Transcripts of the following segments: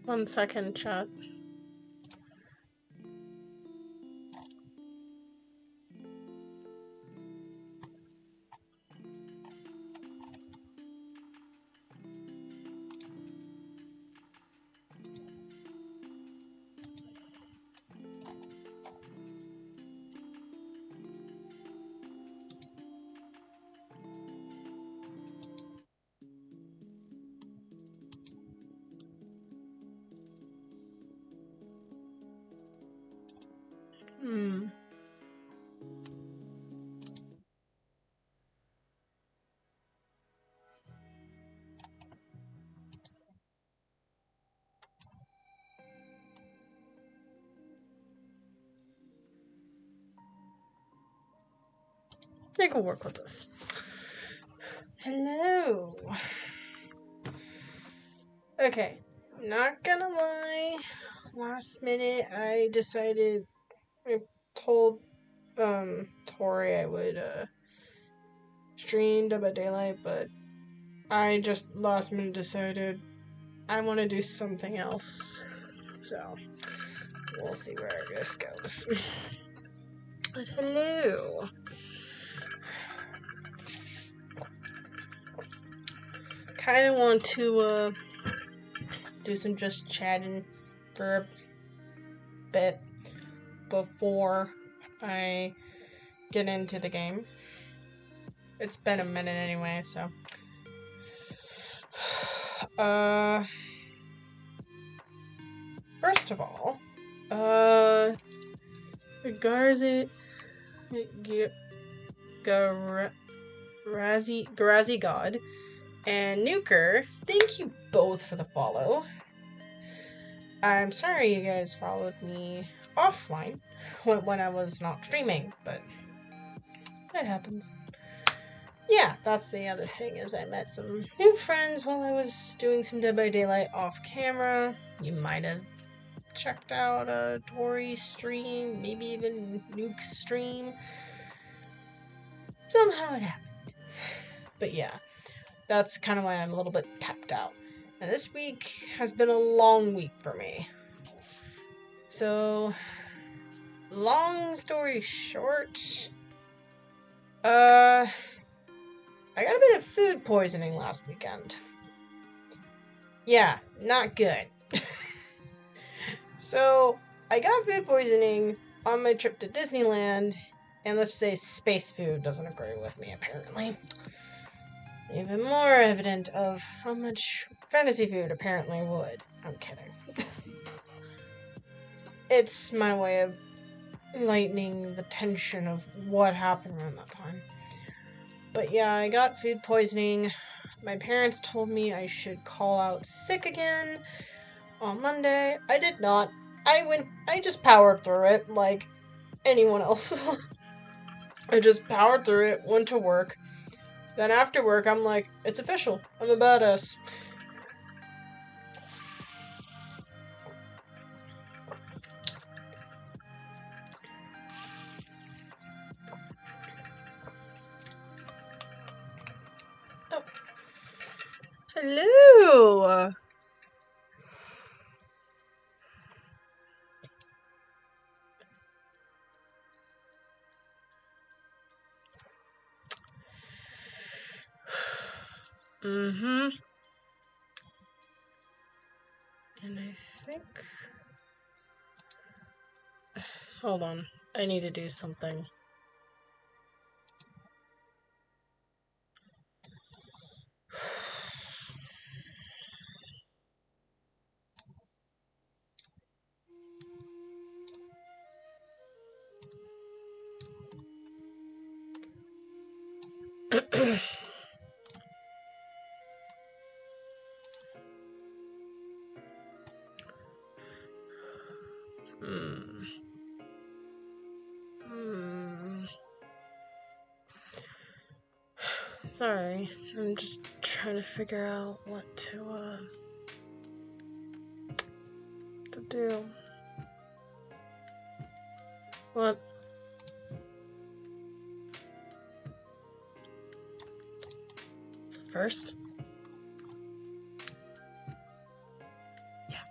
1 second, chat. They can work with this. Hello. Okay, not gonna lie. Last minute, I told Tori I would stream Dead by Daylight, but I just last minute decided I want to do something else. So we'll see where this goes. But hello. Kind of want to do some just chatting for a bit before I get into the game. It's been a minute anyway, so. First of all, Garazi God and Nuker, thank you both for the follow. I'm sorry you guys followed me offline when I was not streaming, but that happens. Yeah, that's the other thing, is I met some new friends while I was doing some Dead by Daylight off camera. You might have checked out a Tori stream, maybe even Nuke's stream. Somehow it happened. But yeah, that's kind of why I'm a little bit tapped out. And this week has been a long week for me. So, long story short, I got a bit of food poisoning last weekend. Yeah, not good. So, I got food poisoning on my trip to Disneyland, and let's say space food doesn't agree with me, apparently. Even more evident of how much fantasy food apparently would. I'm kidding. It's my way of lightening the tension of what happened around that time. But yeah, I got food poisoning. My parents told me I should call out sick again on Monday. I did not. I just powered through it like anyone else. I just powered through it, went to work. Then after work, I'm like, it's official. I'm a badass. Oh. Hello! Mm-hmm. And I think... Hold on. I need to do something. Sorry, I'm just trying to figure out what to do. What? It's a first? Yeah.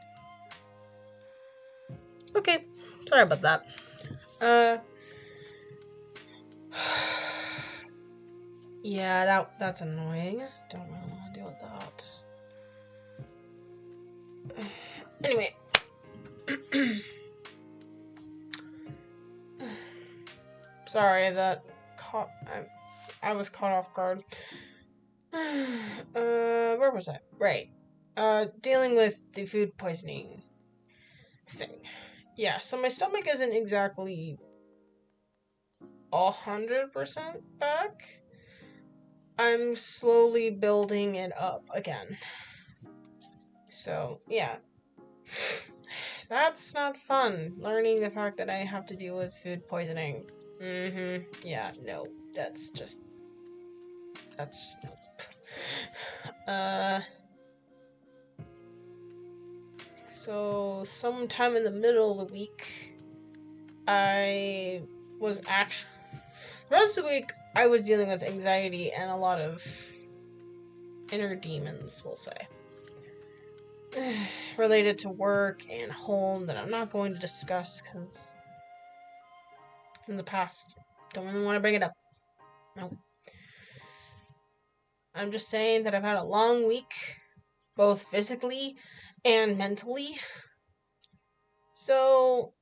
Okay, sorry about that. Yeah, that's annoying. Don't really want to deal with that. Anyway. Sorry, that caught. I was caught off guard. Where was I? Right. Dealing with the food poisoning thing. Yeah, so my stomach isn't exactly 100% back. I'm slowly building it up again. So, yeah. That's not fun, learning the fact that I have to deal with food poisoning. Yeah, no. That's just nope. So sometime in the middle of the week, the rest of the week, I was dealing with anxiety and a lot of inner demons, we'll say. Related to work and home that I'm not going to discuss because in the past, don't really want to bring it up. No. I'm just saying that I've had a long week, both physically and mentally. So,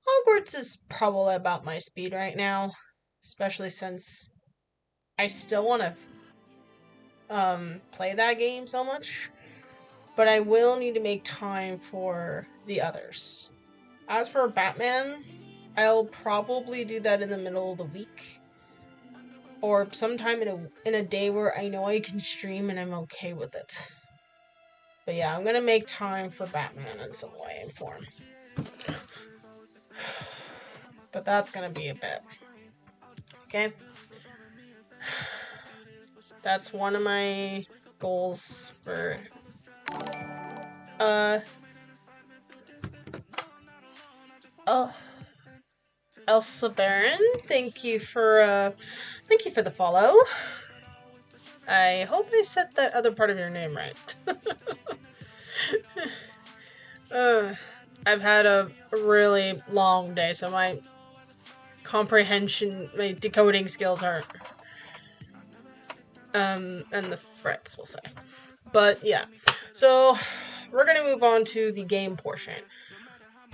Hogwarts is probably about my speed right now, especially since I still want to play that game so much, but I will need to make time for the others. As for Batman, I'll probably do that in the middle of the week, or sometime in a day where I know I can stream and I'm okay with it. But yeah, I'm gonna make time for Batman in some way and form. But that's gonna be a bit. Okay? That's one of my goals for Elsa Baron, thank you for the follow. I hope I said that other part of your name right. I've had a really long day, so my decoding skills aren't and the frets, we'll say. But yeah, so we're gonna move on to the game portion.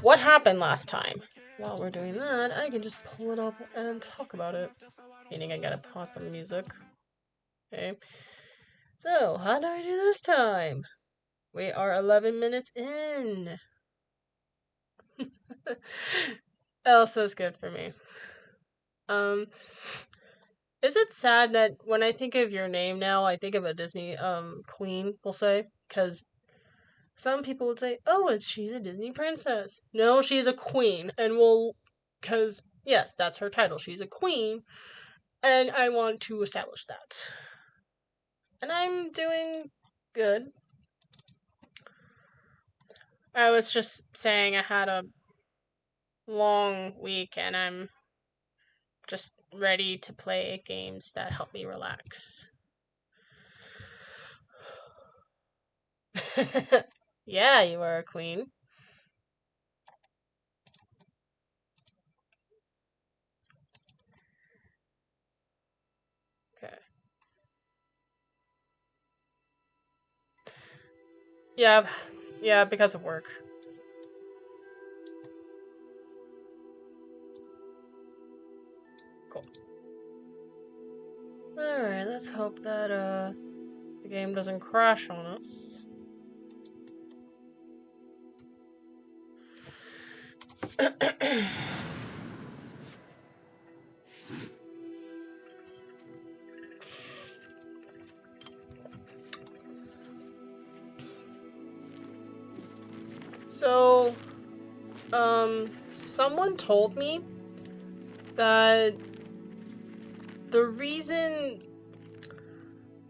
What happened last time? While we're doing that, I can just pull it up and talk about it. Meaning I gotta pause the music. Okay. So, how did I do this time? We are 11 minutes in. Elsa's good for me. Is it sad that when I think of your name now, I think of a Disney, queen, we'll say? Because some people would say, oh, she's a Disney princess. No, she's a queen. And because, yes, that's her title. She's a queen. And I want to establish that. And I'm doing good. I was just saying I had a long week and I'm just ready to play games that help me relax. Yeah, you are a queen. Okay. Yeah, because of work. Cool. Alright, let's hope that, the game doesn't crash on us. So, someone told me that the reason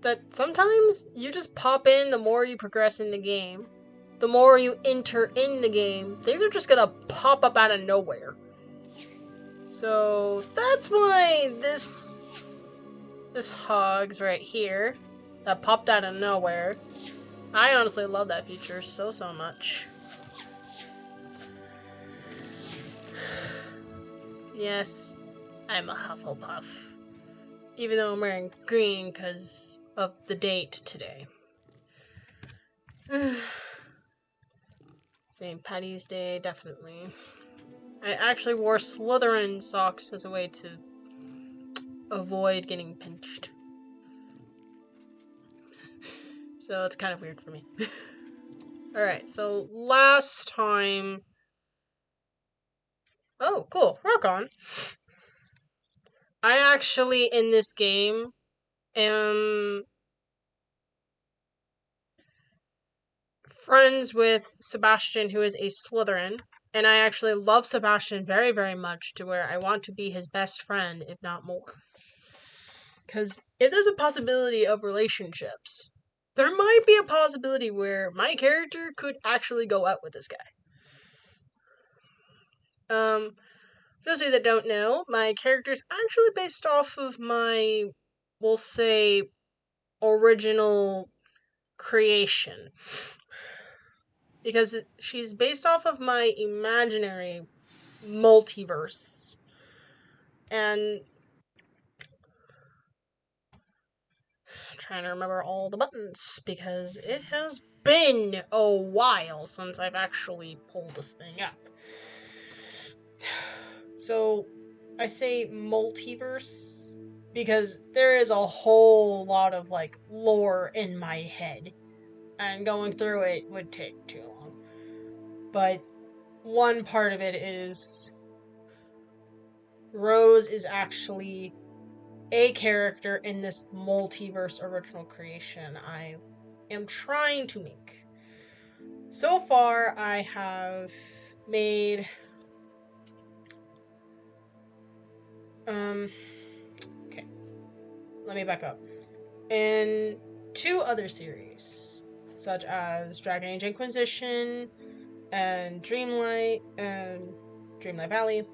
that sometimes you just pop in the more you progress in the game. The more you enter in the game, things are just gonna pop up out of nowhere. So that's why this hog's right here that popped out of nowhere. I honestly love that feature so much. Yes, I'm a Hufflepuff. Even though I'm wearing green because of the date today. St. Patty's Day, definitely. I actually wore Slytherin socks as a way to avoid getting pinched. So it's kind of weird for me. Alright, so last time... Oh, cool. Rock on. I actually, in this game, am friends with Sebastian, who is a Slytherin, and I actually love Sebastian very, very much to where I want to be his best friend, if not more. Because if there's a possibility of relationships, there might be a possibility where my character could actually go out with this guy. For those of you that don't know, my character is actually based off of my, we'll say, original creation. Because she's based off of my imaginary multiverse. And I'm trying to remember all the buttons because it has been a while since I've actually pulled this thing up. So, I say multiverse because there is a whole lot of, lore in my head. And going through it would take too long. But one part of it is Rose is actually a character in this multiverse original creation I am trying to make. So far, I have made okay, let me back up. In 2 other series, such as Dragon Age Inquisition and Dreamlight Valley.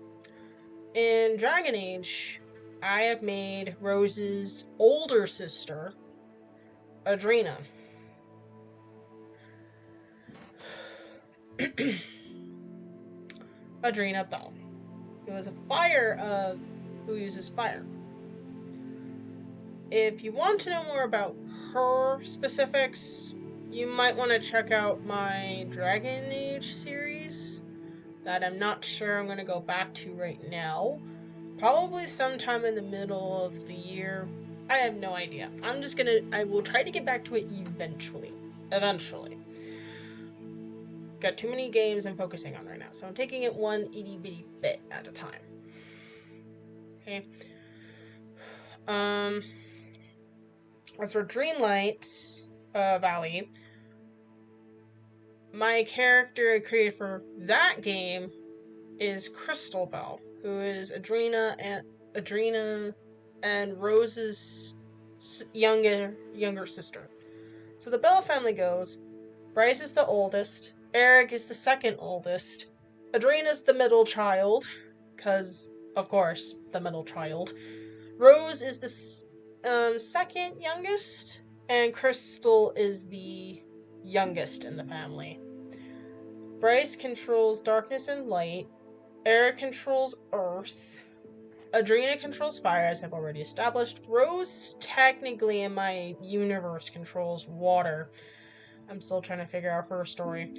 In Dragon Age, I have made Rose's older sister, Adrena. Adrena Bell, who is who uses fire. If you want to know more about her specifics, you might want to check out my Dragon Age series that I'm not sure I'm going to go back to right now. Probably sometime in the middle of the year. I have no idea. I will try to get back to it eventually. Got too many games I'm focusing on right now, so I'm taking it one itty bitty bit at a time. Okay. As for Dreamlight Valley, my character I created for that game is Crystal Bell, who is Adrena and Rose's younger sister. So the Bell family goes, Bryce is the oldest, Eric is the second oldest, Adrena's the middle child, because, of course, the middle child. Rose is the second youngest, and Crystal is the youngest in the family. Bryce controls darkness and light, Eric controls earth, Adrena controls fire, as I've already established. Rose, technically in my universe, controls water. I'm still trying to figure out her story,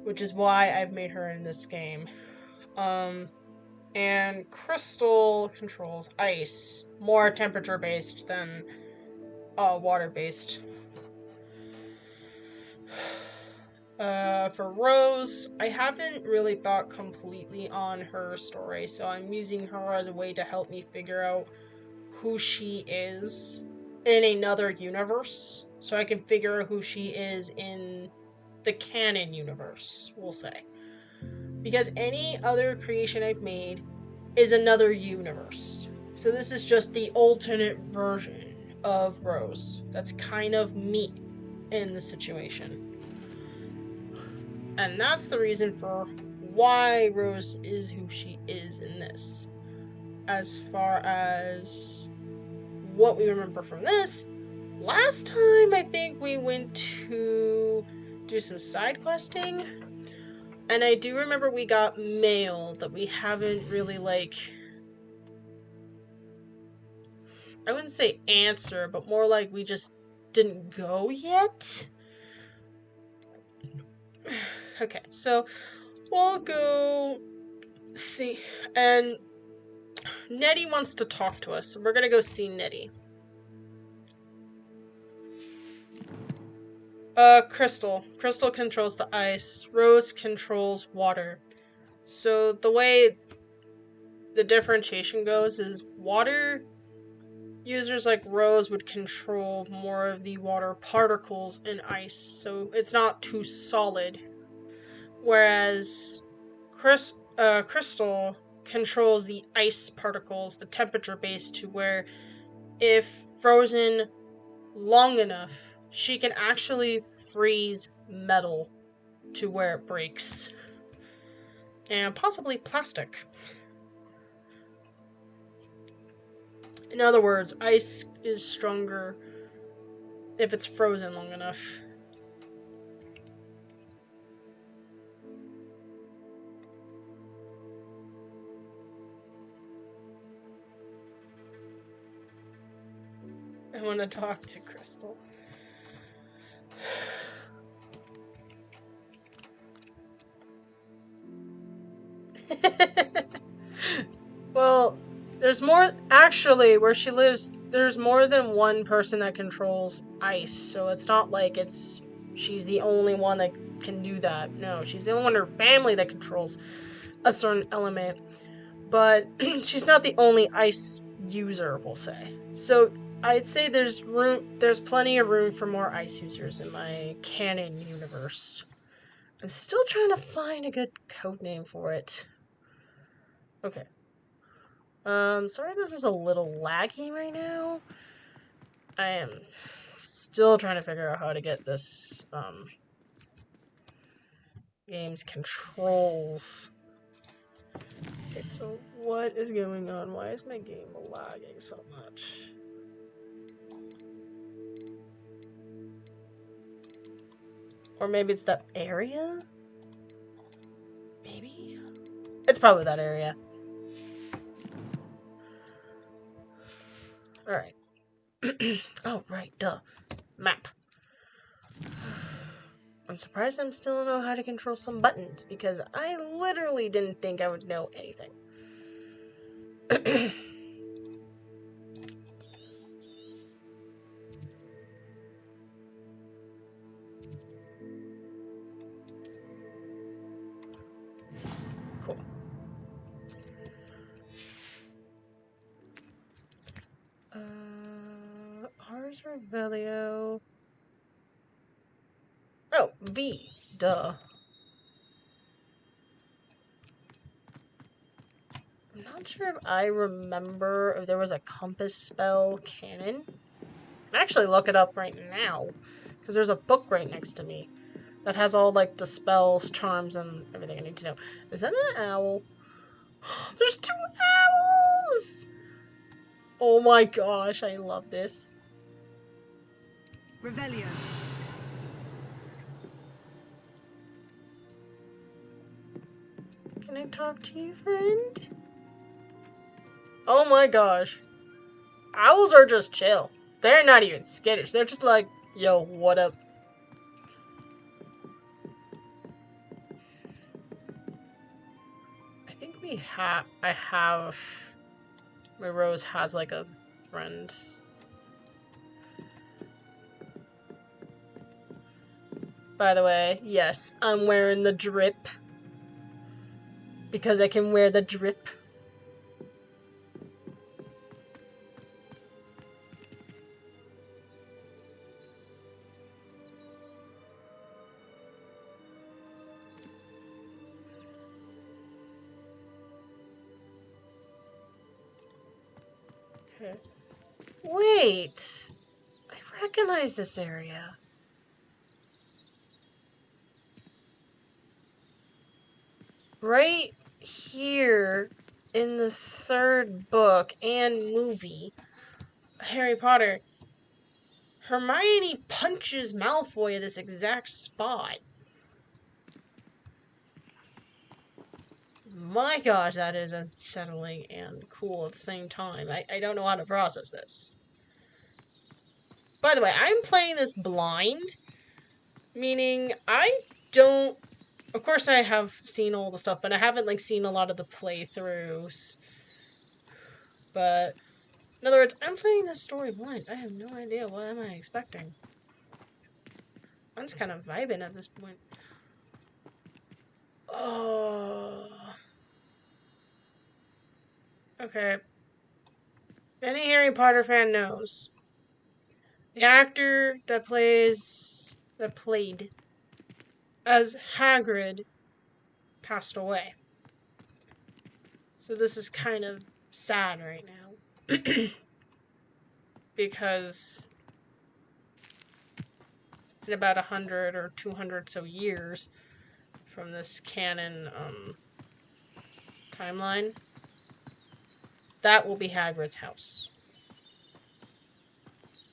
which is why I've made her in this game. And Crystal controls ice, more temperature-based than water-based. For Rose, I haven't really thought completely on her story, so I'm using her as a way to help me figure out who she is in another universe, so I can figure out who she is in the canon universe, we'll say. Because any other creation I've made is another universe. So this is just the alternate version of Rose. That's kind of me in the situation. And that's the reason for why Rose is who she is in this. As far as what we remember from this, last time I think we went to do some side questing. And I do remember we got mail that we haven't really, like, I wouldn't say answer, but more like we just didn't go yet. Okay, so we'll go see. And Nettie wants to talk to us, so we're gonna go see Nettie. Crystal. Crystal controls the ice. Rose controls water. So the way the differentiation goes is water users like Rose would control more of the water particles in ice, so it's not too solid. Whereas Crystal controls the ice particles, the temperature base, to where if frozen long enough, she can actually freeze metal to where it breaks. And possibly plastic. In other words, ice is stronger if it's frozen long enough. I want to talk to Crystal. Well, there's more. Actually, where she lives, there's more than one person that controls ice, so it's not like she's the only one that can do that. No, she's the only one in her family that controls a certain element, but she's not the only ice user, we'll say. So I'd say there's plenty of room for more ice users in my canon universe. I'm still trying to find a good code name for it. Okay. Sorry this is a little laggy right now. I am still trying to figure out how to get this, game's controls. Okay, so what is going on? Why is my game lagging so much? Or maybe it's that area? Maybe? It's probably that area. Alright. Oh, right, duh. Map. I'm surprised I still don't know how to control some buttons, because I literally didn't think I would know anything. Cool. Ars Revelio. Oh, V. Duh. I'm not sure if I remember if there was a compass spell canon. I'll actually look it up right now, because there's a book right next to me that has all, like, the spells, charms, and everything I need to know. Is that an owl? There's 2 owls! Oh my gosh, I love this. Revelio. Can I talk to you, friend? Oh my gosh. Owls are just chill. They're not even skittish. They're just like, yo, what up? I think I have, my Rose has like a friend. By the way, yes, I'm wearing the drip. Because I can wear the drip. Okay. Wait. I recognize this area. Right here in the third book and movie, Harry Potter, Hermione punches Malfoy at this exact spot. My gosh, that is unsettling and cool at the same time. I don't know how to process this. By the way, I'm playing this blind, meaning I don't... Of course I have seen all the stuff, but I haven't, like, seen a lot of the playthroughs. But, in other words, I'm playing this story blind. I have no idea what am I expecting. I'm just kind of vibing at this point. Oh... Okay. Any Harry Potter fan knows. The actor that played as Hagrid passed away. So this is kind of sad right now. Because in about 100 or 200 so years from this canon timeline, that will be Hagrid's house.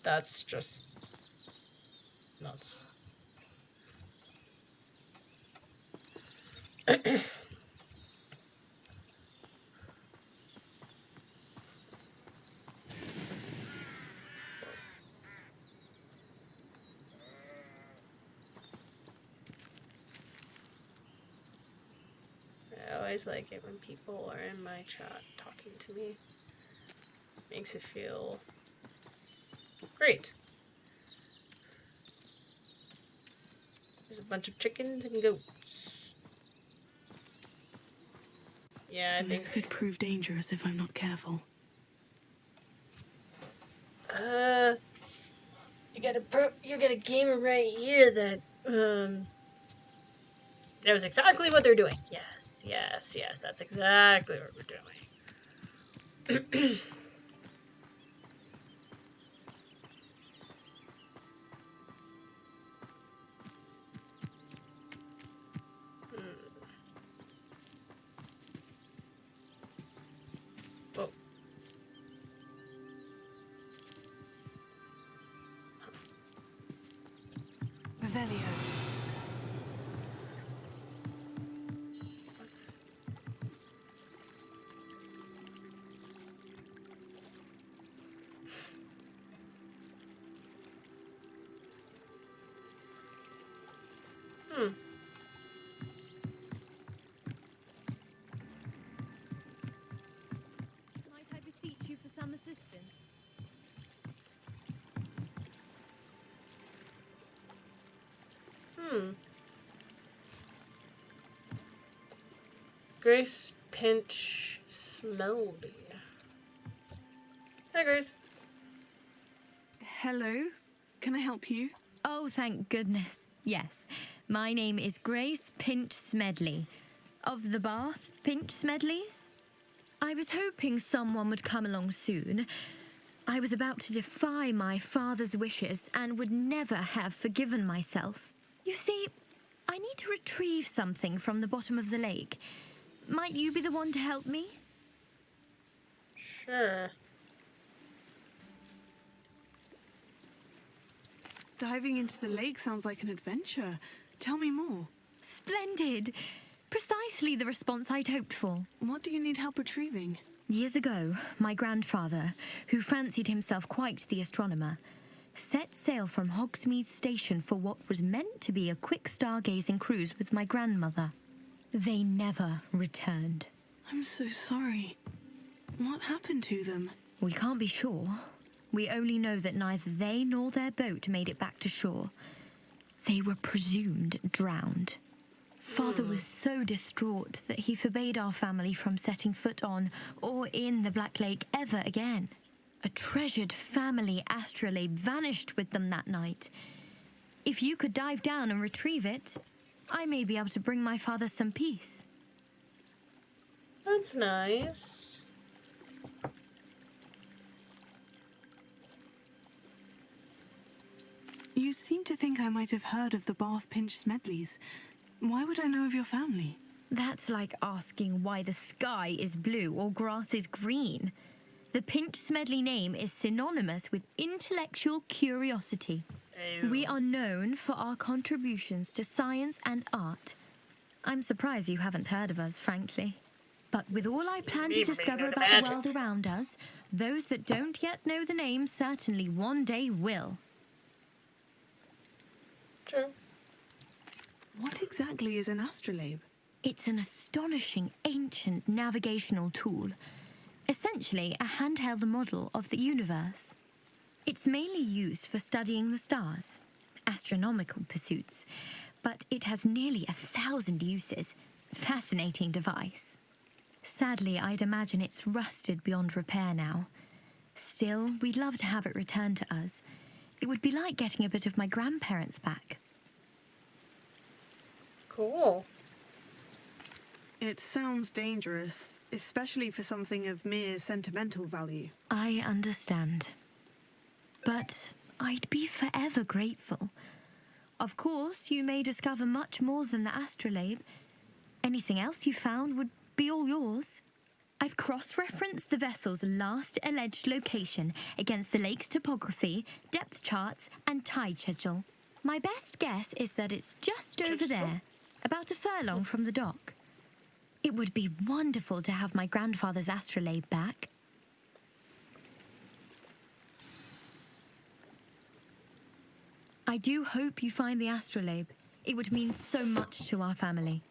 That's just nuts. I always like it when people are in my chat talking to me. Makes it feel great. There's a bunch of chickens and goats. Yeah, I think this could prove dangerous if I'm not careful. You got a gamer right here that knows exactly what they're doing. Yes, that's exactly what we're doing. Oh. Revelio. Might I beseech you for some assistance? Grace Pinch Smelly. Hi, Grace. Hello? Can I help you? Oh, thank goodness. Yes, my name is Grace Pinch Smedley. Of the Bath Pinch Smedleys? I was hoping someone would come along soon. I was about to defy my father's wishes and would never have forgiven myself. You see, I need to retrieve something from the bottom of the lake. Might you be the one to help me? Sure. Diving into the lake sounds like an adventure. Tell me more. Splendid! Precisely the response I'd hoped for. What do you need help retrieving? Years ago, my grandfather, who fancied himself quite the astronomer, set sail from Hogsmeade Station for what was meant to be a quick stargazing cruise with my grandmother. They never returned. I'm so sorry. What happened to them? We can't be sure. We only know that neither they nor their boat made it back to shore. They were presumed drowned. Father was so distraught that he forbade our family from setting foot on or in the Black Lake ever again. A treasured family astrolabe vanished with them that night. If you could dive down and retrieve it, I may be able to bring my father some peace. That's nice. You seem to think I might have heard of the Bath Pinch Smedleys. Why would I know of your family? That's like asking why the sky is blue or grass is green. The Pinch Smedley name is synonymous with intellectual curiosity. Ew. We are known for our contributions to science and art. I'm surprised you haven't heard of us, frankly. But with all I plan to discover about the world around us, those that don't yet know the name certainly one day will. True. What exactly is an astrolabe? It's an astonishing ancient navigational tool, essentially a handheld model of the universe. It's mainly used for studying the stars, astronomical pursuits, but it has nearly 1,000 uses. Fascinating device. Sadly, I'd imagine it's rusted beyond repair now. Still, we'd love to have it returned to us. It would be like getting a bit of my grandparents back. Cool. It sounds dangerous, especially for something of mere sentimental value. I understand. But I'd be forever grateful. Of course, you may discover much more than the astrolabe. Anything else you found would be all yours. I've cross-referenced the vessel's last alleged location against the lake's topography, depth charts, and tide schedule. My best guess is that it's just over there, about a furlong from the dock. It would be wonderful to have my grandfather's astrolabe back. I do hope you find the astrolabe. It would mean so much to our family.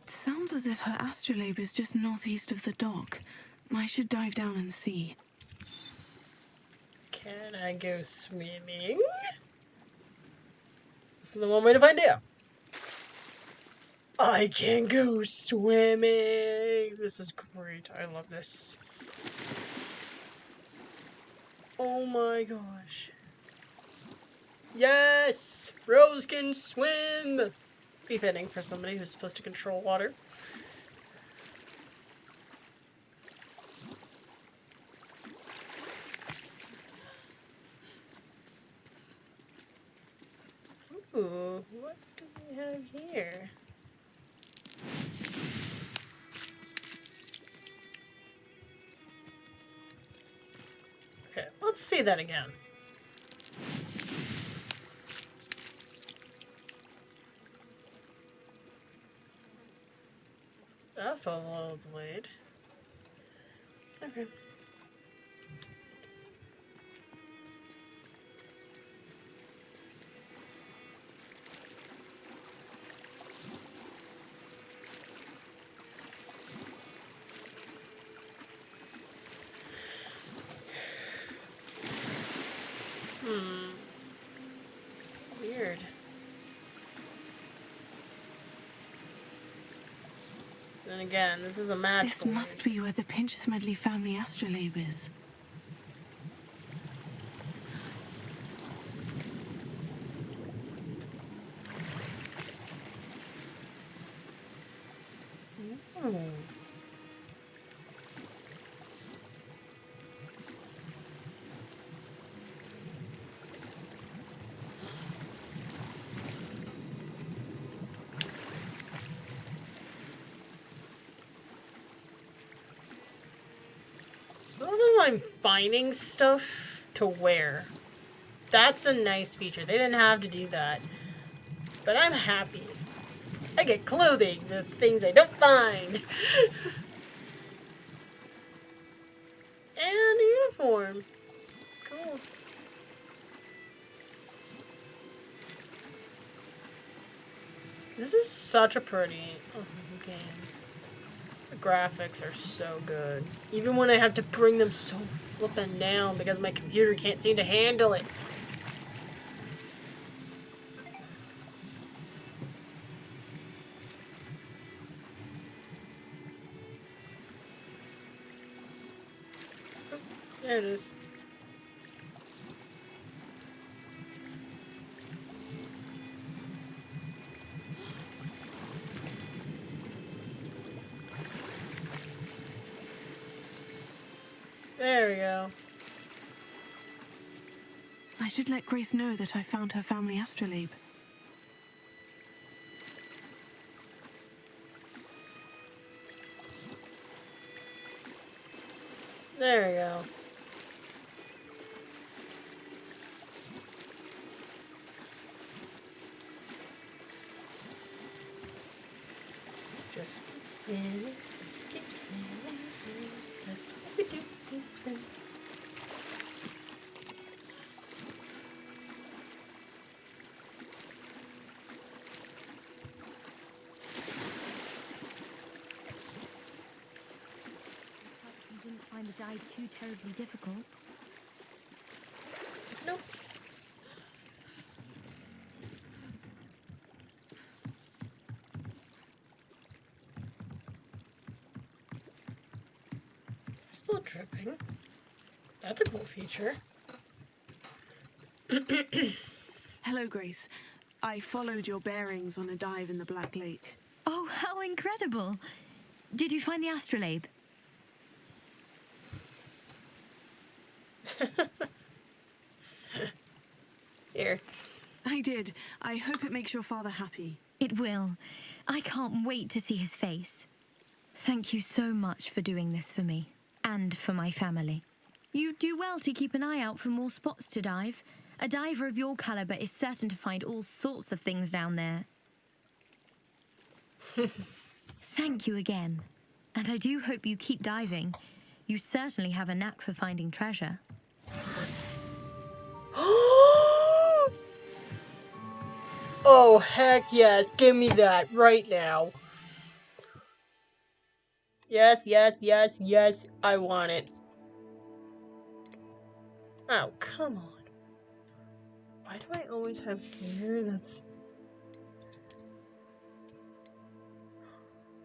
It sounds as if her astrolabe is just northeast of the dock. I should dive down and see. Can I go swimming? This is the one way to find out. I can go swimming. This is great. I love this. Oh my gosh. Yes! Rose can swim! Be fitting for somebody who's supposed to control water. Ooh, what do we have here? Okay, let's see that again. That felt a little delayed. Okay. It's weird. Then again, this is a match. This must be where the Pinch Smedley family astrolabe is. I love how I'm finding stuff to wear. That's a nice feature. They didn't have to do that. But I'm happy. I get clothing with things I don't find. And a uniform. Cool. This is such a pretty game. The graphics are so good. Even when I have to bring them so flippin' down because my computer can't seem to handle it. Oh, there it is. There we go. I should let Grace know that I found her family astrolabe. There we go. Just keep spinning, just keep spinning, spinning. That's what we do, we spin. You didn't find the dive too terribly difficult. Nope. Still dripping. That's a cool feature. Hello, Grace. I followed your bearings on a dive in the Black Lake. Oh, how incredible! Did you find the astrolabe? Here. I did. I hope it makes your father happy. It will. I can't wait to see his face. Thank you so much for doing this for me, and for my family. You do well to keep an eye out for more spots to dive. A diver of your caliber is certain to find all sorts of things down there. Thank you again. And I do hope you keep diving. You certainly have a knack for finding treasure. Oh, heck yes. Give me that right now. Yes, yes, yes, yes. I want it. Oh, come on. Why do I always have gear that's...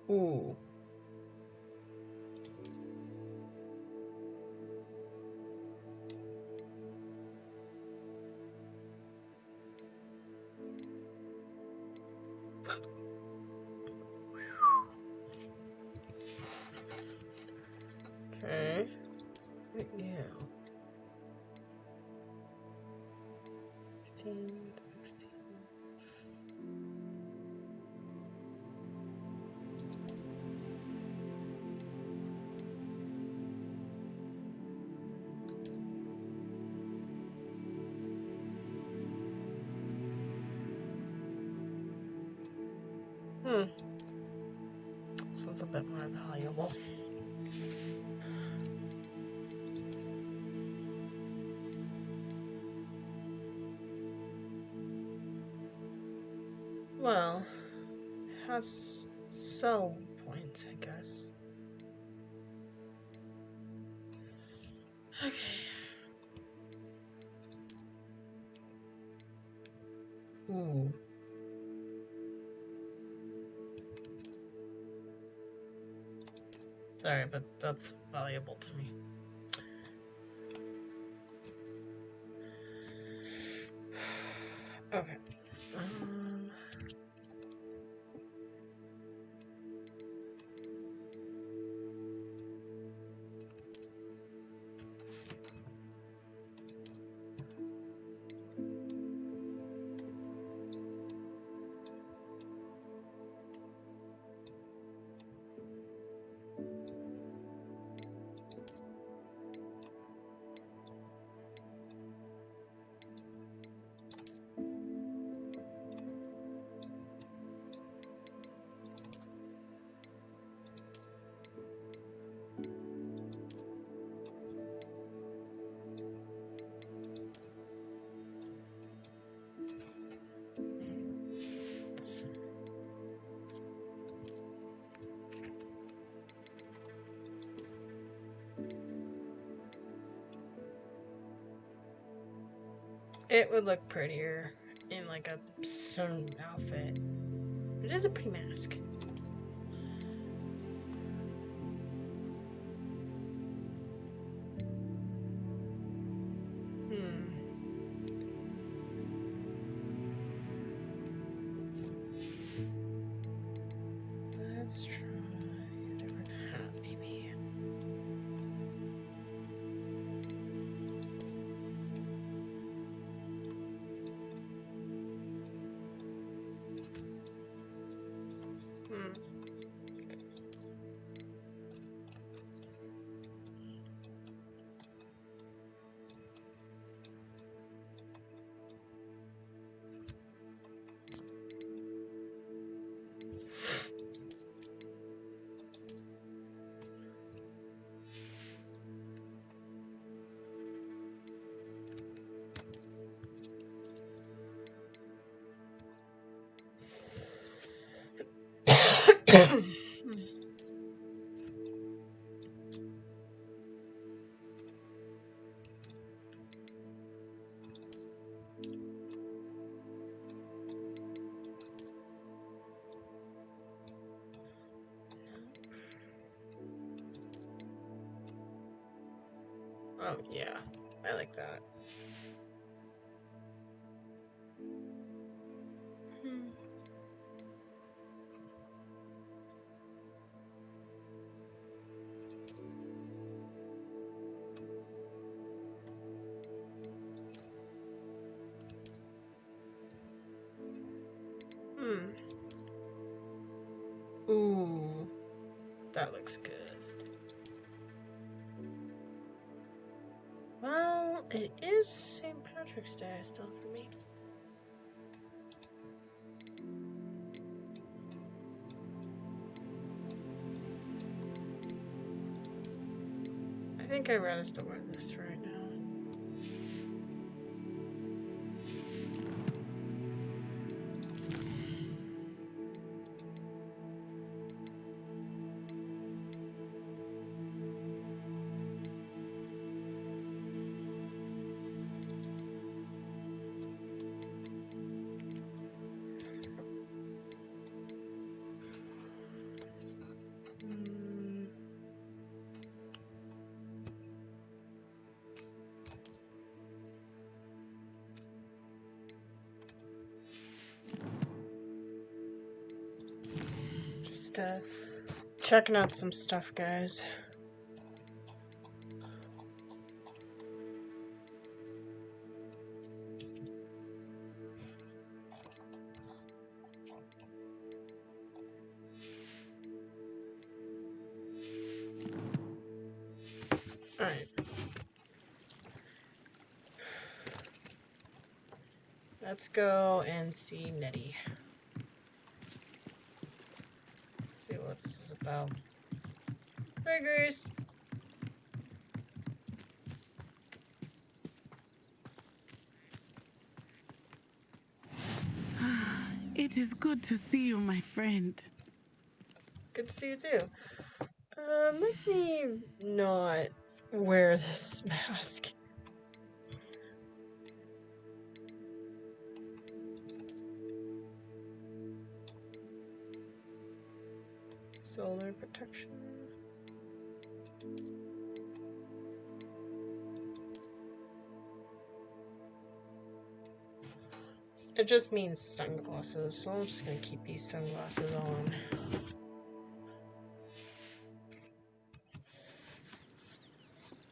Ooh. Okay. Yeah. 15, 16. This one's a bit more valuable. Well, it has sell points, I guess. Okay. Ooh. Sorry, but that's valuable to me. Okay. It would look prettier in like a sun outfit. It is a pretty mask. Let's try a different hat, maybe. Oh, yeah. I like that. Ooh. That looks good. Well, it is St. Patrick's Day still for me. I think I'd rather still wear this right now. Just checking out some stuff, guys. Alright. Let's go and see Nettie. See what this is about. Sorry, Grace. It is good to see you, my friend. Good to see you too. Let me not wear this mask. Solar protection. It just means sunglasses, so I'm just gonna keep these sunglasses on.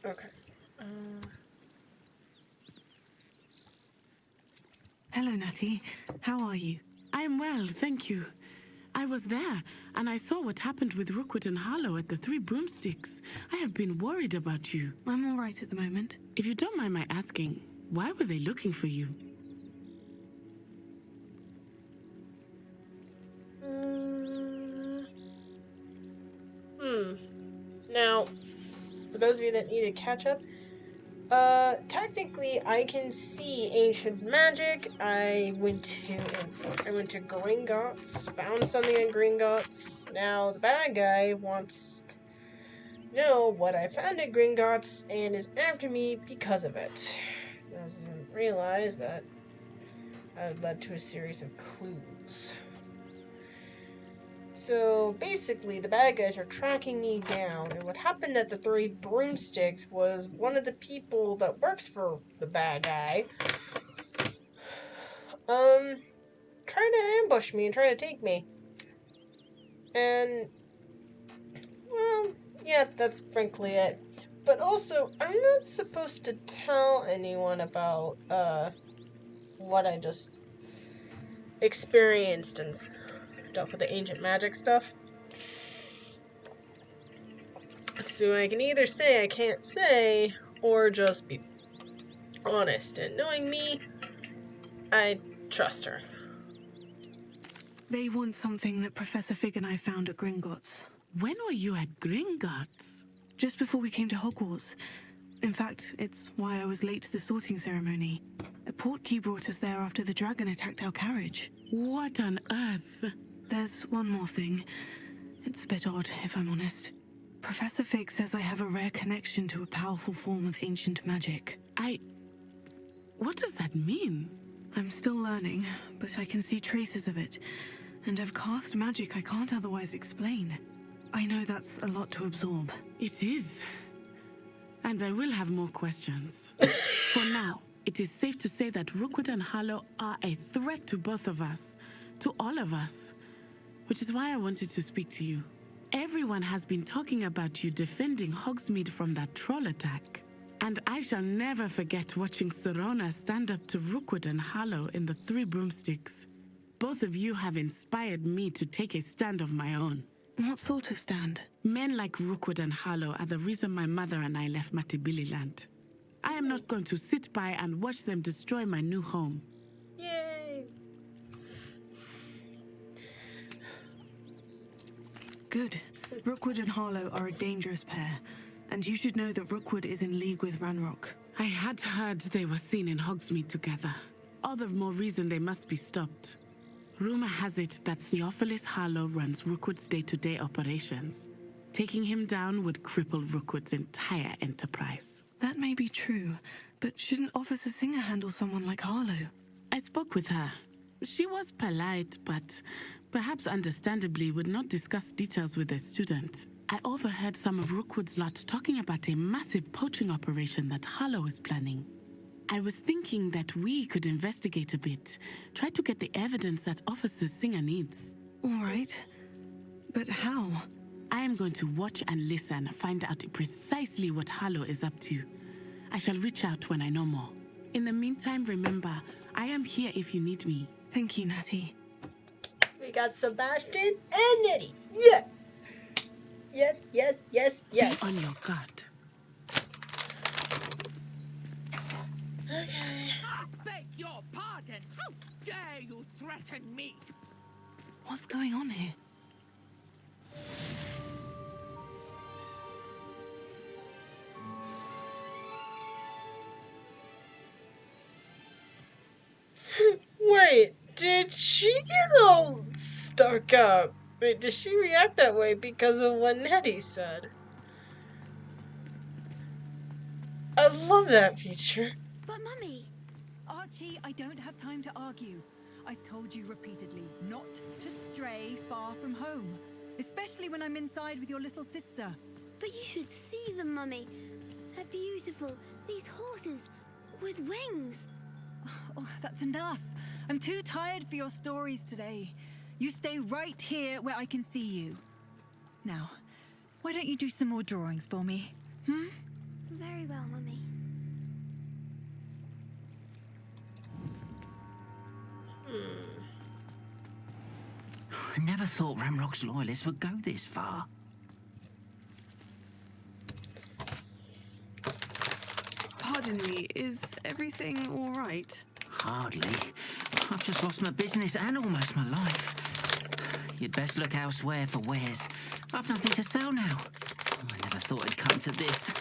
Okay. Hello, Natty. How are you? I am well, thank you. I was there, and I saw what happened with Rookwood and Harlow at the Three Broomsticks. I have been worried about you. I'm all right at the moment. If you don't mind my asking, why were they looking for you? Now, for those of you that need to catch up, technically I can see ancient magic. I went to Gringotts, found something in Gringotts. Now the bad guy wants to know what I found at Gringotts and is after me because of it. Doesn't realize that that led to a series of clues. So basically, the bad guys are tracking me down, and what happened at the Three Broomsticks was one of the people that works for the bad guy, tried to ambush me and try to take me. And, well, yeah, that's frankly it. But also, I'm not supposed to tell anyone about, what I just experienced and stuff with the ancient magic stuff. So I can either say I can't say, or just be honest. And knowing me, I trust her. They want something that Professor Fig and I found at Gringotts. When were you at Gringotts? Just before we came to Hogwarts. In fact, it's why I was late to the sorting ceremony. A portkey brought us there after the dragon attacked our carriage. What on earth? There's one more thing. It's a bit odd, if I'm honest. Professor Fig says I have a rare connection to a powerful form of ancient magic. What does that mean? I'm still learning, but I can see traces of it, and I've cast magic I can't otherwise explain. I know that's a lot to absorb. It is. And I will have more questions. For now, it is safe to say that Rookwood and Harlow are a threat to both of us, to all of us, which is why I wanted to speak to you. Everyone has been talking about you defending Hogsmeade from that troll attack. And I shall never forget watching Sorona stand up to Rookwood and Harlow in the Three Broomsticks. Both of you have inspired me to take a stand of my own. What sort of stand? Men like Rookwood and Harlow are the reason my mother and I left Matibililand. I am not going to sit by and watch them destroy my new home. Yay! Good. Rookwood and Harlow are a dangerous pair, and you should know that Rookwood is in league with Ranrock. I had heard they were seen in Hogsmeade together. All the more reason they must be stopped. Rumor has it that Theophilus Harlow runs Rookwood's day-to-day operations. Taking him down would cripple Rookwood's entire enterprise. That may be true, but shouldn't Officer Singer handle someone like Harlow? I spoke with her. She was polite, but perhaps understandably would not discuss details with a student. I overheard some of Rookwood's lot talking about a massive poaching operation that Harlow is planning. I was thinking that we could investigate a bit, try to get the evidence that Officer Singer needs. All right, but how? I am going to watch and listen, find out precisely what Harlow is up to. I shall reach out when I know more. In the meantime, remember, I am here if you need me. Thank you, Natty. We got Sebastian and Nettie. Yes! Yes, yes, yes, yes. Be on your guard. Okay. I beg your pardon. How dare you threaten me? What's going on here? Wait, did she get all stuck up? Wait, did she react that way because of what Nettie said? I love that feature. But Mummy, Archie, I don't have time to argue. I've told you repeatedly not to stray far from home, especially when I'm inside with your little sister. but you should see them, Mummy. They're beautiful. These horses with wings. Oh, that's enough. I'm too tired for your stories today. You stay right here where I can see you. Now, why don't you do some more drawings for me? Very well, Mummy. I never thought Ramrock's loyalists would go this far. Pardon me, is everything all right? Hardly. I've just lost my business and almost my life. You'd best look elsewhere for wares. I've nothing to sell now. I never thought it'd come to this.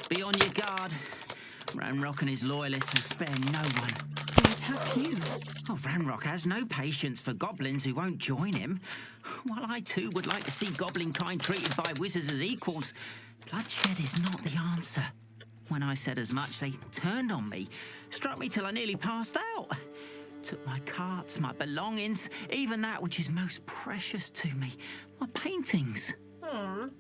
Be on your guard. Ranrock and his loyalists will spare no one. They attack you. Oh, Ranrock has no patience for goblins who won't join him. While I too would like to see goblin kind treated by wizards as equals, bloodshed is not the answer. When I said as much, they turned on me, struck me till I nearly passed out. Took my carts, my belongings, even that which is most precious to me, my paintings. And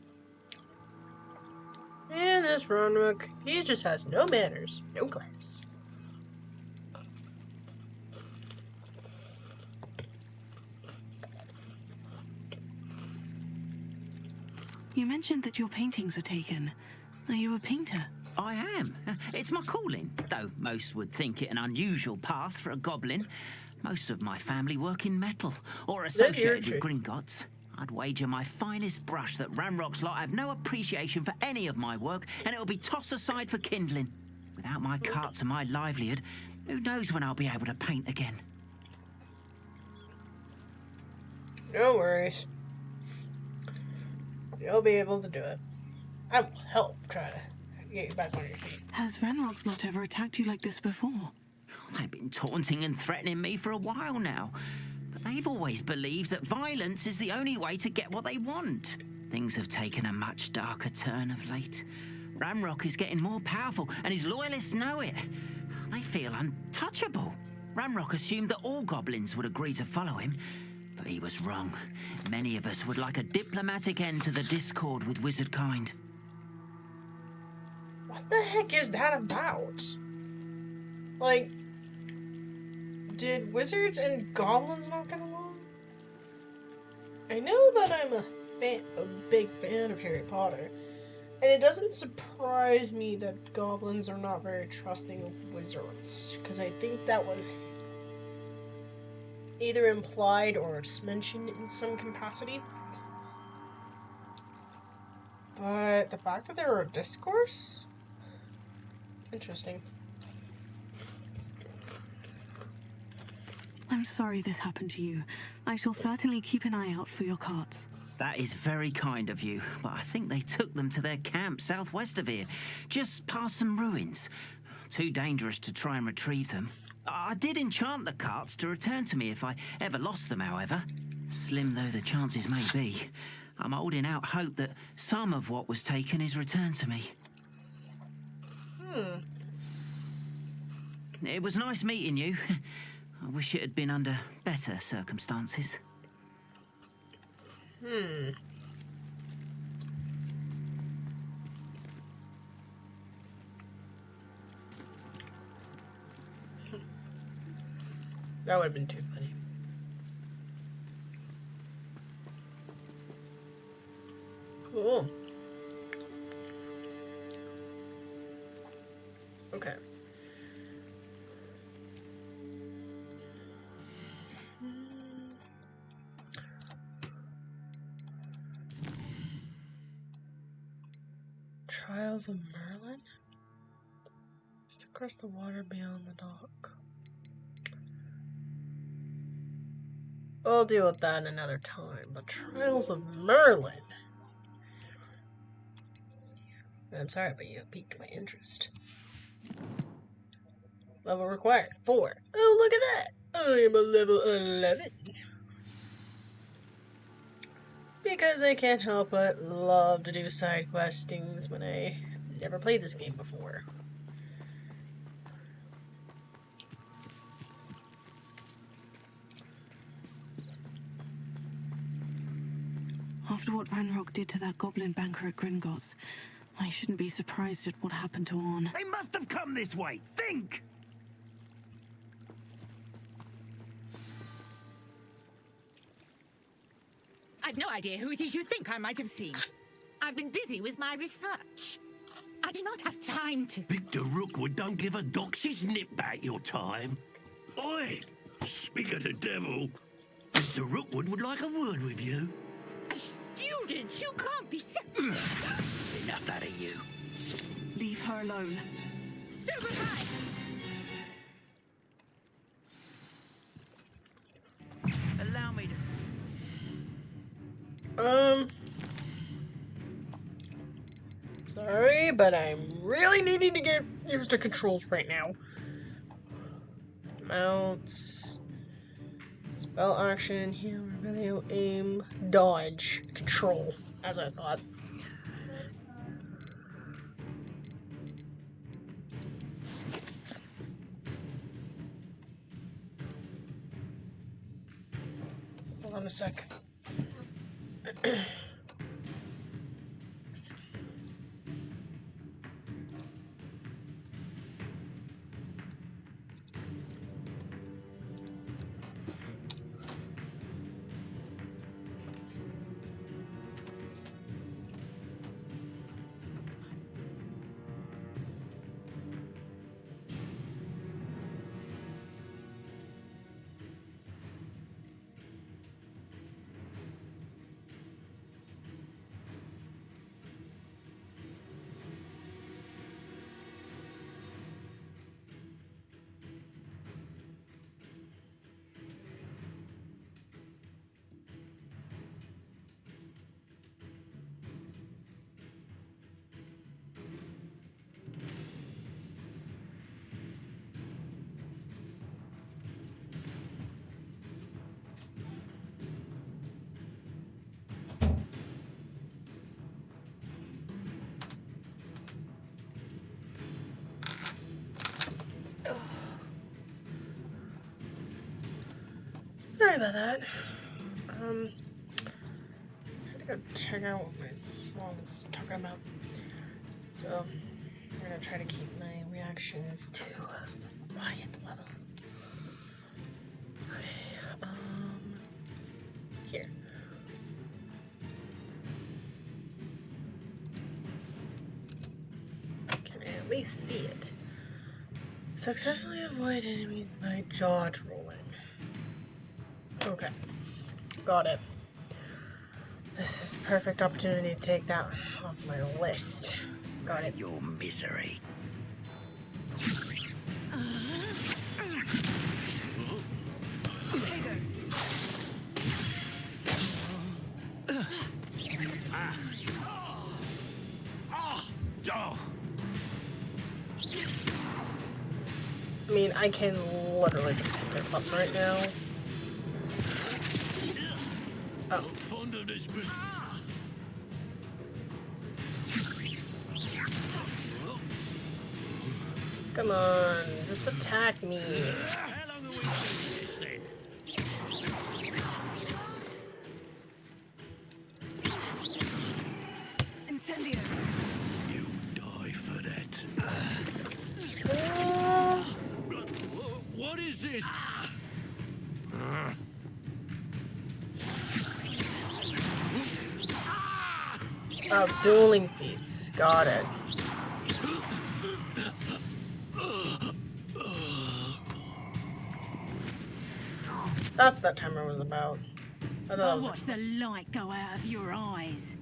this Ronrook, he just has no manners, no class. You mentioned that your paintings were taken. Are you a painter? I am. It's my calling, though most would think it an unusual path for a goblin. Most of my family work in metal, or associated with Gringotts. I'd wager my finest brush that Ranrock's lot have no appreciation for any of my work, and it'll be tossed aside for kindling. Without my carts and my livelihood, who knows when I'll be able to paint again. No worries. You'll be able to do it. I will help try to get you back on your feet. Has Ranrock's lot ever attacked you like this before? They've been taunting and threatening me for a while now. They've always believed that violence is the only way to get what they want. Things have taken a much darker turn of late. Ramrock is getting more powerful, and his loyalists know it. They feel untouchable. Ramrock assumed that all goblins would agree to follow him, but he was wrong. Many of us would like a diplomatic end to the discord with wizard kind. What the heck is that about? Like, did wizards and goblins not get along? I know that I'm a big fan of Harry Potter, and it doesn't surprise me that goblins are not very trusting of wizards, because I think that was either implied or just mentioned in some capacity. But the fact that there were discourse? Interesting. I'm sorry this happened to you. I shall certainly keep an eye out for your carts. That is very kind of you, but I think they took them to their camp southwest of here, just past some ruins. Too dangerous to try and retrieve them. I did enchant the carts to return to me if I ever lost them, however. Slim though the chances may be, I'm holding out hope that some of what was taken is returned to me. It was nice meeting you. I wish it had been under better circumstances. That would have been too funny. Cool. Okay. Trials of Merlin? Just across the water beyond the dock. We'll deal with that another time. The Trials of Merlin. I'm sorry, but you piqued my interest. Level required 4. Oh, look at that! I am a level 11. Because I can't help but love to do side questings when I never played this game before. After what Ranrock did to that goblin banker at Gringotts, I shouldn't be surprised at what happened to Orn. They must have come this way. Think! I've no idea who it is you think I might have seen. I've been busy with my research. I do not have time to... Victor Rookwood don't give a doxy's nip back your time. Oi! Speak of the devil. Mr. Rookwood would like a word with you. A student? You can't be... Enough out of you. Leave her alone. Stupefy! Allow me to... Sorry, but I'm really needing to get used to controls right now. Mounts. Spell action, heal, reveal, aim, dodge, control, as I thought. Hold on a sec. Sorry about that. I had to go check out what my mom was talking about. So, I'm gonna try to keep my reactions to a quiet level. Okay, here. Can I at least see it? Successfully avoid enemies by jaw rolling. Okay, got it. This is the perfect opportunity to take that off my list. Got it. Your misery. I mean, I can literally just kick their butts right now. Oh. Fond of this Come on, just attack me. How long are we doing this then? Incendio. You die for that. What is this? Oh, dueling feats. Got it. That's what that timer was about. I thought that was watch the light go out of your eyes.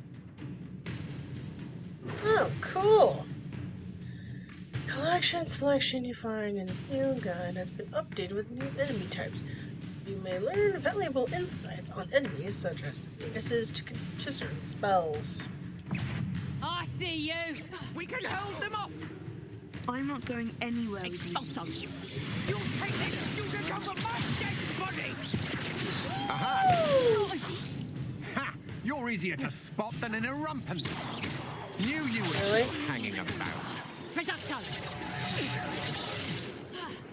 Oh, cool. Collection selection you find in the new guide has been updated with new enemy types. You may learn valuable insights on enemies such as weaknesses to certain spells. I see you. We can hold them off. I'm not going anywhere with you. Expulso. You'll take this. You can cover my dead body. Ha! You're easier to spot than an irrumpant. Knew you were Really? hanging about. Reducto.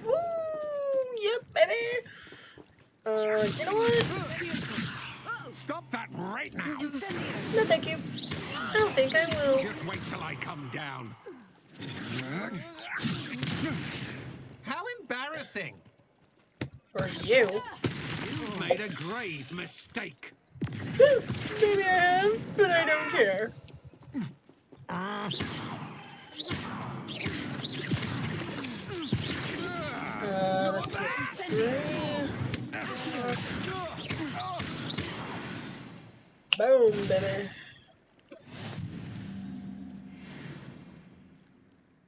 Ooh, yep, baby. You know what? Stop that right now. No, thank you. I don't think I will. Just wait till I come down. How embarrassing. For you. You've made a grave mistake. Maybe I have, but I don't care. Let's see. Boom, baby.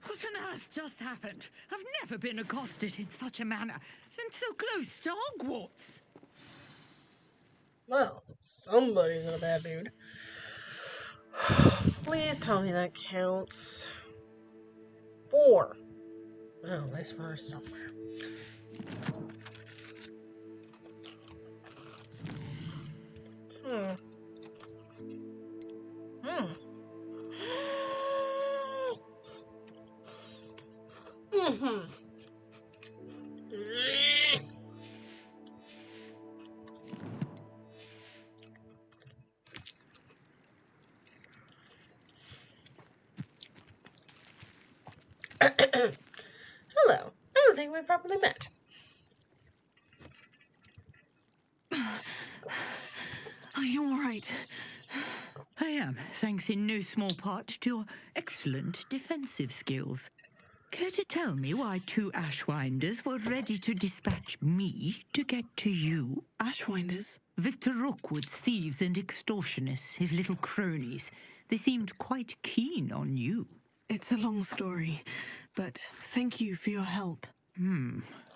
What on earth just happened? I've never been accosted in such a manner, and so close to Hogwarts. Well, somebody's in a bad mood. Please tell me that counts. 4. Well, at least we're somewhere. Hello. I don't think we properly met. Are you all right? I am, thanks in no small part to your excellent defensive skills. Care to tell me why 2 Ashwinders were ready to dispatch me to get to you? Ashwinders? Victor Rookwood's thieves and extortionists, his little cronies. They seemed quite keen on you. It's a long story, but thank you for your help.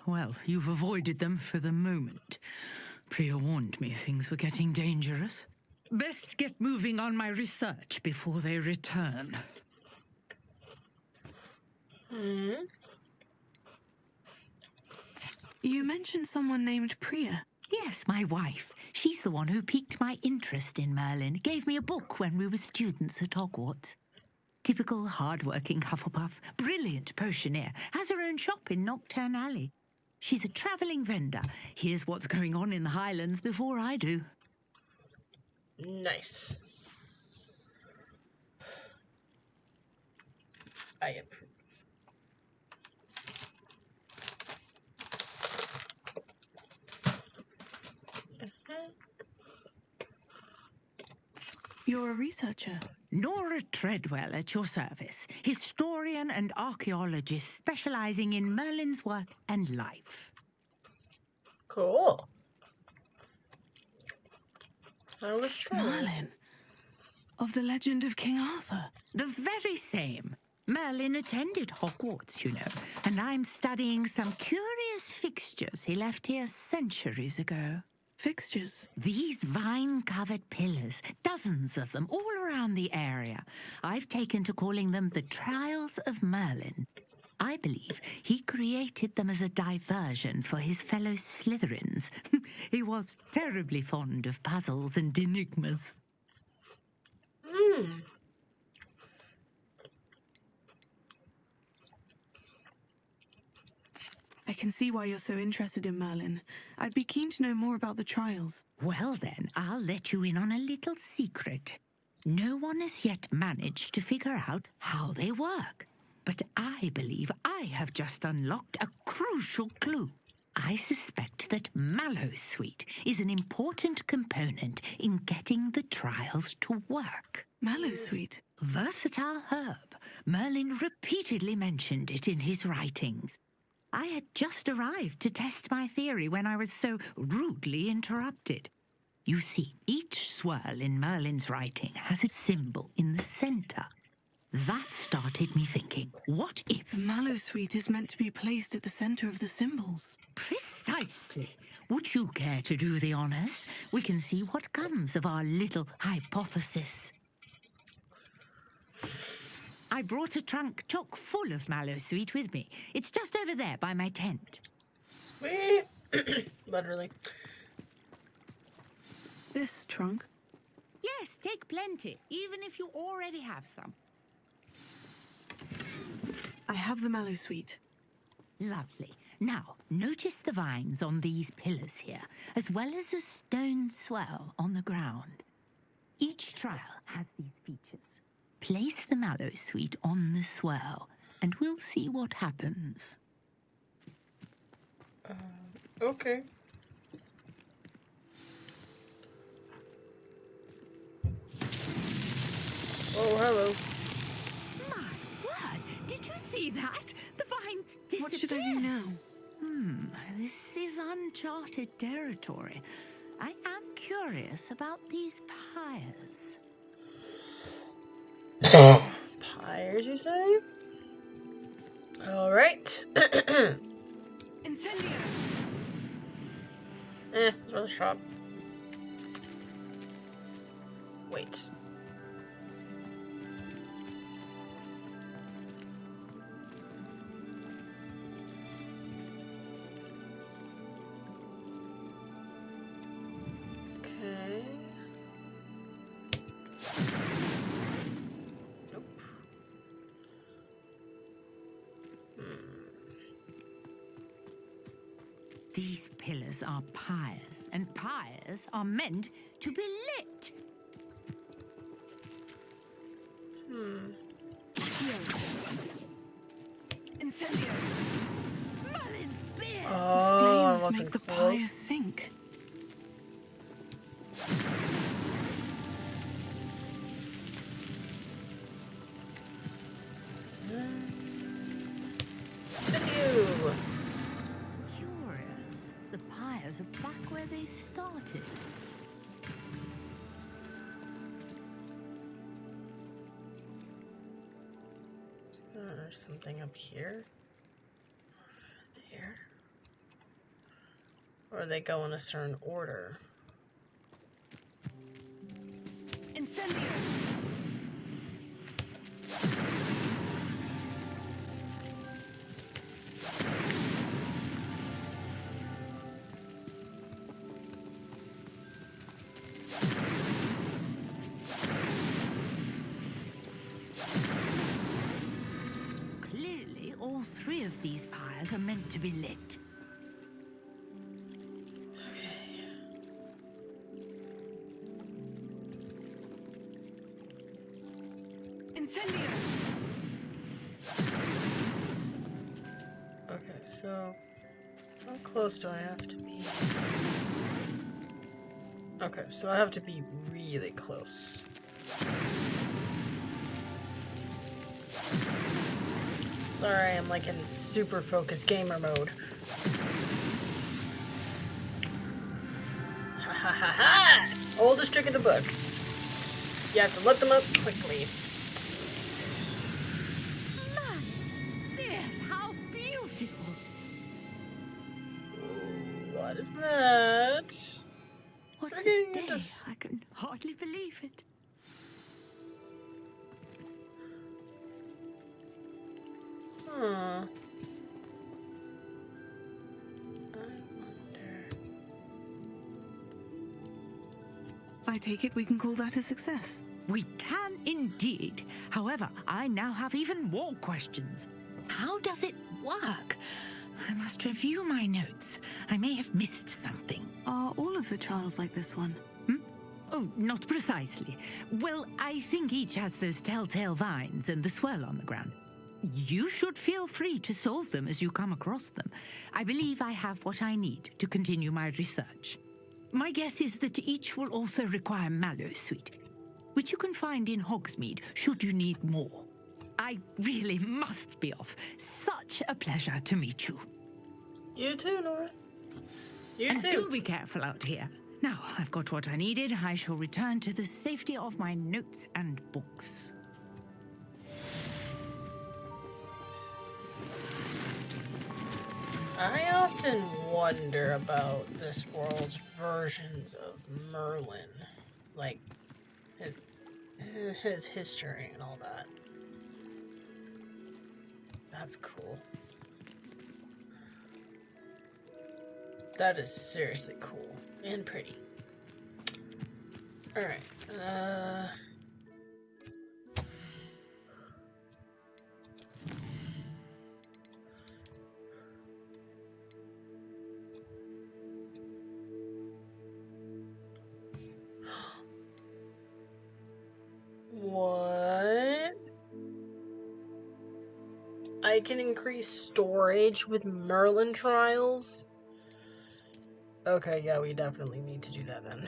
Well, you've avoided them for the moment. Priya warned me things were getting dangerous. Best get moving on my research before they return. You mentioned someone named Priya. Yes, my wife. She's the one who piqued my interest in Merlin. Gave me a book when we were students at Hogwarts. Typical hard-working Hufflepuff, brilliant potioneer, has her own shop in Knockturn Alley. She's a travelling vendor. Here's what's going on in the Highlands before I do. Nice. I approve. You're a researcher. Nora Treadwell at your service, historian and archaeologist specialising in Merlin's work and life. Cool. I was trying. Merlin. Of the legend of King Arthur. The very same. Merlin attended Hogwarts, you know, and I'm studying some curious fixtures he left here centuries ago. Fixtures? These vine-covered pillars, dozens of them all around the area. I've taken to calling them the Trials of Merlin. I believe he created them as a diversion for his fellow Slytherins. He was terribly fond of puzzles and enigmas. I can see why you're so interested in Merlin. I'd be keen to know more about the trials. Well then, I'll let you in on a little secret. No one has yet managed to figure out how they work. But I believe I have just unlocked a crucial clue. I suspect that Mallowsweet is an important component in getting the trials to work. Mallowsweet? Versatile herb. Merlin repeatedly mentioned it in his writings. I had just arrived to test my theory when I was so rudely interrupted. You see, each swirl in Merlin's writing has a symbol in the centre. That started me thinking, what if... The Mallowsweet is meant to be placed at the centre of the symbols. Precisely. Would you care to do the honours? We can see what comes of our little hypothesis. I brought a trunk chock full of Mallowsweet with me. It's just over there by my tent. Sweet. Literally. This trunk? Yes, take plenty, even if you already have some. I have the Mallowsweet. Lovely. Now, notice the vines on these pillars here, as well as a stone swell on the ground. Each trial has these features. Place the Mallowsweet on the swirl, and we'll see what happens. Okay. Oh, hello. My word! Did you see that? The vines disappeared. What should I do now? This is uncharted territory. I am curious about these pyres. Pyres, you say? Alright. Incendio! It's worth a shot. Wait. Okay. Nope. These pillars are pyres, and pyres are meant to be lit. Incendio! Merlin's beard! Oh, I Flames wasn't make the close. pyres sink. Incendio! Curious. The pyres are back where they started. There's something up here. There. Or they go in a certain order. Incendio! Clearly, all three of these pyres fires are meant to be lit. Incendio! Okay, so how close do I have to be? Okay, so I have to be really close. Sorry, I'm like in super focused gamer mode. Ha ha ha ha! Oldest trick in the book. You have to let them up quickly. Yes, how beautiful! Ooh, what is that? What a Forgetting day! this. I can hardly believe it. Huh. I wonder. I take it we can call that a success. We can indeed. However, I now have even more questions. How does it work? I must review my notes. I may have missed something. Are all of the trials like this one? Oh, not precisely. Well, I think each has those telltale vines and the swirl on the ground. You should feel free to solve them as you come across them. I believe I have what I need to continue my research. My guess is that each will also require mallow sweet, which you can find in Hogsmeade should you need more. I really must be off. Such a pleasure to meet you. You too, Nora. You And too. do be careful out here. Now, I've got what I needed. I shall return to the safety of my notes and books. I often wonder about this world's versions of Merlin. Like, his history and all that. That's cool. That is seriously cool. And pretty. Alright, what? I can increase storage with Merlin trials? Okay, yeah, we definitely need to do that then.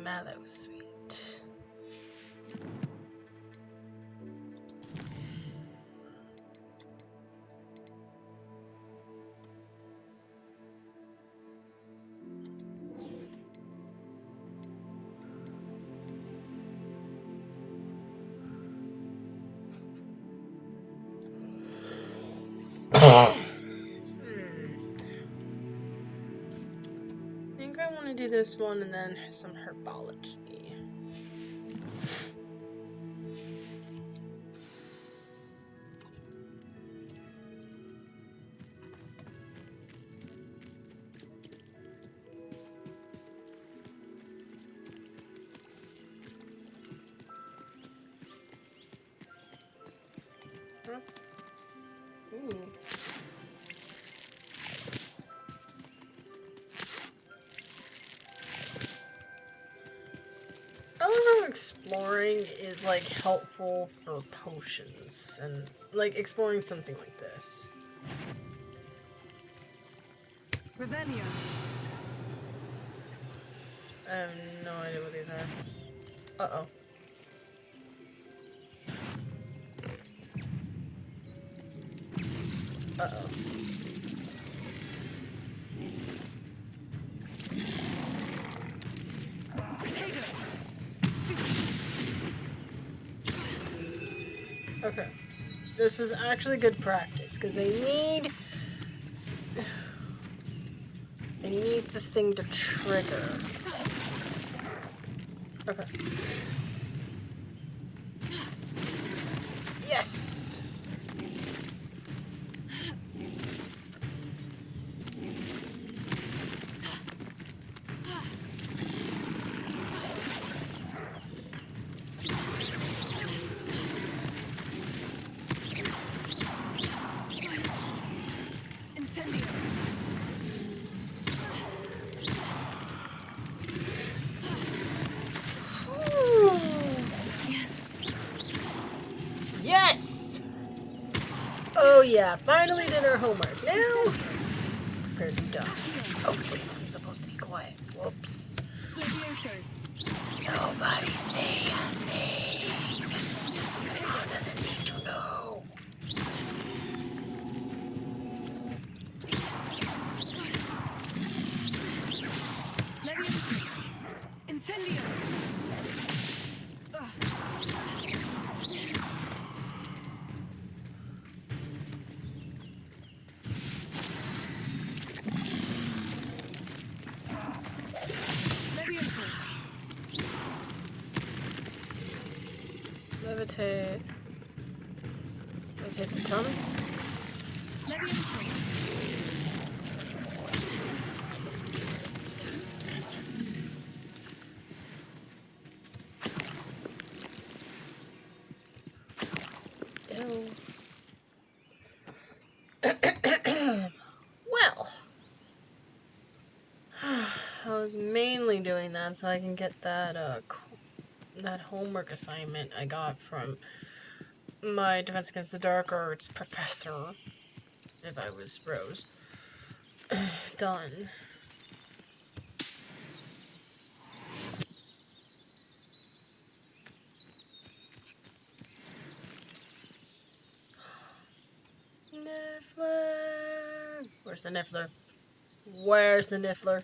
Mallow sweet. I think I want to do this one and then some herbology. Huh? Ooh. I love how exploring is like helpful for potions and like exploring something like this. Revelio. I have no idea what these are. Uh-oh. Uh-oh. Potato. Okay. This is actually good practice, because they need you need the thing to trigger. Okay. Yes! Incendio. Yes. Yes! Oh yeah, finally did our homework. Now, prepare to die. Oh wait, I'm supposed to be quiet. Whoops. Levioso. Nobody say a thing. Everyone doesn't need to know. Levioso. Incendio. Levioso. Levitate. Levitate the tongue. Levioso. Ew. Well, I was mainly doing that so I can get that that homework assignment I got from my Defense Against the Dark Arts professor, if I was Rose, done. Niffler! Where's the Niffler? Where's the Niffler?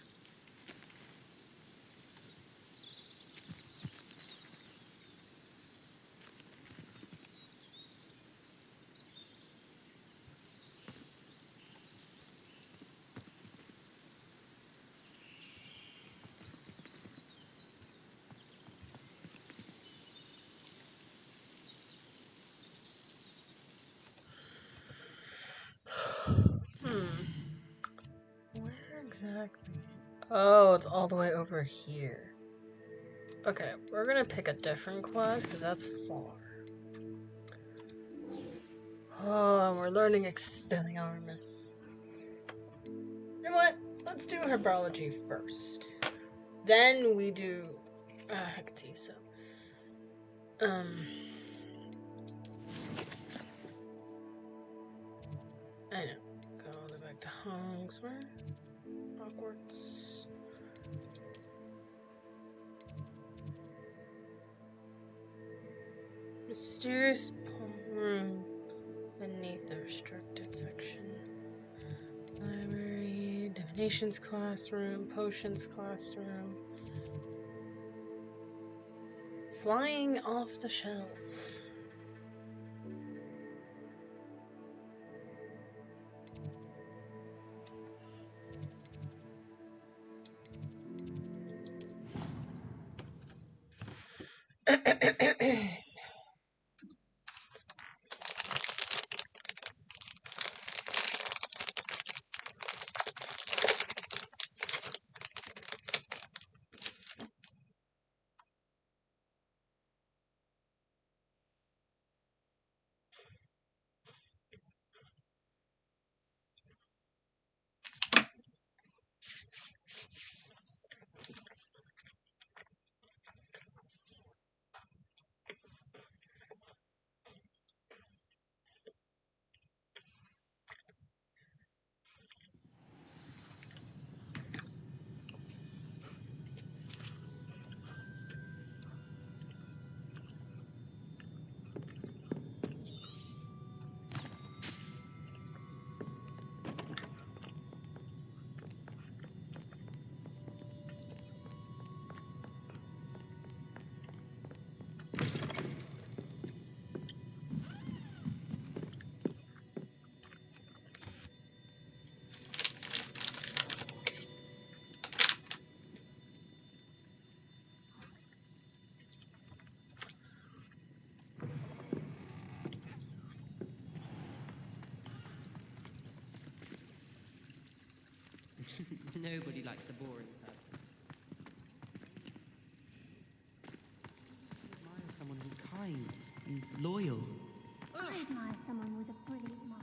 Where exactly? Oh, it's all the way over here. Okay, we're gonna pick a different quest because that's far. Oh, and we're learning Expelliarmus. You know what? Let's do Herbology first. Then we do Hecate, I know. Go all the way back to Hogwarts. Mysterious room beneath the restricted section. Library, divinations classroom, potions classroom. Flying off the shelves. Nobody likes a boring person. I admire someone who's kind and loyal. I admire someone with a brilliant mind.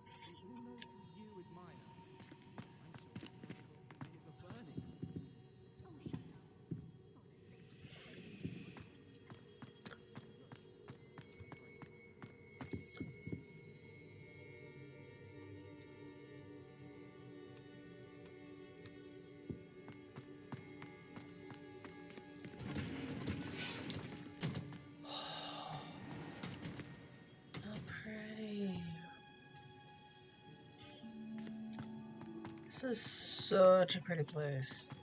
Yes, we all know who you admire. I'm sure it's the burning. Oh, shut up. How pretty. This is such a pretty place.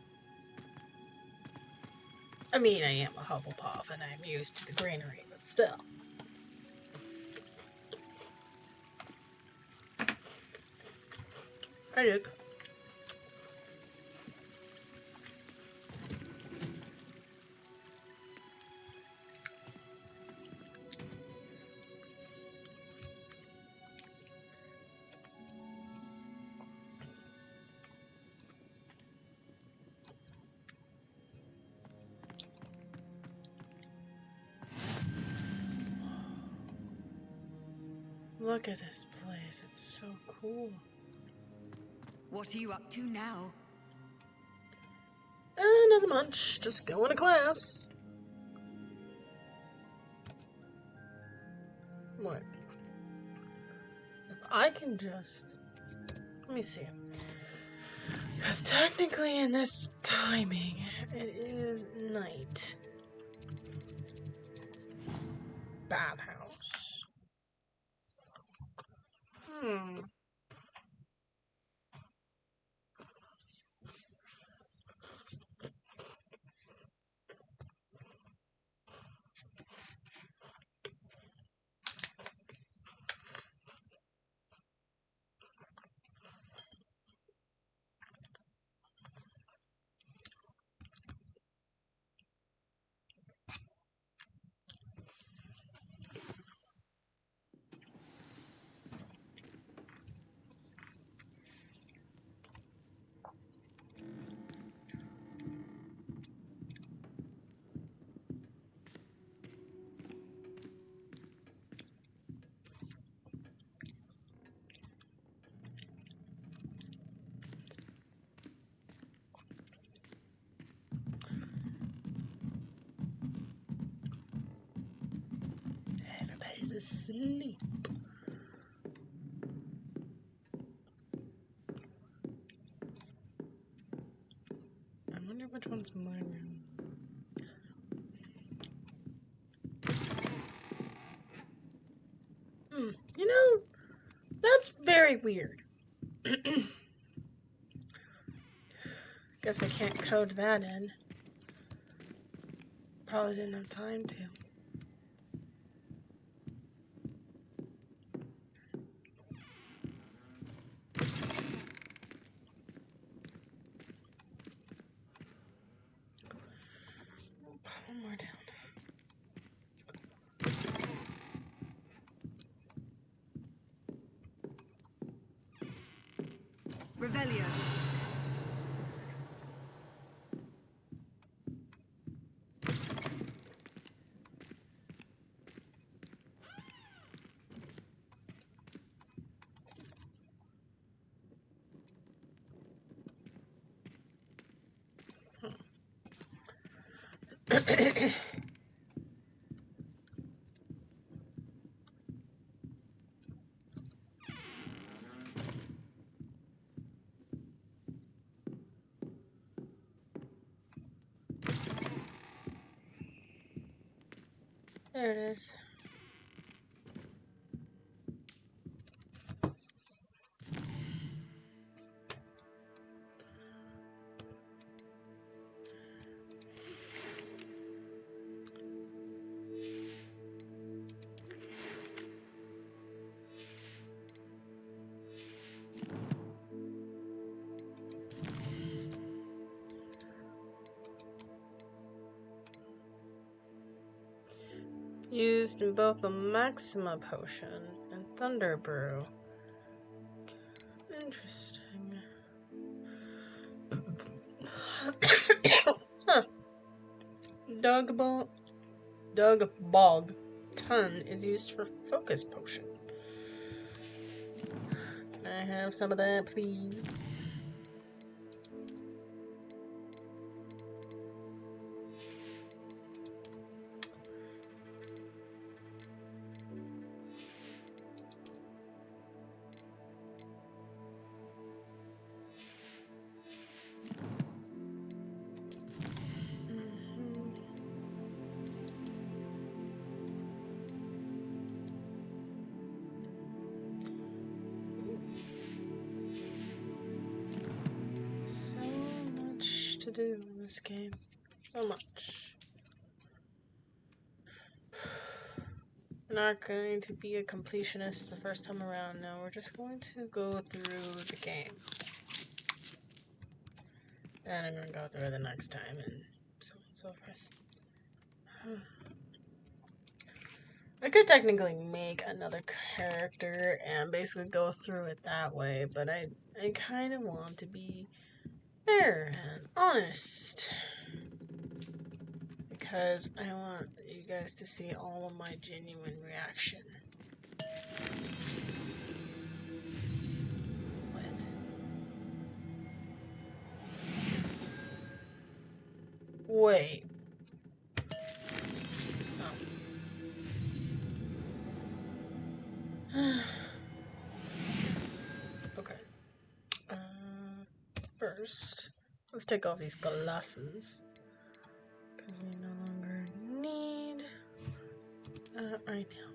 I mean, I am a Hufflepuff and I'm used to the greenery, but still. I dig. Look at this place, it's so cool. What are you up to now? Nothing much, just going to class. What? If I can just... Let me see. Because technically in this timing, it is night. Bathhouse. Everybody's asleep. I wonder which one's my room. You know, that's very weird. Guess they can't code that in. Probably didn't have time to. One more down. Revelio. There it is. Used in both the Maxima Potion and Thunder Brew. Interesting. Dug Bog Ton is used for focus potion. Can I have some of that, please? So much to do in this game. So much. We're not going to be a completionist the first time around. No, we're just going to go through the game. Then I'm going to go through it the next time, and so on and so forth. I could technically make another character and basically go through it that way, but I kind of want to be fair and honest. Because I want you guys to see all of my genuine reaction. Wait. Oh. Okay. First, let's take off these glasses. Because we no longer need right now.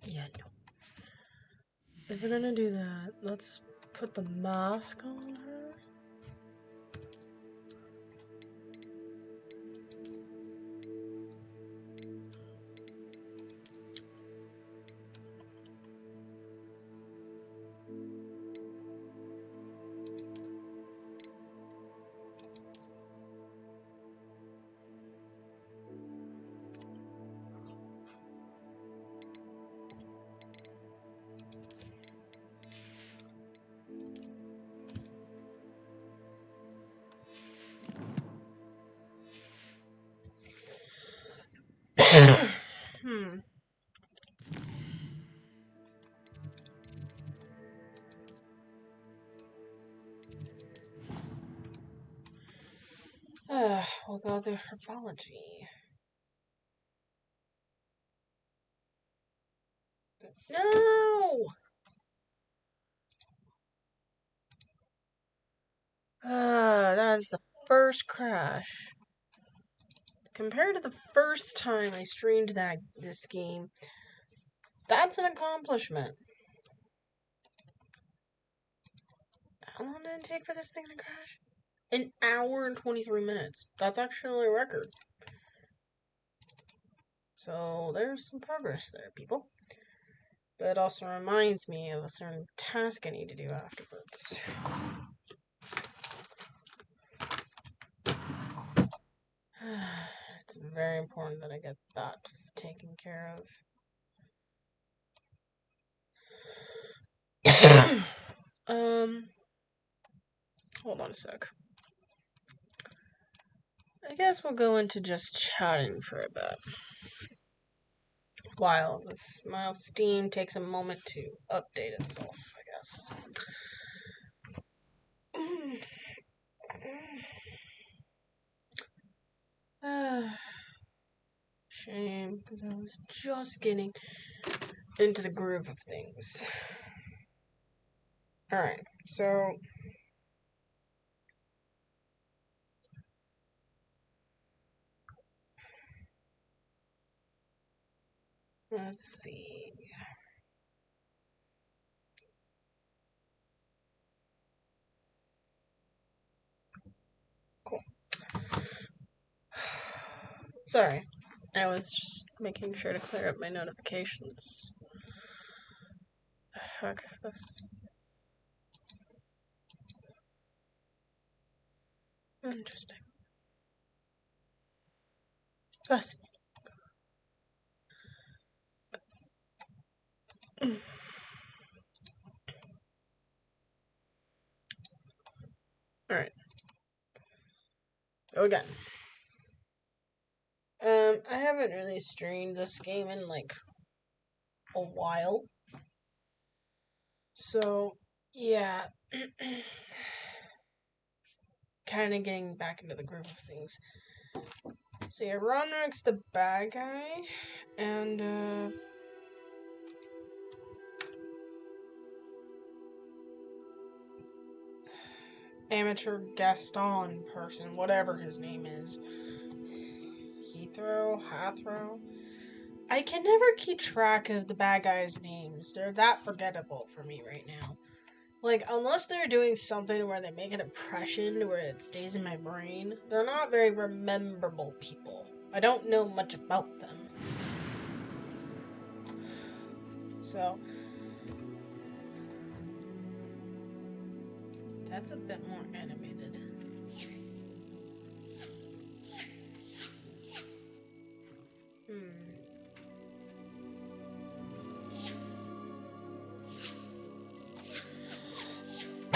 Yeah, no. If we're gonna do that, let's put the mask on her. We'll go through herbology. No! That is the first crash. Compared to the first time I streamed this game, that's an accomplishment. How long did it take for this thing to crash? An hour and 23 minutes. That's actually a record. So there's some progress there, people. But it also reminds me of a certain task I need to do afterwards. It's very important that I get that taken care of. Hold on a sec. I guess we'll go into just chatting for a bit. While Steam takes a moment to update itself, I guess. Shame, because I was just getting into the groove of things. Alright, so let's see. Sorry. I was just making sure to clear up my notifications. Access. Interesting. Fascinating. Alright. Go again. I haven't really streamed this game in like a while. So, yeah. Kind of getting back into the groove of things. So yeah, Roderick's the bad guy, and amateur Gaston person, whatever his name is. Hathrow. I can never keep track of the bad guys' names. They're that forgettable for me right now. Like, unless they're doing something where they make an impression where it stays in my brain, they're not very rememberable people. I don't know much about them. So, that's a bit more animated.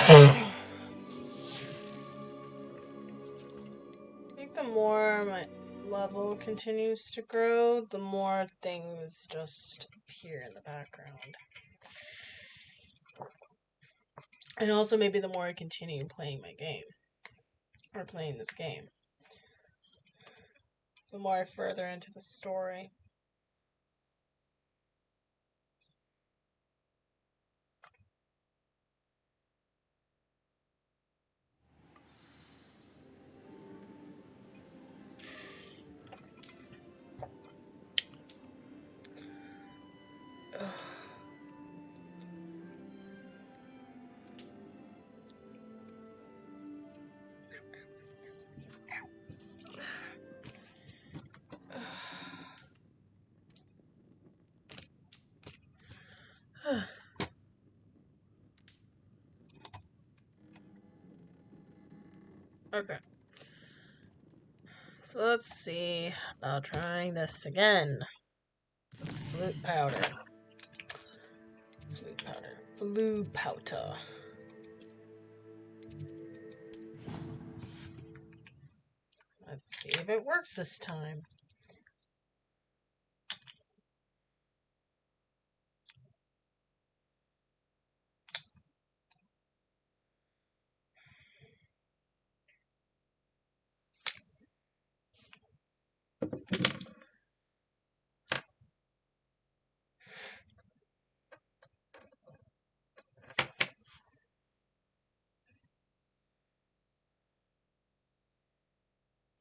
I think the more my level continues to grow, the more things just appear in the background. And also maybe the more I continue playing my game. Or playing this game. The more I further into the story. Okay. So let's see about trying this again. Flute powder. Blue powder. Let's see if it works this time.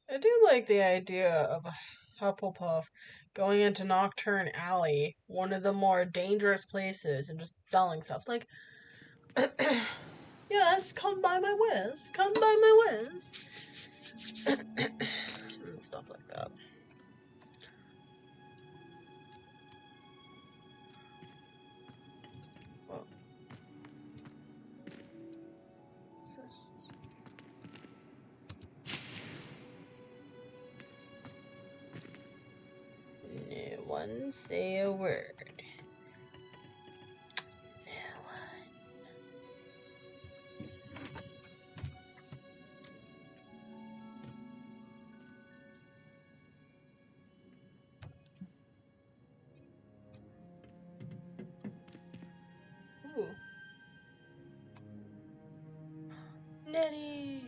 I do like the idea of Hufflepuff going into Nocturne Alley, one of the more dangerous places, and just selling stuff. Like, yes, come buy my wares. Come buy my wares. And stuff like that. Well, what's this? No one say a word. No one. Ooh. Nettie!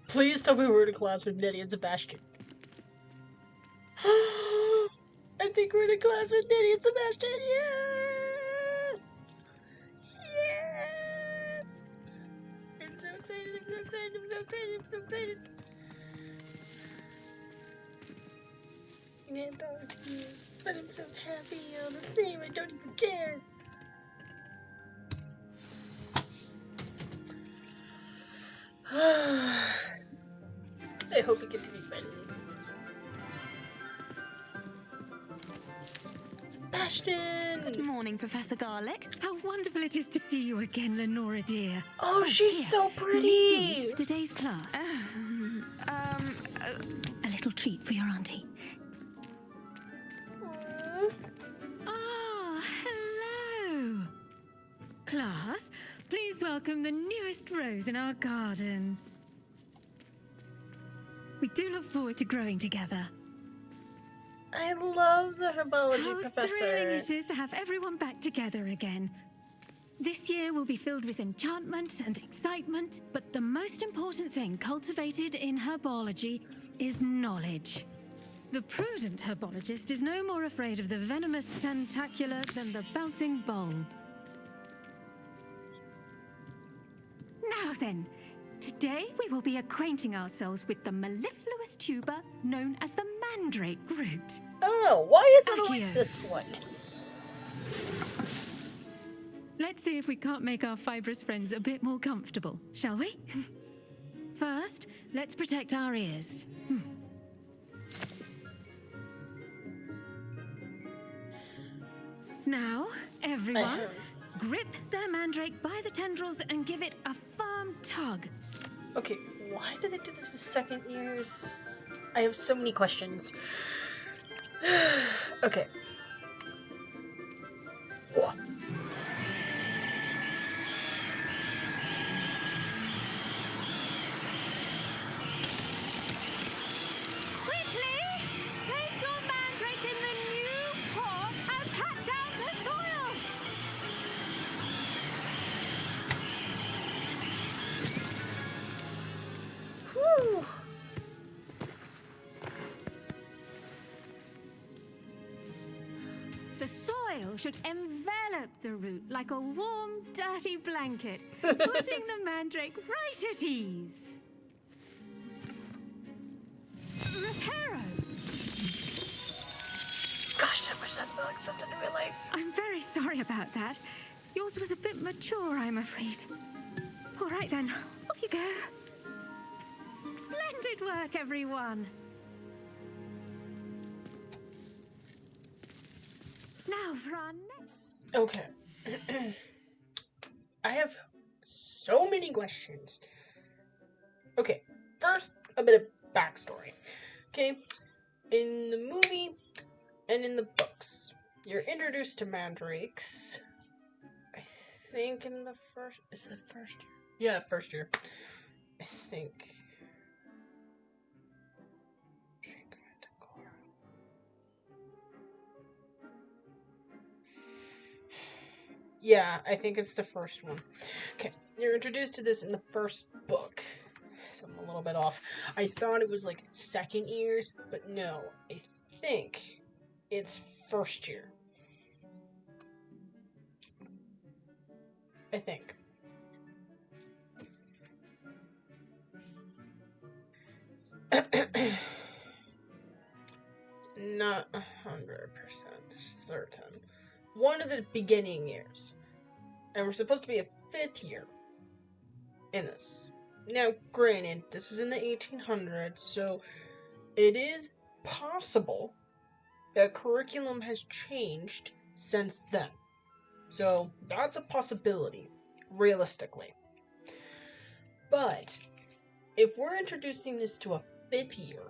Please tell me we're in a class with Nettie and Sebastian. I think we're in a class with Nettie and Sebastian. Yes! Yes! I'm so excited, I'm so excited, I'm so excited, I'm so excited. I can't talk to you, but I'm so happy all the same, I don't even care. I hope we get to be friends. Ashton! Good morning, Professor Garlick. How wonderful it is to see you again, Lenora dear. Oh, she's here, so you'll need these pretty! for today's class. A little treat for your auntie. Ah, hello. Class, please welcome the newest rose in our garden. We do look forward to growing together. I love the herbology How professor. thrilling it is to have everyone back together again. This year will be filled with enchantment and excitement, but the most important thing cultivated in herbology is knowledge. The prudent herbologist is no more afraid of the venomous tentacula than the bouncing bulb. Now then, today we will be acquainting ourselves with the mellifluous tuber known as the mandrake root. Oh, why is it Accio. always this one? Let's see if we can't make our fibrous friends a bit more comfortable, shall we? First, let's protect our ears. Now, everyone, grip their mandrake by the tendrils and give it a firm tug. Okay, why do they do this with second years? I have so many questions. Okay. Whoa. Quickly! Place your mandrake in the new pot and pat down the soil! Whew. The soil should envelop the root like a warm, dirty blanket, putting the mandrake right at ease. Reparo! Gosh, I wish that spell existed in real life. I'm very sorry about that. Yours was a bit mature, I'm afraid. All right then, off you go. Splendid work, everyone. Now for our next... Okay. I have so many questions. Okay, first, a bit of backstory. Okay, in the movie and in the books, you're introduced to mandrakes. I think in the first... Is it the first year? Yeah, first year. I think... Yeah, I think it's the first one. Okay, you're introduced to this in the first book. So I'm a little bit off. I thought it was like second years, but no, I think it's first year. I think. Not 100% certain. One of the beginning years. And we're supposed to be a fifth year in this. Now, granted, this is in the 1800s, so it is possible that curriculum has changed since then. So, that's a possibility, realistically. But, if we're introducing this to a fifth year,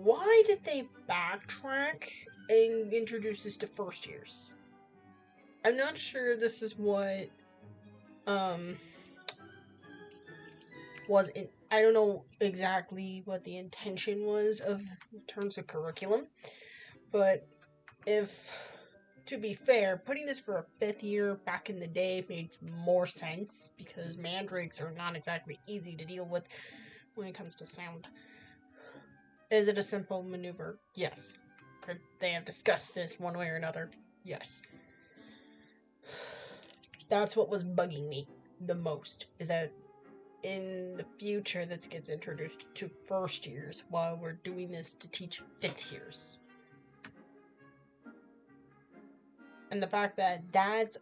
why did they backtrack and introduce this to first years? I'm not sure this is what was in. I don't know exactly what the intention was of in terms of curriculum, but if, to be fair, putting this for a fifth year back in the day made more sense because mandrakes are not exactly easy to deal with when it comes to sound. Is it a simple maneuver? Yes. Could they have discussed this one way or another? Yes. That's what was bugging me the most, is that in the future this gets introduced to first years while we're doing this to teach fifth years. And the fact that Dad's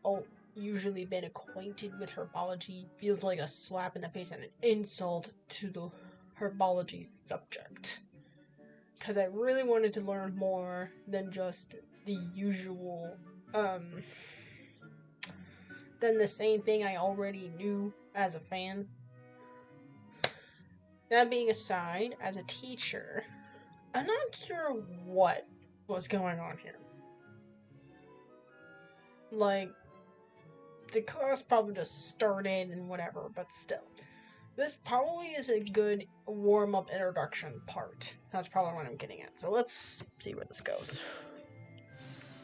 usually been acquainted with herbology feels like a slap in the face and an insult to the herbology subject. because I really wanted to learn more than just the usual, than the same thing I already knew as a fan. That being aside, as a teacher, I'm not sure what was going on here. Like, the class probably just started and whatever, but still. This probably is a good warm-up introduction part. That's probably what I'm getting at. So let's see where this goes.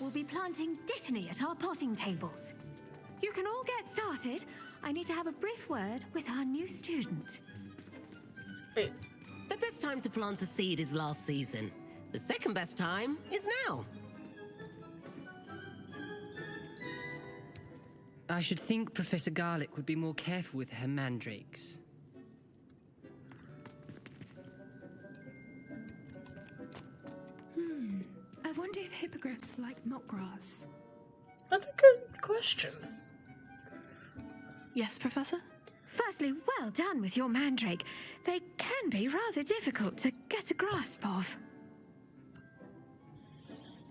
We'll be planting Dittany at our potting tables. You can all get started. I need to have a brief word with our new student. Wait. The best time to plant a seed is last season. The second best time is now. I should think Professor Garlick would be more careful with her mandrakes. I wonder if hippogriffs like knotgrass. That's a good question. Yes, Professor? Firstly, well done with your mandrake. They can be rather difficult to get a grasp of.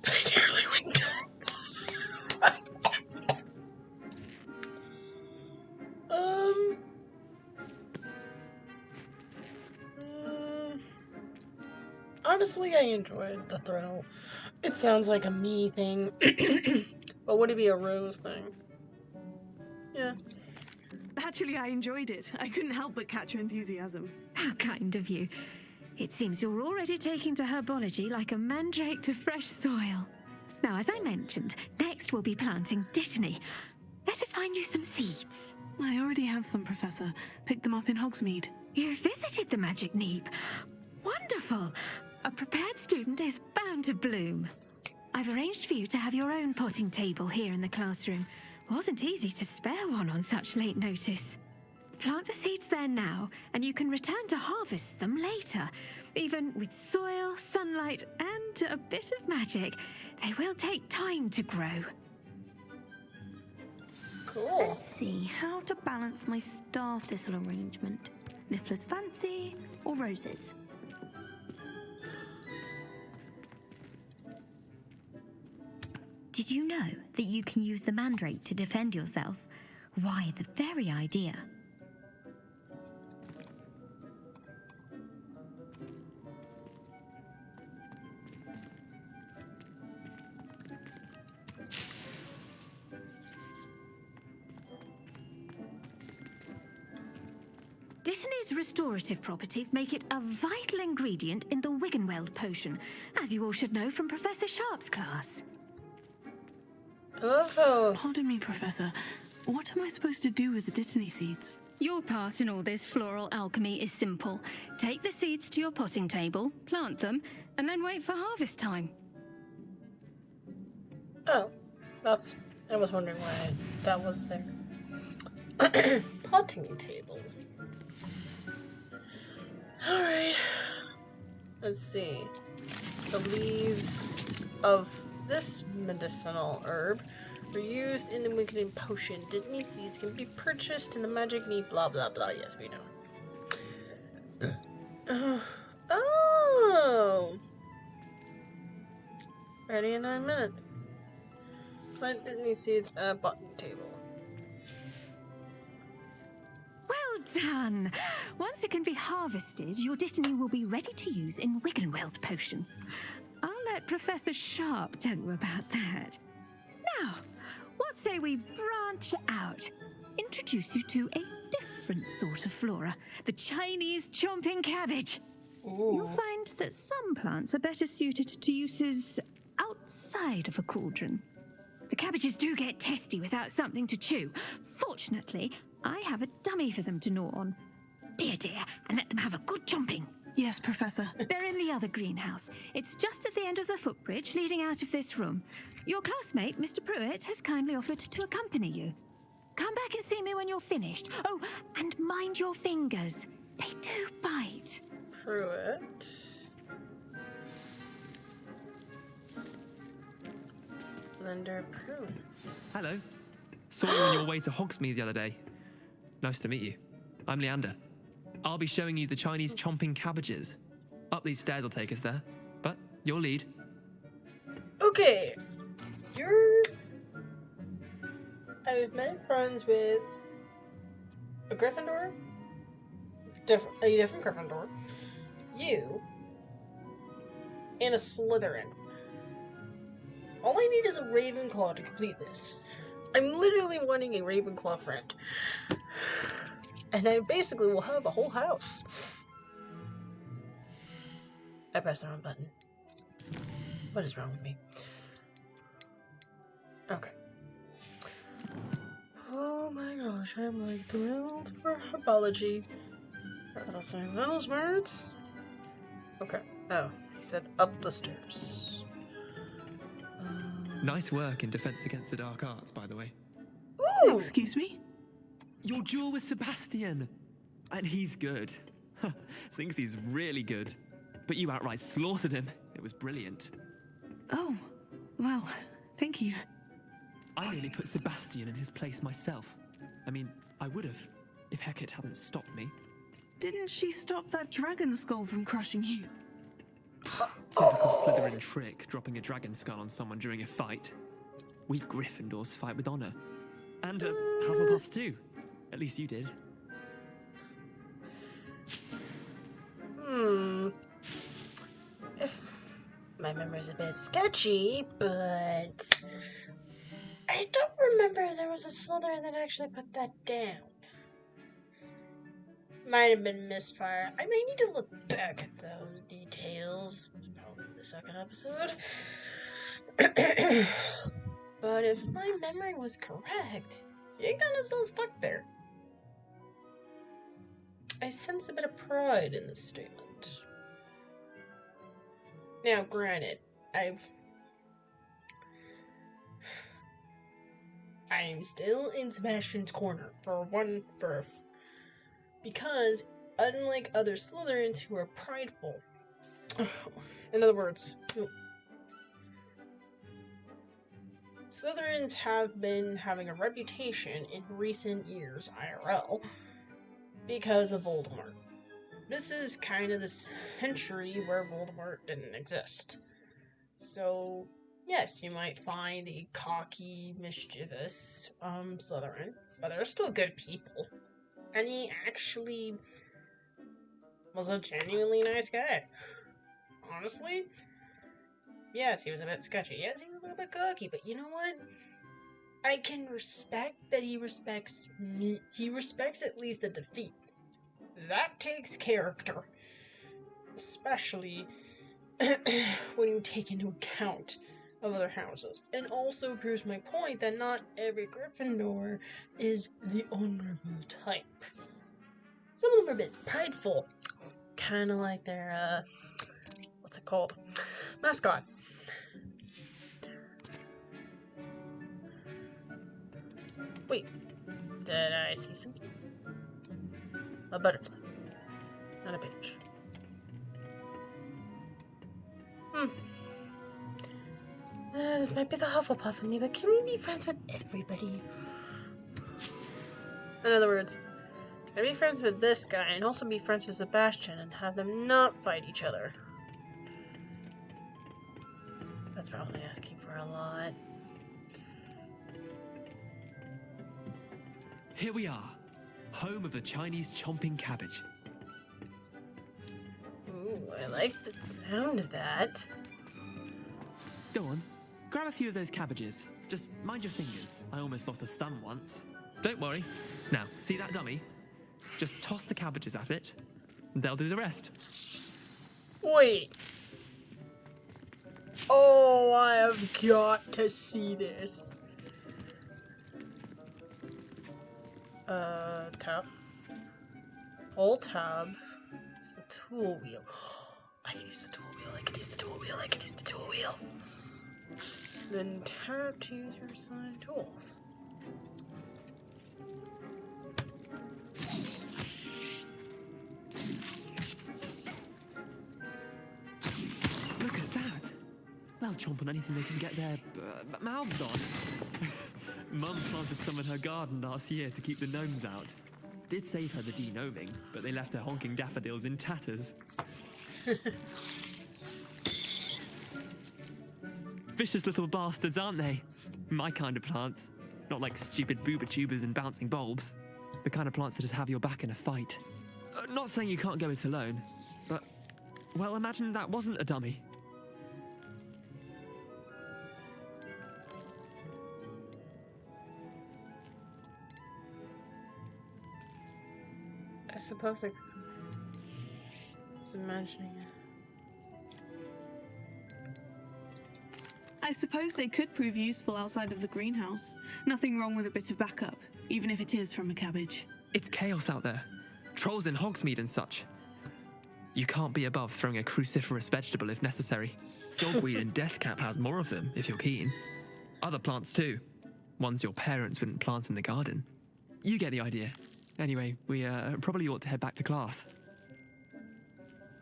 I nearly went down. Honestly, I enjoyed the thrill. It sounds like a me thing, but would it be a Rose thing? Yeah. Actually, I enjoyed it. I couldn't help but catch your enthusiasm. How kind of you. It seems you're already taking to herbology like a mandrake to fresh soil. Now, as I mentioned, next we'll be planting Dittany. Let us find you some seeds. I already have some, Professor. Picked them up in Hogsmeade. You visited the Magic Neep. Wonderful. A prepared student is bound to bloom. I've arranged for you to have your own potting table here in the classroom. Wasn't easy to spare one on such late notice. Plant the seeds there now, and you can return to harvest them later. Even with soil, sunlight, and a bit of magic, they will take time to grow. Cool. Let's see how to balance my star thistle arrangement. Niffler's Fancy or roses? Did you know that you can use the mandrake to defend yourself? Why, the very idea. Dittany's restorative properties make it a vital ingredient in the Wiggenweld potion, as you all should know from Professor Sharp's class. Oh. Pardon me, Professor. What am I supposed to do with the Dittany seeds? Your part in all this floral alchemy is simple. Take the seeds to your potting table, plant them, and then wait for harvest time. Oh, I was wondering why that was there. Potting table. Alright. Let's see. The leaves of this medicinal herb are used in the Wiggenweld potion. Dittany seeds can be purchased in the Magic Neep, blah blah blah. Yes, we know. Oh! Ready in 9 minutes. Plant Dittany seeds at bottom table. Well done! Once it can be harvested, your Dittany will be ready to use in Wiggenweld potion. I'll let Professor Sharp tell you about that. Now, what say we branch out? Introduce you to a different sort of flora, the Chinese chomping cabbage. Ooh. You'll find that some plants are better suited to uses outside of a cauldron. The cabbages do get testy without something to chew. Fortunately, I have a dummy for them to gnaw on. Be a dear and let them have a good chomping. Yes, Professor. They're in the other greenhouse. It's just at the end of the footbridge leading out of this room. Your classmate, Mr. Pruitt, has kindly offered to accompany you. Come back and see me when you're finished. Oh, and mind your fingers. They do bite. Pruitt. Blender Pruitt. Hello. Saw you on your way to Hogsmeade the other day. Nice to meet you. I'm Leander. I'll be showing you the Chinese chomping cabbages. Up these stairs will take us there. your lead. Okay. I've been friends with a Gryffindor, a different Gryffindor, you, and a Slytherin. All I need is a Ravenclaw to complete this. I'm literally wanting a Ravenclaw friend. And I basically will have a whole house. I pressed the wrong button. What is wrong with me? Okay. Oh my gosh, I'm like thrilled for herbology. Are those saying those words? Okay. Oh, he said up the stairs. Nice work in Defense Against the Dark Arts, by the way. Ooh! Excuse me? Your duel with Sebastian! And he's good. Thinks he's really good. But you outright slaughtered him. It was brilliant. Oh, well, thank you. I nearly put Sebastian in his place myself. I mean, I would have, if Hecate hadn't stopped me. Didn't she stop that dragon skull from crushing you? Typical Slytherin trick, dropping a dragon skull on someone during a fight. We Gryffindors fight with honor. And Hufflepuffs too. At least you did. If my memory's a bit sketchy, but I don't remember if there was a Slytherin that actually put that down. Might have been Misfire. I may need to look back at those details. Probably the second episode. But if my memory was correct, you're kind of still stuck there. I sense a bit of pride in this statement. Now, granted, I'm still in Sebastian's corner because unlike other Slytherins who are prideful, in other words, Slytherins have been having a reputation in recent years, IRL, because of Voldemort. This is kind of the century where Voldemort didn't exist. So, yes, you might find a cocky, mischievous Slytherin, but they're still good people. And he actually was a genuinely nice guy. Honestly, yes, he was a bit sketchy. Yes, he was a little bit cocky, but you know what? I can respect that he respects me. He respects at least the defeat. That takes character. Especially when you take into account of other houses. And also proves my point that not every Gryffindor is the honorable type. Some of them are a bit prideful. Kind of like their, what's it called? Mascot. Wait, did I see something? A butterfly. And a page. This might be the Hufflepuff in me, but can we be friends with everybody? In other words, can I be friends with this guy and also be friends with Sebastian and have them not fight each other? That's probably asking for a lot. Here we are, home of the Chinese chomping cabbage. Ooh, I like the sound of that. Go on, grab a few of those cabbages. Just mind your fingers. I almost lost a thumb once. Don't worry. Now, see that dummy? Just toss the cabbages at it, and they'll do the rest. Wait. Oh, I have got to see this. Tab. Hold tab. It's the tool wheel. I can use the tool wheel, I can use the tool wheel, I can use the tool wheel. Then tab to use your assigned tools. Look at that. They'll chomp on anything they can get their mouths on. Mum planted some in her garden last year to keep the gnomes out. Did save her the de-gnoming, but they left her honking daffodils in tatters. Vicious little bastards, aren't they? My kind of plants. Not like stupid booba tubers and bouncing bulbs. The kind of plants that just have your back in a fight. Not saying you can't go it alone, but, well, imagine that wasn't a dummy. I suppose I was imagining it. I suppose they could prove useful outside of the greenhouse. Nothing wrong with a bit of backup, even if it is from a cabbage. It's chaos out there. Trolls in Hogsmeade and such. You can't be above throwing a cruciferous vegetable if necessary. Dogweed and deathcap has more of them, if you're keen. Other plants too. Ones your parents wouldn't plant in the garden. You get the idea. Anyway, we probably ought to head back to class.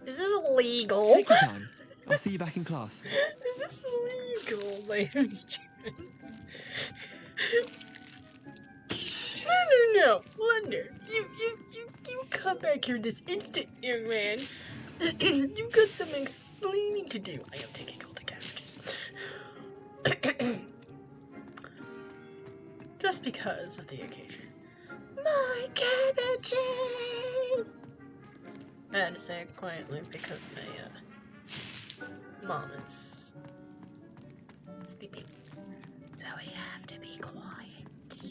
Is this illegal? Take your time. I'll see you back in class. Is this illegal, ladies and gentlemen? No. Wonder. You come back here this instant, young man. You got some explaining to do. I am taking all the cabbages. Just because of the occasion. My cabbages! I had to say it quietly because my mom is sleeping. So we have to be quiet.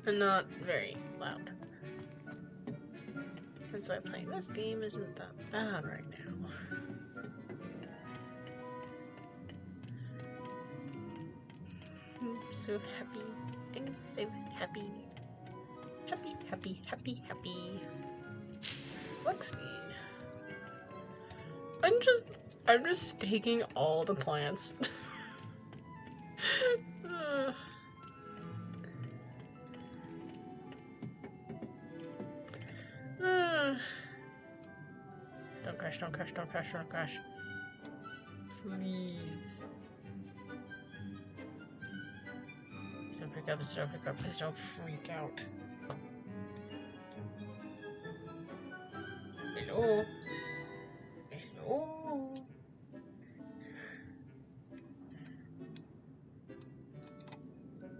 And not very loud. That's why playing this game isn't that bad right now. I'm so happy. I'm so happy. Happy. Looks mean. I'm just taking all the plants. Don't crash. Please. Don't freak out, please don't freak out. Hello?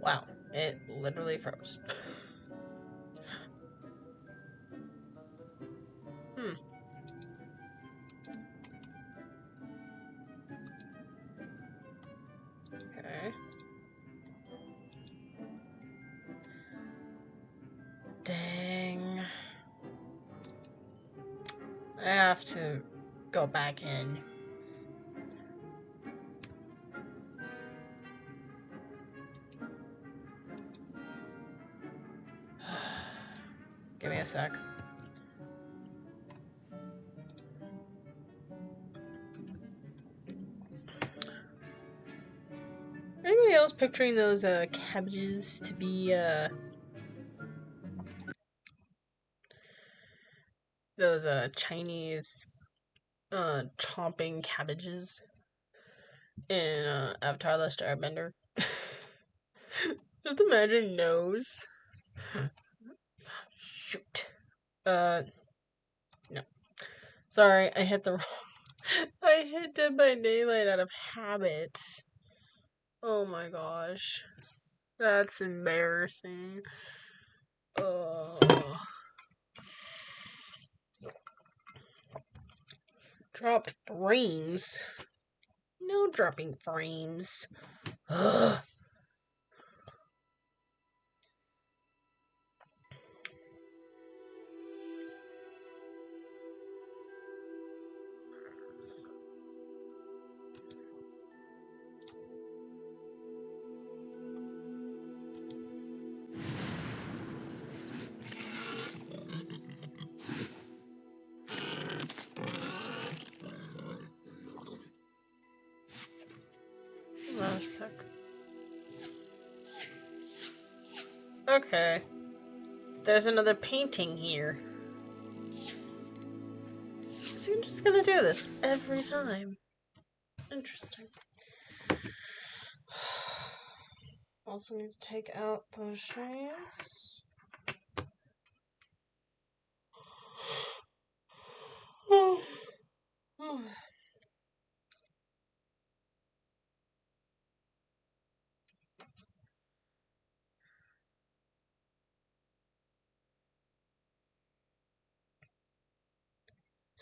Wow, it literally froze. Okay. Dang. I have to go back in. Give me a sec. Anybody else picturing those cabbages to be those Chinese chomping cabbages in Avatar: The Last Airbender? Just imagine nose. Shoot. No. Sorry, I hit the wrong. I hit Dead by Daylight out of habit. Oh my gosh. That's embarrassing. Dropped frames. No dropping frames. Ugh. One sec. Okay. There's another painting here. So I'm just gonna do this every time. Interesting. Also need to take out those shades.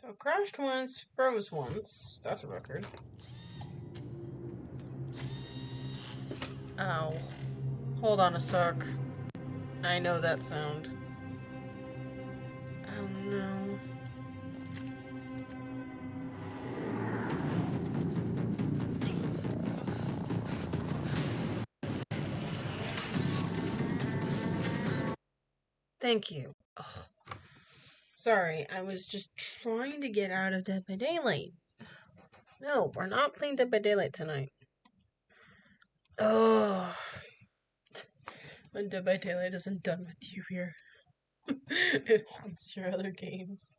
So crashed once, froze once. That's a record. Ow. Hold on a sec. I know that sound. Oh no. Thank you. Ugh. Sorry, I was just trying to get out of Dead by Daylight. No, we're not playing Dead by Daylight tonight. Oh. When Dead by Daylight isn't done with you here. It haunts your other games.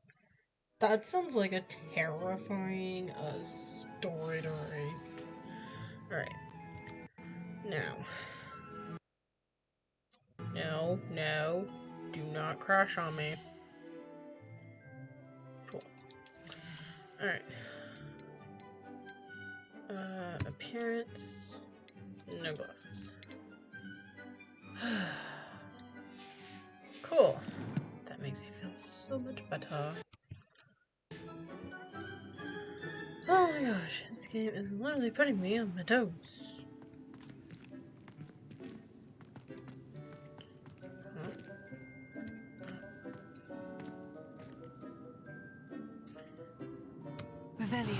That sounds like a terrifying story to read. Alright. Now. No, no. Do not crash on me. Cool. Alright. Appearance. No glasses. Cool. That makes me feel so much better. Oh my gosh, this game is literally putting me on my toes. Revelio.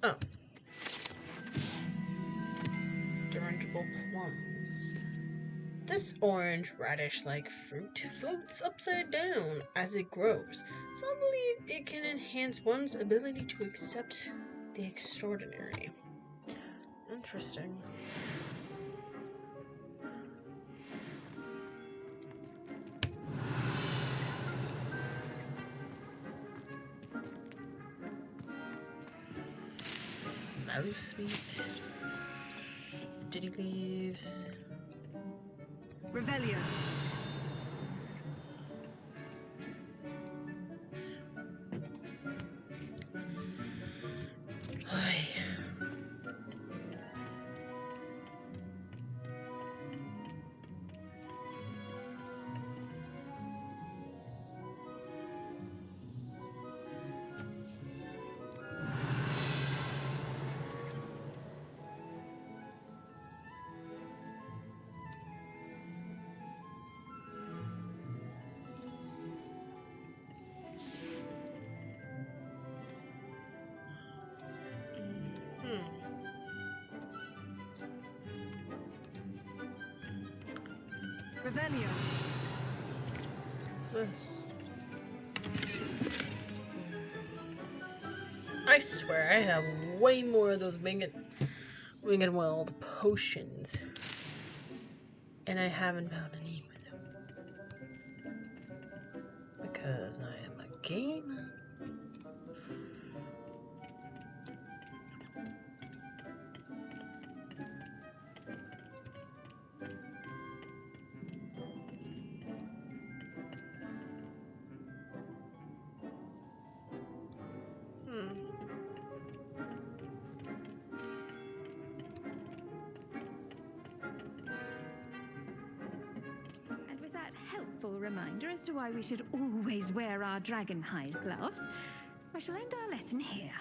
Oh. Dirigible plums. This orange radish-like fruit floats upside down as it grows. Some believe it can enhance one's ability to accept the extraordinary. Interesting. Mouse meat. Diddy leaves. Revelio. Revelio. What's this? I swear, I have way more of those Winged Wild potions. And I haven't found a need for them. Because I am a gamer. And with that helpful reminder as to why we should always wear our dragon hide gloves, I shall end our lesson here.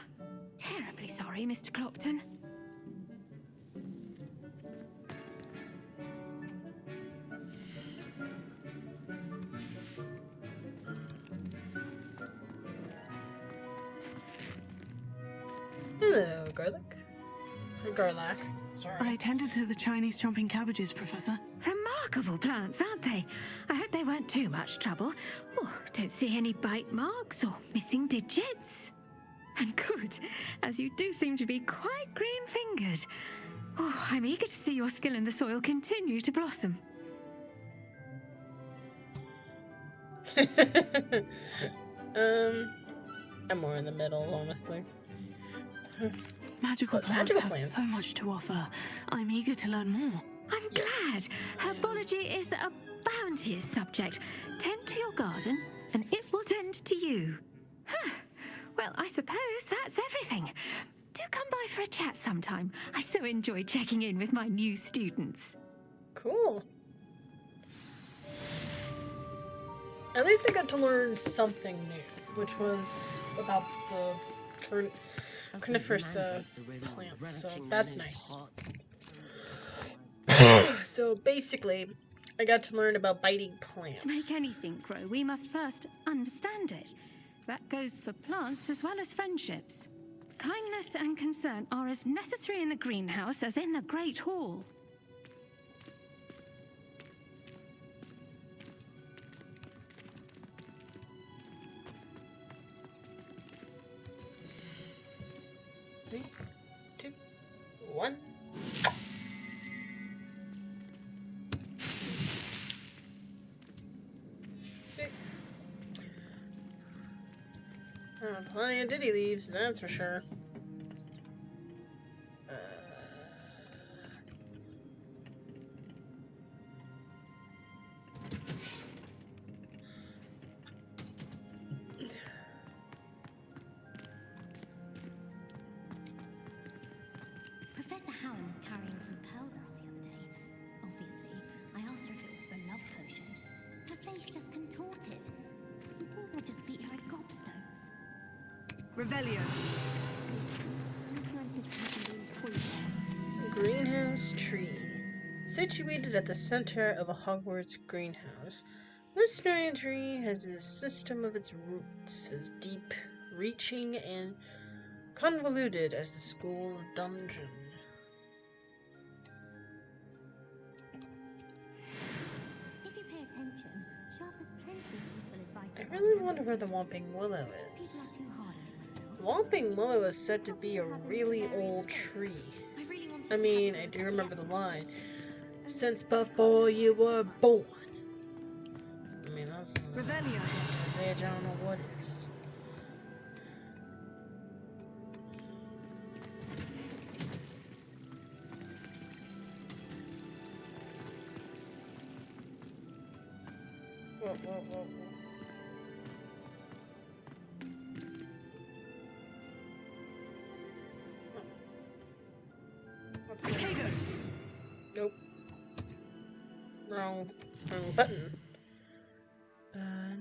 Terribly sorry, Mr. Clopton. Hello, Garlac. Sorry. I tended to the Chinese chomping cabbages, Professor. Remarkable plants, aren't they? I hope they weren't too much trouble. Oh, don't see any bite marks or missing digits. And good, as you do seem to be quite green-fingered. Oh, I'm eager to see your skill in the soil continue to blossom. I'm more in the middle, honestly. Magical plants have so much to offer. I'm eager to learn more. I'm glad. Herbology is a bounteous subject. Tend to your garden, and it will tend to you. Huh. Well, I suppose that's everything. Do come by for a chat sometime. I so enjoy checking in with my new students. Cool. At least I got to learn something new, which was about the current coniferous plants, so that's nice. So basically, I got to learn about biting plants. To make anything grow, we must first understand it. That goes for plants as well as friendships. Kindness and concern are as necessary in the greenhouse as in the Great Hall. Three, two, one. Plenty of ditty leaves, that's for sure. Professor Howard was carrying some pearl dust the other day. Obviously, I asked her if it was for a love potion. Her face just contorted. I thought I'd just beat her at gobstones. Revelio. Greenhouse tree. Situated at the center of a Hogwarts greenhouse, this banyan tree has a system of its roots as deep, reaching, and convoluted as the school's dungeon. If you pay attention, Sharp has plenty of useful advice. I really wonder where the Whomping Willow is. The Whomping Willow is said to be a really old tree. I mean, I do remember the line, since before you were born. I mean, that's not Revelio. Age, I don't know what is. Whoa. Potatoes. Nope. Wrong button.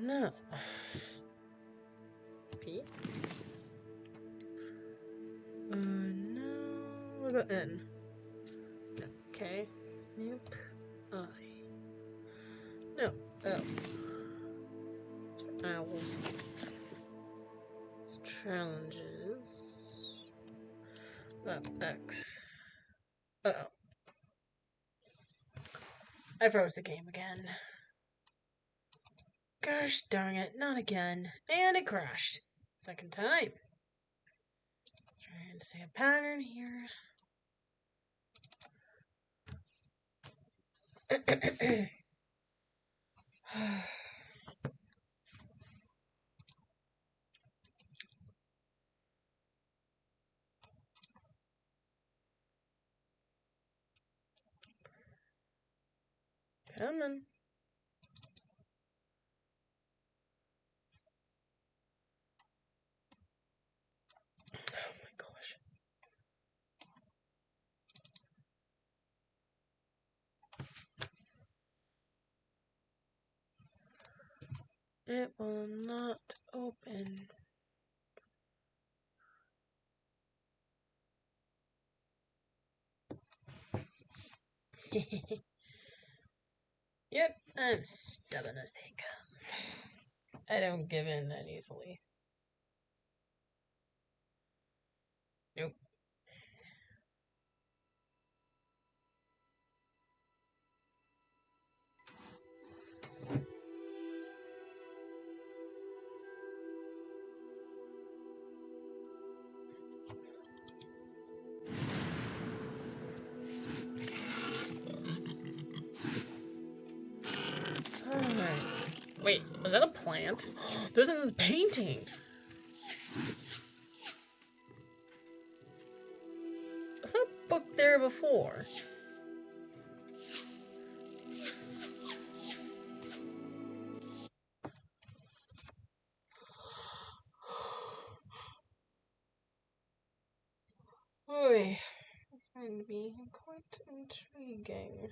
No. P? No. What about N? Okay. Nope. I. No. L. It's for owls. It's challenges. X. Uh-oh. I froze the game again. Gosh darn it, not again. And it crashed. Second time. Trying to see a pattern here. Coming. Oh my gosh. It will not open. Yep, I'm stubborn as they come. I don't give in that easily. Nope. Alright. Wait, was that a plant? There's a painting! Was that book there before? Oy, it's going to be quite intriguing.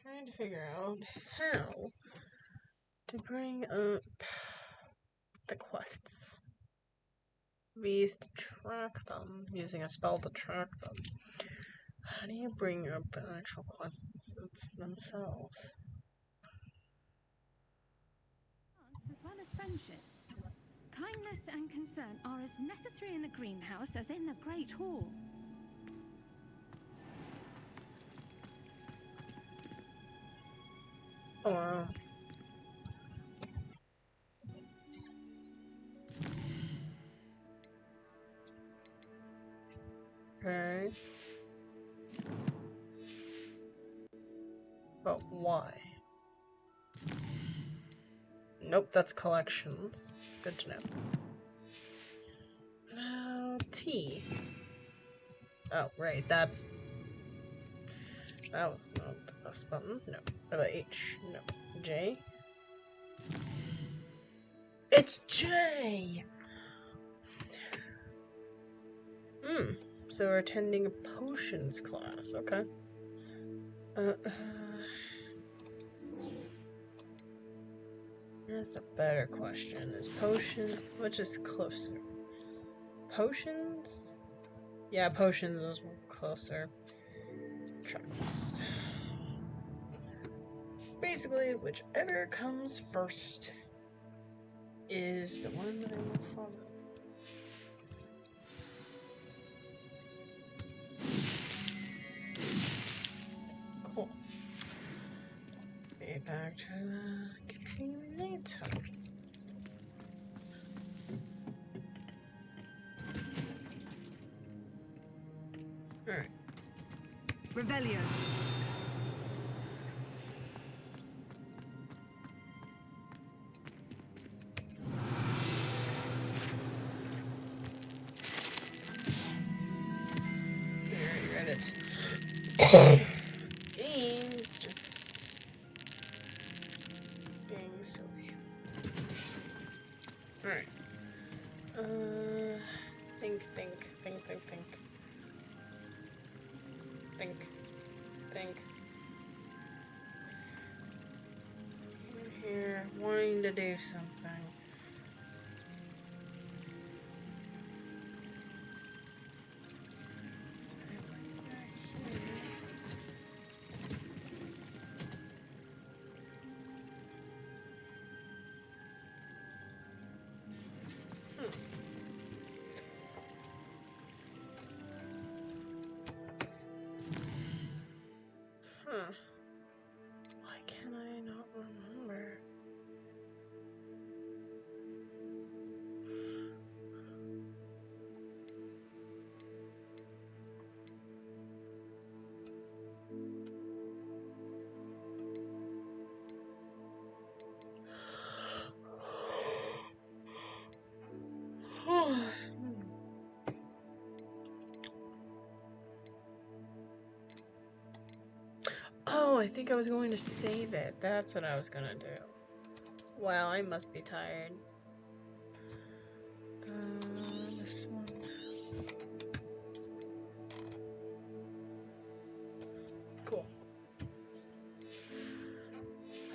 trying to figure out how to bring up the quests. We used to track them using a spell to track them. How do you bring up the actual quests themselves? As well as friendships. Kindness and concern are as necessary in the greenhouse as in the Great Hall. Oh, wow. Okay. But why? Nope, that's collections. Good to know. Now, T. Oh, right, that was not the best button. No. What about H? No. J? It's J! So we're attending a potions class, okay. That's a better question. Is potion, which is closer? Potions? Yeah, potions is closer. Checklist. Basically, whichever comes first is the one that I will follow. Cool. Be back to continue later. Alright. Revelio. We already read it. Game's just being silly. Alright. Think. I'm here wanting to do something. Huh. Why can I not remember? Oh, I think I was going to save it. That's what I was gonna do. Wow, I must be tired. This one. Cool.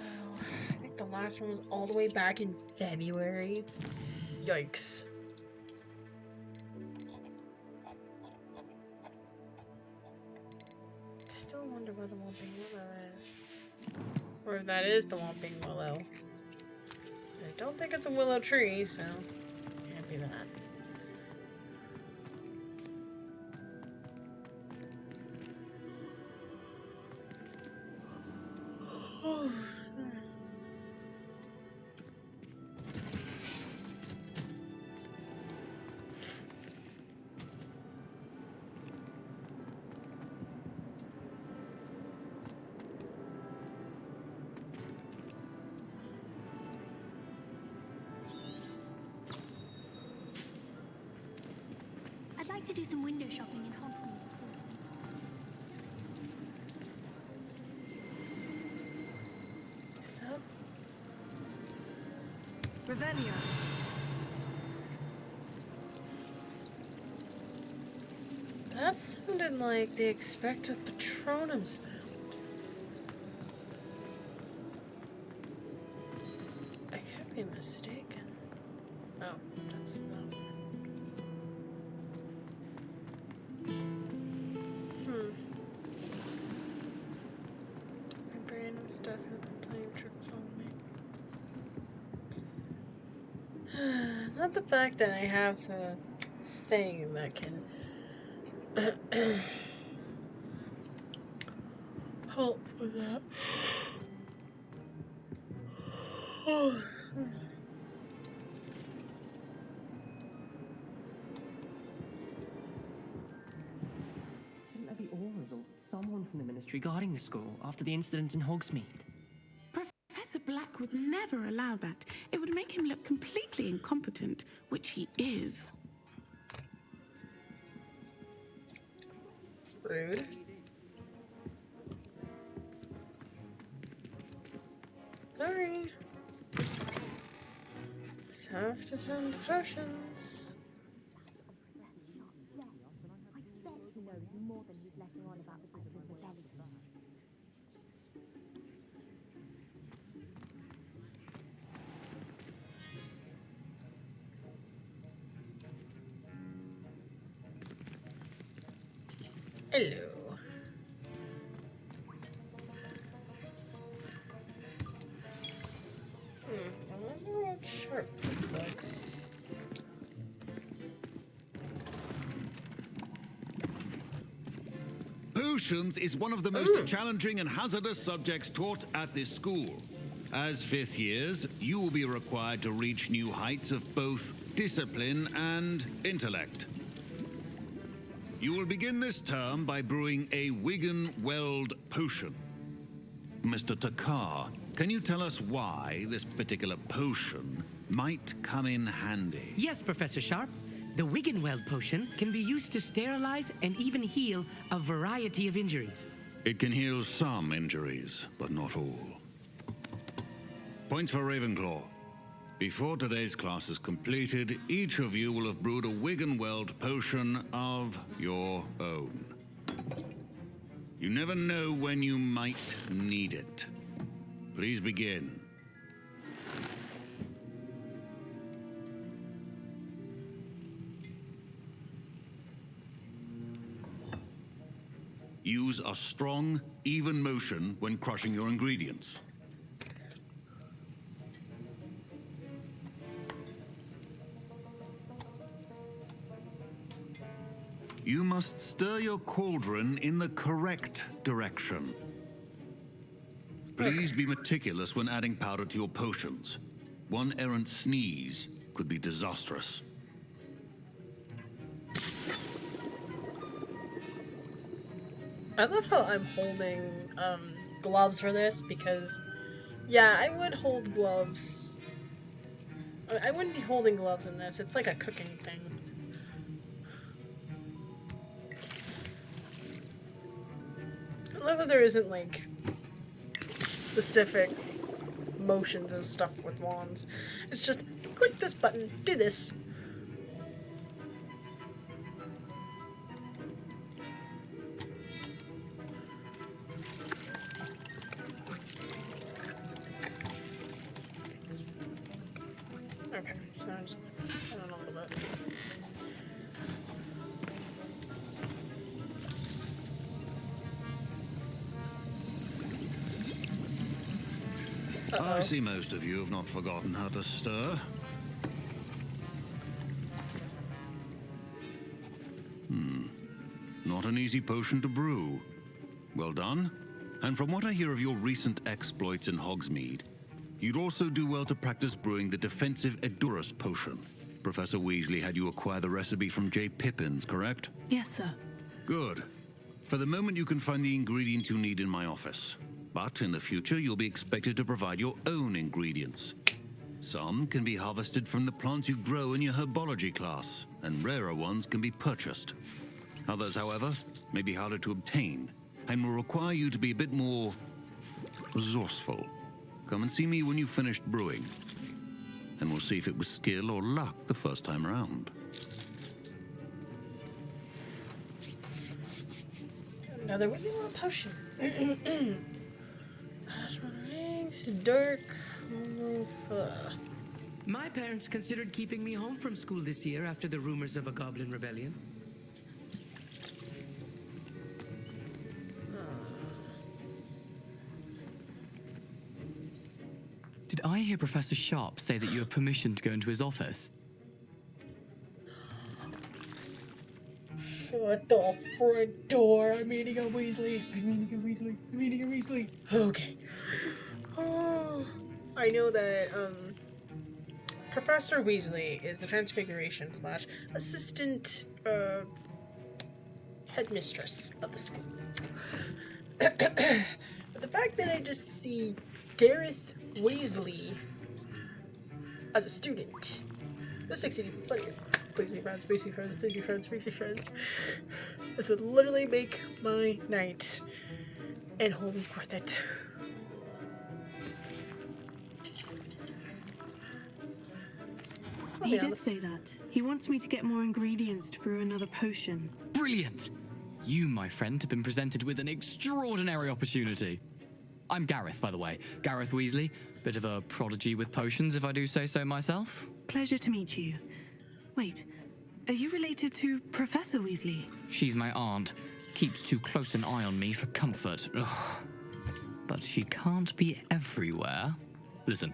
Oh, I think the last one was all the way back in February. Yikes. I still wonder where the Whomping Willow is. Or if that is the Whomping Willow. I don't think it's a willow tree, so can't be that. I'd like to do some window shopping in Hogwarts. Revelio. That sounded like the expected Patronum sound. mistaken. Oh, that's not. My brain is definitely playing tricks on me. Not the fact that I have a thing that can help with that. Shouldn't there be Aurors or someone from the ministry guarding the school after the incident in Hogsmeade? Professor Black would never allow that. It would make him look completely incompetent, which he is. Rude. Sorry. Just have to tend potions. Hello. I wonder what sharp looks like. Potions is one of the most challenging and hazardous subjects taught at this school. As fifth years, you will be required to reach new heights of both discipline and intellect. You will begin this term by brewing a Wiggenweld potion. Mr. Takar, can you tell us why this particular potion might come in handy? Yes, Professor Sharp. The Wiggenweld potion can be used to sterilize and even heal a variety of injuries. It can heal some injuries, but not all. Points for Ravenclaw. Before today's class is completed, each of you will have brewed a Wiggenweld potion of your own. You never know when you might need it. Please begin. Use a strong, even motion when crushing your ingredients. You must stir your cauldron in the correct direction. Please be meticulous when adding powder to your potions. One errant sneeze could be disastrous. I love how I'm holding gloves for this because, yeah, I would hold gloves. I wouldn't be holding gloves in this. It's like a cooking thing. I love how there isn't like specific motions and stuff with wands. It's just click this button, do this. Okay, so I'm just spin it a little bit. I see most of you have not forgotten how to stir. Not an easy potion to brew. Well done. And from what I hear of your recent exploits in Hogsmeade, you'd also do well to practice brewing the defensive Edurus potion. Professor Weasley had you acquire the recipe from J. Pippins, correct? Yes, sir. Good. For the moment, you can find the ingredients you need in my office. But in the future, you'll be expected to provide your own ingredients. Some can be harvested from the plants you grow in your herbology class, and rarer ones can be purchased. Others, however, may be harder to obtain, and will require you to be a bit more resourceful. Come and see me when you've finished brewing, and we'll see if it was skill or luck the first time around. Another Wiggenweld potion. Rings, dark. My parents considered keeping me home from school this year after the rumors of a goblin rebellion. Did I hear Professor Sharp say that you have permission to go into his office? Shut the front door. I'm eating a Weasley. I'm eating a Weasley. I'm eating a Weasley. Okay. Oh, I know that, Professor Weasley is the Transfiguration / assistant, headmistress of the school. But the fact that I just see Gareth Weasley as a student, this makes it even funnier. Please be friends, please be friends, please be friends, please be friends. This would literally make my night and whole week worth it. He did say that. He wants me to get more ingredients to brew another potion. Brilliant! You, my friend, have been presented with an extraordinary opportunity. I'm Gareth, by the way. Gareth Weasley. Bit of a prodigy with potions, if I do say so myself. Pleasure to meet you. Wait, are you related to Professor Weasley? She's my aunt. Keeps too close an eye on me for comfort. Ugh. But she can't be everywhere. Listen,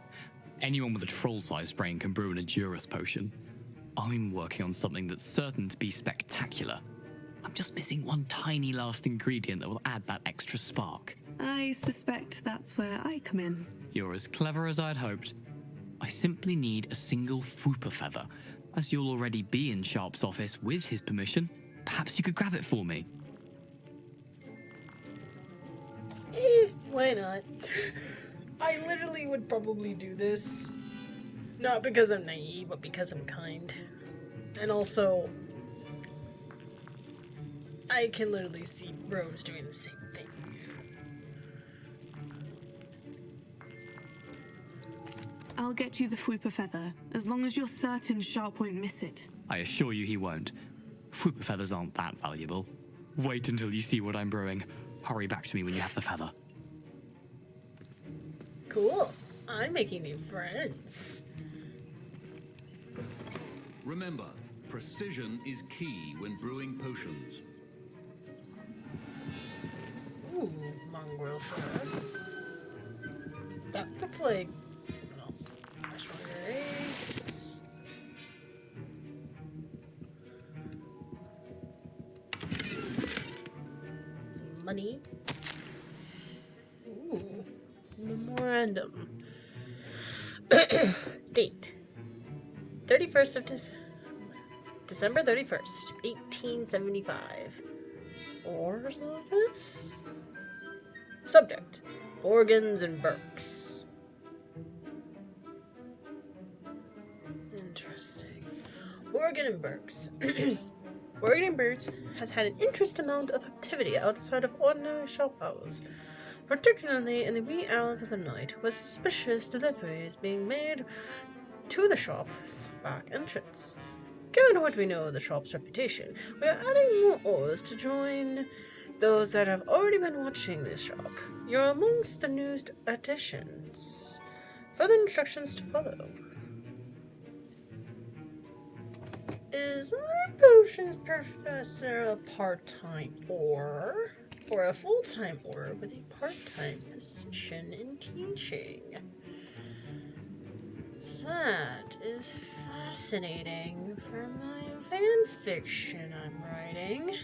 anyone with a troll-sized brain can brew an Edurus potion. I'm working on something that's certain to be spectacular. I'm just missing one tiny last ingredient that will add that extra spark. I suspect that's where I come in. You're as clever as I'd hoped. I simply need a single Fwooper feather. As you'll already be in Sharp's office with his permission, perhaps you could grab it for me. Why not? I literally would probably do this. Not because I'm naive, but because I'm kind. And also, I can literally see Rose doing the same thing. I'll get you the Fwooper feather, as long as you're certain Sharp won't miss it. I assure you he won't. Fwooper feathers aren't that valuable. Wait until you see what I'm brewing. Hurry back to me when you have the feather. Cool. I'm making new friends. Remember, precision is key when brewing potions. Ooh, mongrel fur. That looks like... what else? Strawberry eggs. Some money. Ooh. Memorandum. Date. 31st of December 31st, 1875. Orr's office? Subject. Organs and Burks. Interesting. Organ and Burks. Organ and Burks has had an interesting amount of activity outside of ordinary shop hours, particularly in the wee hours of the night, with suspicious deliveries being made to the shop's back entrance. Given what we know of the shop's reputation, we are adding more ores to join those that have already been watching this shop. You're amongst the newest additions. Further instructions to follow. Is our potions professor a part-time or a full-time or with a part-time position in teaching? That is fascinating for my fan fiction I'm writing.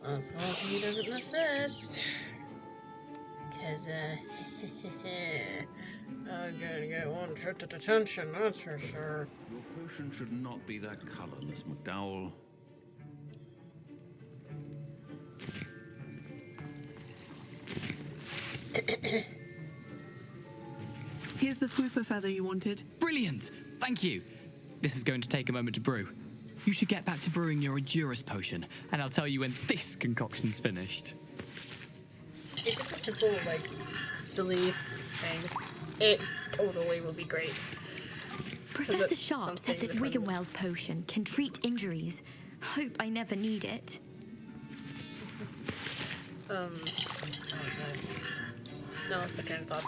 Let's hope he doesn't miss this. Cause, I'm gonna get one shot of attention, that's for sure. Your potion should not be that color, Miss McDowell. Here's the Fwooper feather you wanted. Brilliant! Thank you! This is going to take a moment to brew. You should get back to brewing your Edurus potion, and I'll tell you when this concoction's finished. If it's a simple, like, silly thing, it totally will be great. Professor Sharp said that Wiggenweld potion can treat injuries. Hope I never need it. How was that? No, it's my train of thought.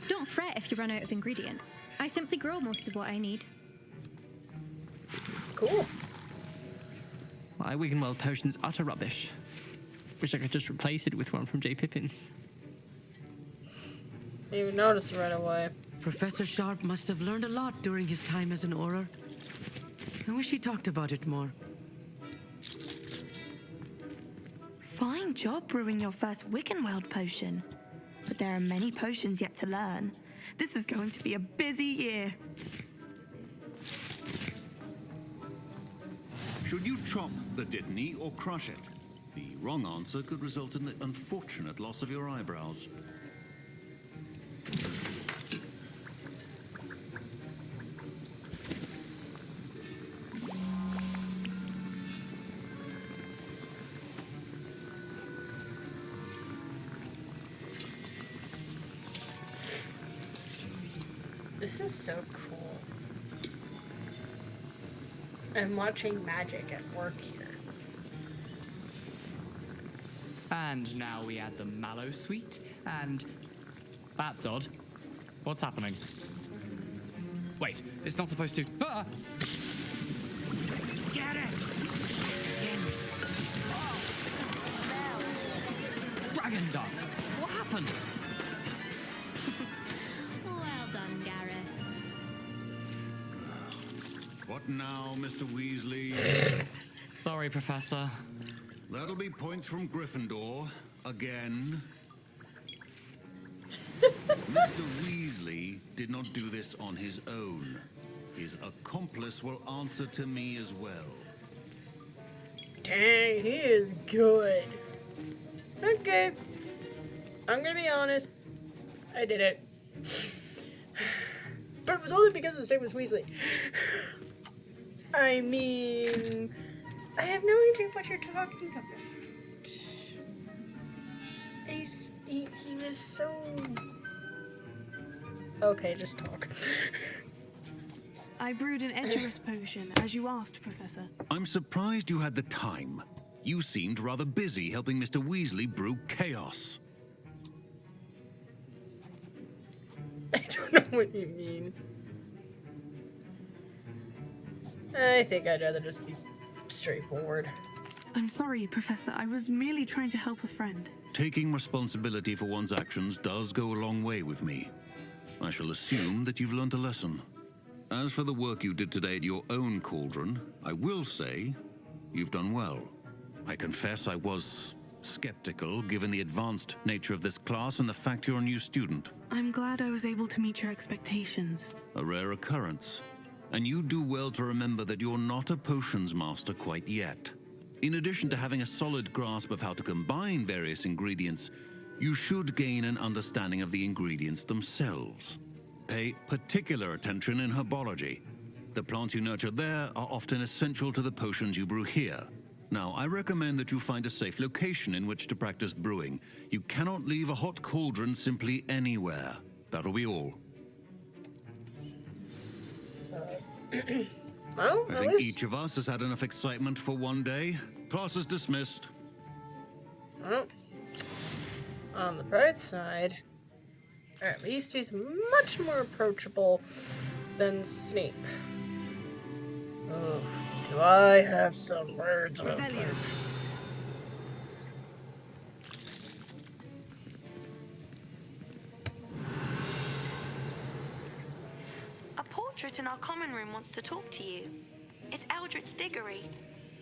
Don't fret if you run out of ingredients. I simply grow most of what I need. Cool. My Wiggenweld potion's utter rubbish. Wish I could just replace it with one from J. Pippin's. Didn't even notice it right away. Professor Sharp must have learned a lot during his time as an Auror. I wish he talked about it more. Fine job brewing your first Wiggenweld potion. But there are many potions yet to learn. This is going to be a busy year. Should you chop the Dittany or crush it? The wrong answer could result in the unfortunate loss of your eyebrows. This is so cool. I'm watching magic at work here. And now we add the mallow sweet, and... That's odd. What's happening? Wait, it's not supposed to... Ah! Get it! Dragon Dung! What happened? Well done, Gareth. What now, Mr. Weasley? Sorry, Professor. That'll be points from Gryffindor. Again. Mr. Weasley did not do this on his own. His accomplice will answer to me as well. Dang, he is good. Okay. I'm gonna be honest. I did it. But it was only because his name was Weasley. I mean... I have no idea what you're talking about. He was so... Okay, just talk. I brewed an Edgerus potion, as you asked, Professor. I'm surprised you had the time. You seemed rather busy helping Mr. Weasley brew chaos. I don't know what you mean. I think I'd rather just be straightforward. I'm sorry, Professor. I was merely trying to help a friend. Taking responsibility for one's actions does go a long way with me. I shall assume that you've learnt a lesson. As for the work you did today at your own cauldron, I will say you've done well. I confess I was skeptical given the advanced nature of this class and the fact you're a new student. I'm glad I was able to meet your expectations. A rare occurrence. And you do well to remember that you're not a potions master quite yet. In addition to having a solid grasp of how to combine various ingredients, you should gain an understanding of the ingredients themselves. Pay particular attention in herbology. The plants you nurture there are often essential to the potions you brew here. Now, I recommend that you find a safe location in which to practice brewing. You cannot leave a hot cauldron simply anywhere. That'll be all. Well, I think each of us has had enough excitement for one day. Class is dismissed. Well, on the bright side, at least he's much more approachable than Snape. Oh, do I have some words with him? A portrait in our common room wants to talk to you. It's Eldritch Diggory.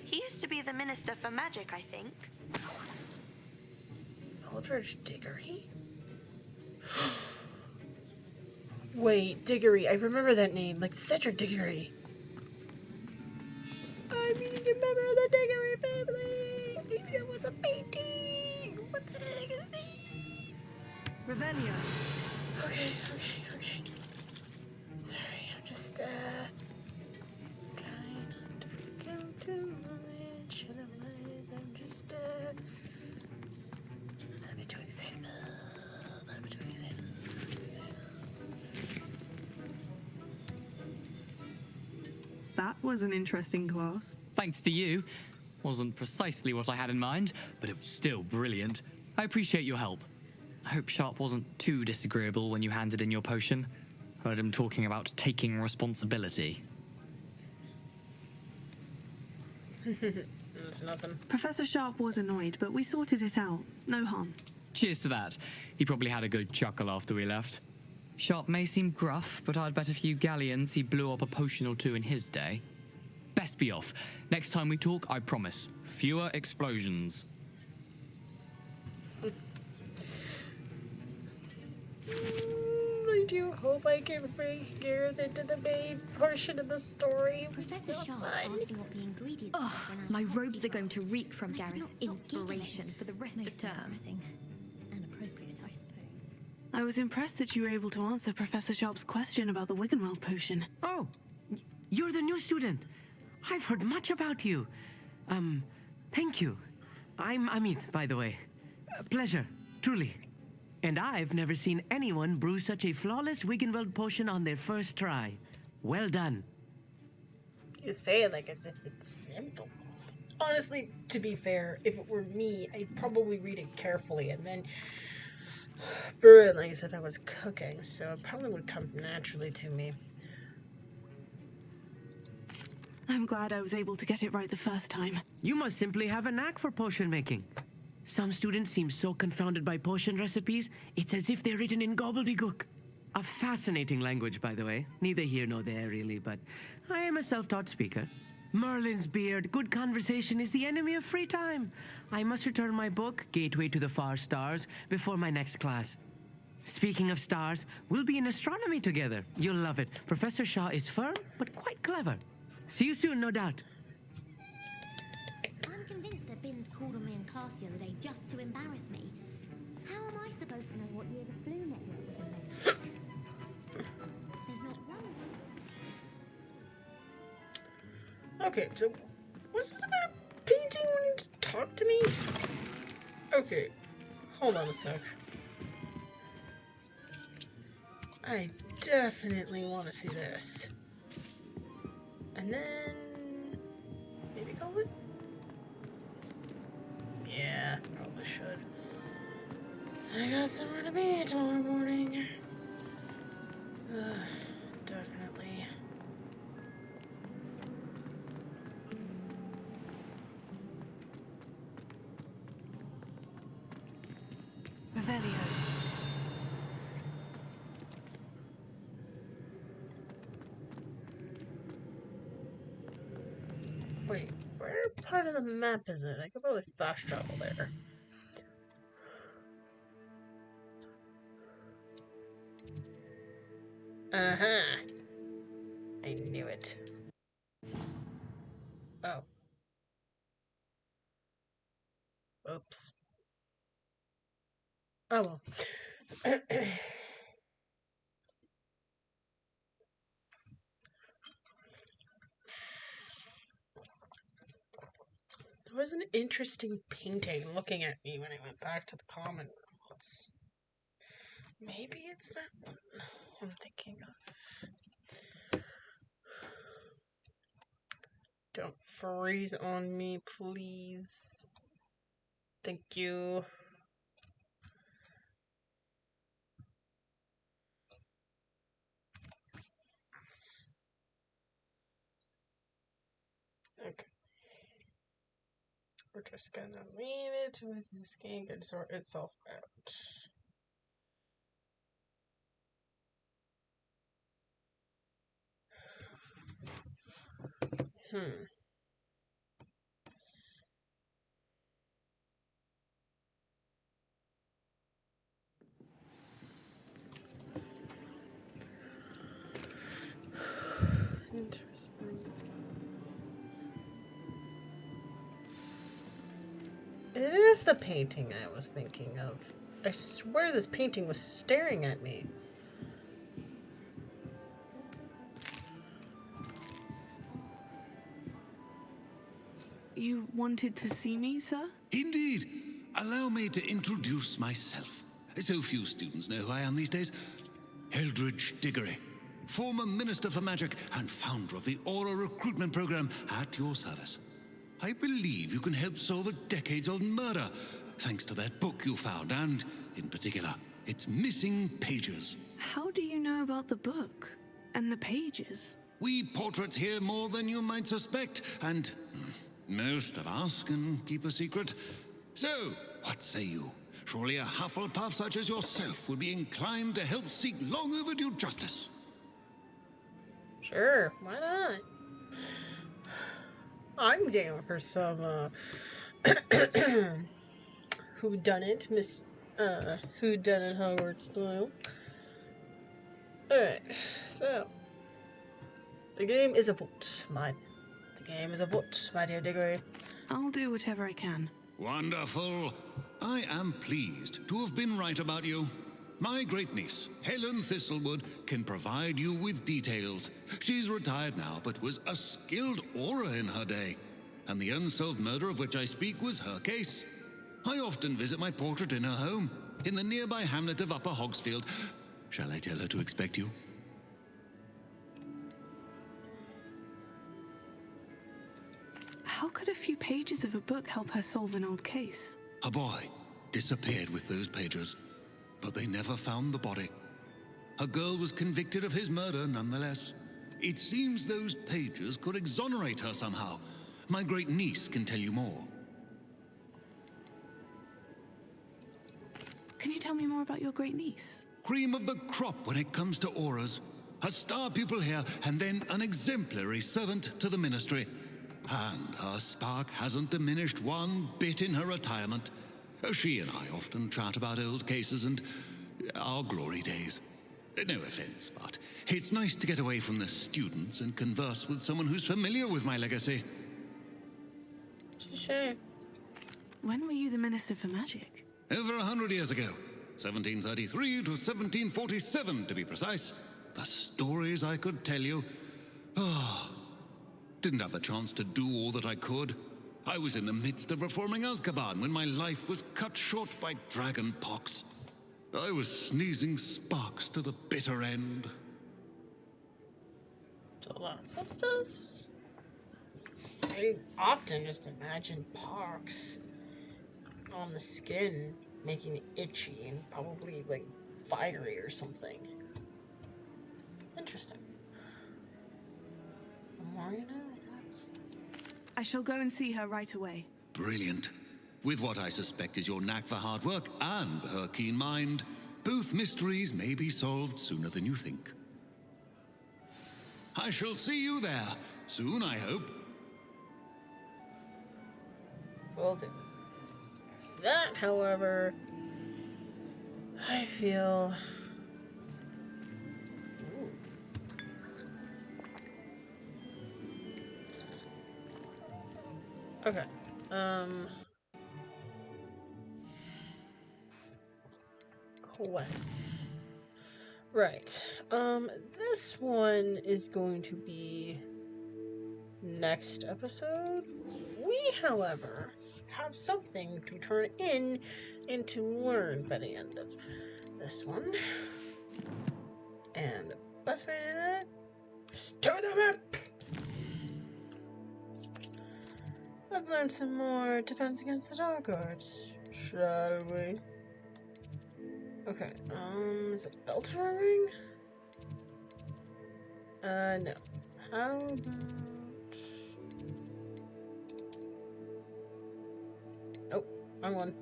He used to be the Minister for Magic, I think. Eldritch Diggory? Wait, Diggory. I remember that name. Like Cedric Diggory. I mean, remember the Diggory family. It was a painting. What the heck is this? Revelio. Okay. Sorry, I'm just, trying not to freak out too much. Otherwise, I'm just, I'm too excited. That was an interesting class. Thanks to you. Wasn't precisely what I had in mind, but it was still brilliant. I appreciate your help. I hope Sharp wasn't too disagreeable when you handed in your potion. Heard him talking about taking responsibility. That's nothing. Professor Sharp was annoyed, but we sorted it out. No harm. Cheers to that. He probably had a good chuckle after we left. Sharp may seem gruff, but I'd bet a few galleons he blew up a potion or two in his day. Best be off. Next time we talk, I promise. Fewer explosions. I do hope I can bring Gareth into the main portion of the story. Professor Sharp asked me what the ingredients Ugh, were when I my was robes are Huxley going to reek from and I could Gareth's not stop giggling. inspiration for the rest of Most term. embarrassing and appropriate, I suppose. I was impressed that you were able to answer Professor Sharp's question about the Wiggenweld potion. Oh, you're the new student. I've heard much about you. Thank you. I'm Amit, by the way. Pleasure, truly. And I've never seen anyone brew such a flawless Wiggenweld potion on their first try. Well done. You say it like as if it's simple. Honestly, to be fair, if it were me, I'd probably read it carefully and then brew it like as if I was cooking, so it probably would come naturally to me. I'm glad I was able to get it right the first time. You must simply have a knack for potion making. Some students seem so confounded by potion recipes, it's as if they're written in gobbledygook. A fascinating language, by the way. Neither here nor there, really, but I am a self-taught speaker. Merlin's beard, good conversation is the enemy of free time. I must return my book, Gateway to the Far Stars, before my next class. Speaking of stars, we'll be in astronomy together. You'll love it. Professor Shaw is firm, but quite clever. See you soon, no doubt. I'm convinced that Binns called on me in class the other day just to embarrass me. How am I supposed to know what year the flu network was invented? There's not one. Okay, so what's this about a painting wanting to talk to me? Okay, hold on a sec. I definitely want to see this. And then maybe call it? Yeah, probably should. I got somewhere to be tomorrow morning. Definitely. Revelio. Wait, where part of the map is it? I could probably fast travel there. Uh-huh. I knew it. Oh. Oops. Oh well. There was an interesting painting looking at me when I went back to the common room. Maybe it's that one I'm thinking of. Don't freeze on me, please. Thank you. Okay. We're just gonna leave it with this game and sort itself out. Interesting. It is the painting I was thinking of. I swear this painting was staring at me. You wanted to see me, sir? Indeed. Allow me to introduce myself. So few students know who I am these days. Eldridge Diggory, former Minister for Magic and founder of the Aura Recruitment Program, at your service. I believe you can help solve a decades-old murder, thanks to that book you found and in particular. It's missing pages. How do you know about the book and the pages? We portraits hear more than you might suspect, and most of us can keep a secret. So, what say you? Surely a Hufflepuff such as yourself would be inclined to help seek long overdue justice. Sure, why not? I'm down for some, whodunit, whodunit Hogwarts style. Alright, so. The game is afoot, my dear Diggory. I'll do whatever I can. Wonderful. I am pleased to have been right about you. My great-niece, Helen Thistlewood, can provide you with details. She's retired now, but was a skilled aura in her day. And the unsolved murder of which I speak was her case. I often visit my portrait in her home, in the nearby hamlet of Upper Hogsfield. Shall I tell her to expect you? How could a few pages of a book help her solve an old case? A boy disappeared with those pages, but they never found the body. A girl was convicted of his murder nonetheless. It seems those pages could exonerate her somehow. My great niece can tell you more. Can you tell me more about your great niece? Cream of the crop when it comes to auras. A star pupil here, and then an exemplary servant to the ministry. And her spark hasn't diminished one bit in her retirement. She and I often chat about old cases and our glory days. No offense, but it's nice to get away from the students and converse with someone who's familiar with my legacy. Sure. When were you the Minister for Magic? Over 100 years ago. 1733 to 1747, to be precise. The stories I could tell you. Didn't have the chance to do all that I could. I was in the midst of reforming Azkaban when my life was cut short by dragon pox. I was sneezing sparks to the bitter end. So that's what it is. I often just imagine pox on the skin, making it itchy and probably like fiery or something. Interesting. The more you know, I guess. I shall go and see her right away. Brilliant. With what I suspect is your knack for hard work and her keen mind, both mysteries may be solved sooner than you think. I shall see you there soon, I hope. Will do. That, however, I feel... Okay. Quests. Right. This one is going to be next episode. We, however, have something to turn in and to learn by the end of this one. And the best way to do that is to the map. Let's learn some more Defense Against the Dark Arts, shall we? Okay, is it bell towering? No. How about... Nope, wrong one.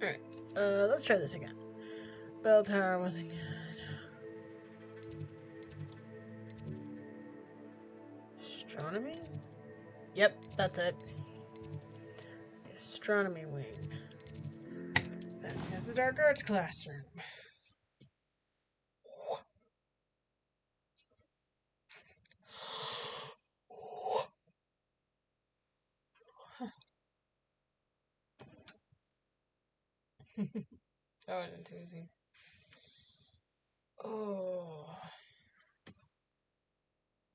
Alright, let's try this again. Bell tower wasn't good. Astronomy? Yep, that's it. The astronomy wing. That's the dark arts classroom. That wasn't too easy. Oh.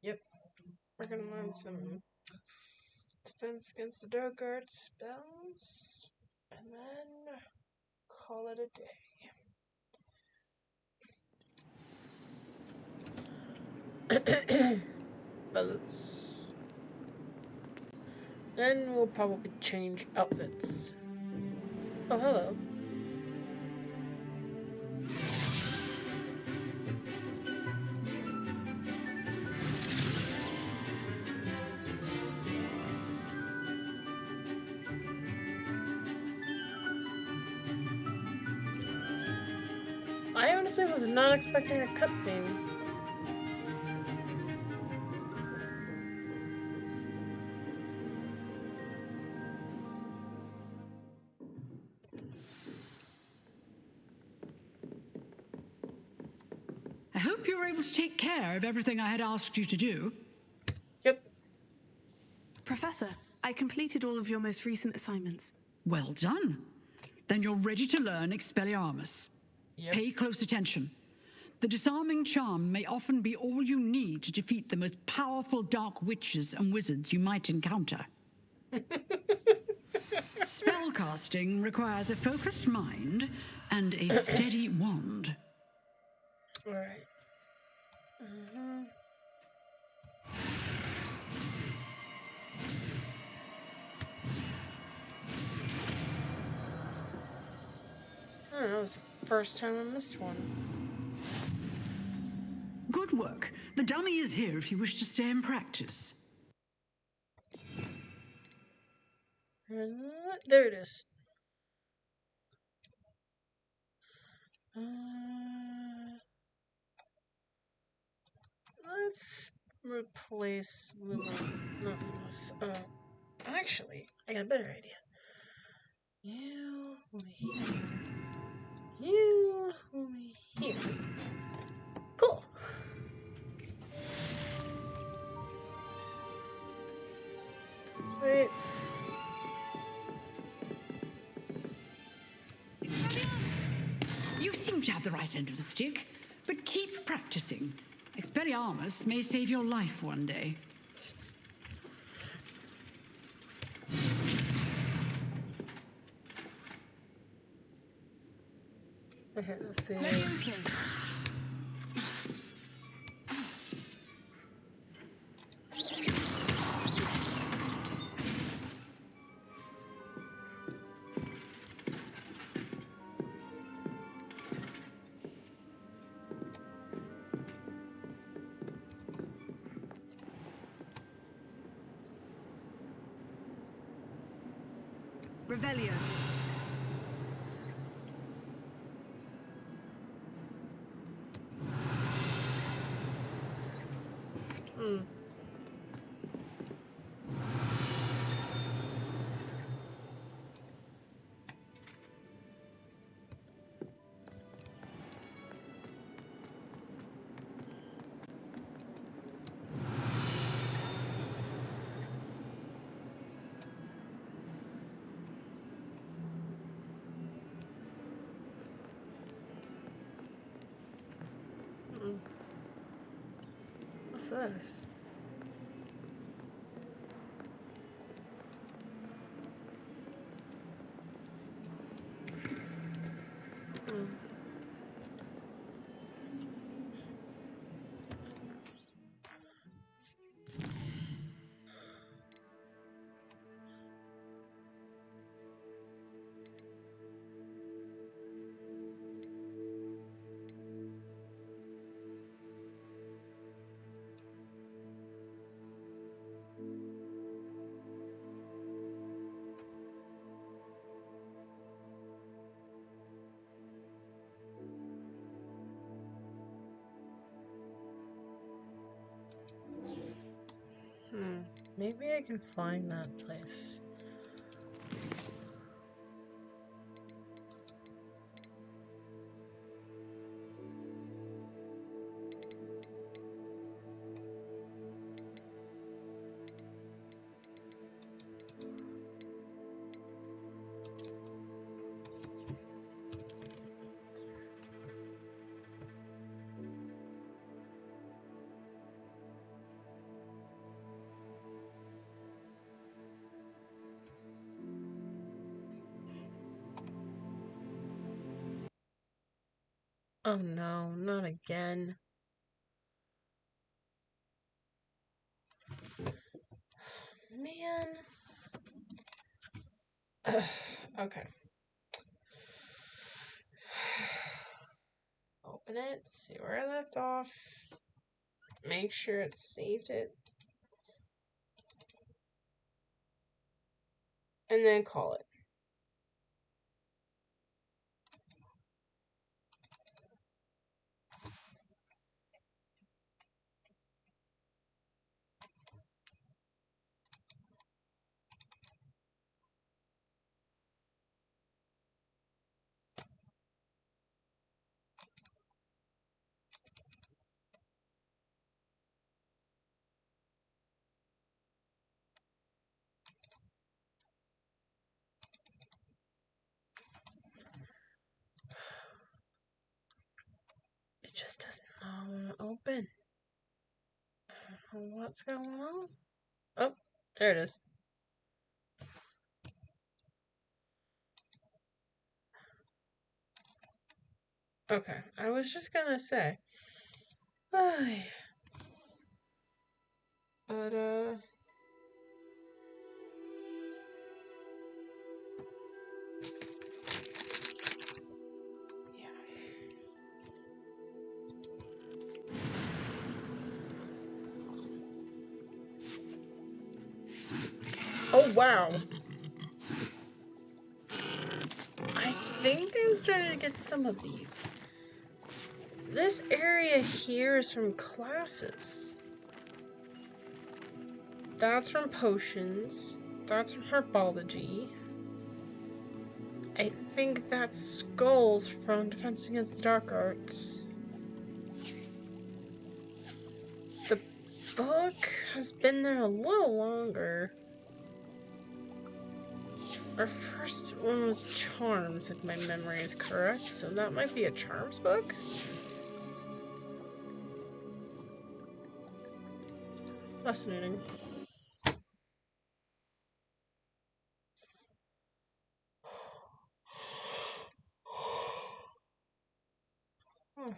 Yep. We're gonna learn some Defense Against the Dark Arts spells, and then call it a day. Fellas. Then we'll probably change outfits. Oh, hello. I honestly was not expecting a cutscene. I hope you were able to take care of everything I had asked you to do. Yep. Professor, I completed all of your most recent assignments. Well done. Then you're ready to learn Expelliarmus. Yep. Pay close attention. The disarming charm may often be all you need to defeat the most powerful dark witches and wizards you might encounter. Spellcasting requires a focused mind and a steady wand. Alright. I don't know, it's the first time I missed one. Good work. The dummy is here if you wish to stay and practice. There it is. Let's replace Lumos. Actually, I got a better idea. You will be here. You will be here. Cool. Sweet. You seem to have the right end of the stick, but keep practicing. Expelliarmus may save your life one day. Okay, let's see. Revelio. What's this? Maybe I can find that place. Oh no, not again. Man. Okay. Open it, see where I left off. Make sure it saved it. And then call it. It just does not want to open. What's going on? Oh, there it is. Okay, I was just gonna say. But, oh, wow. I think I'm starting to get some of these. This area here is from classes. That's from potions. That's from herbology. I think that's skulls from Defense Against the Dark Arts. The book has been there a little longer. Our first one was Charms, if my memory is correct, so that might be a Charms book? Fascinating. Hmm.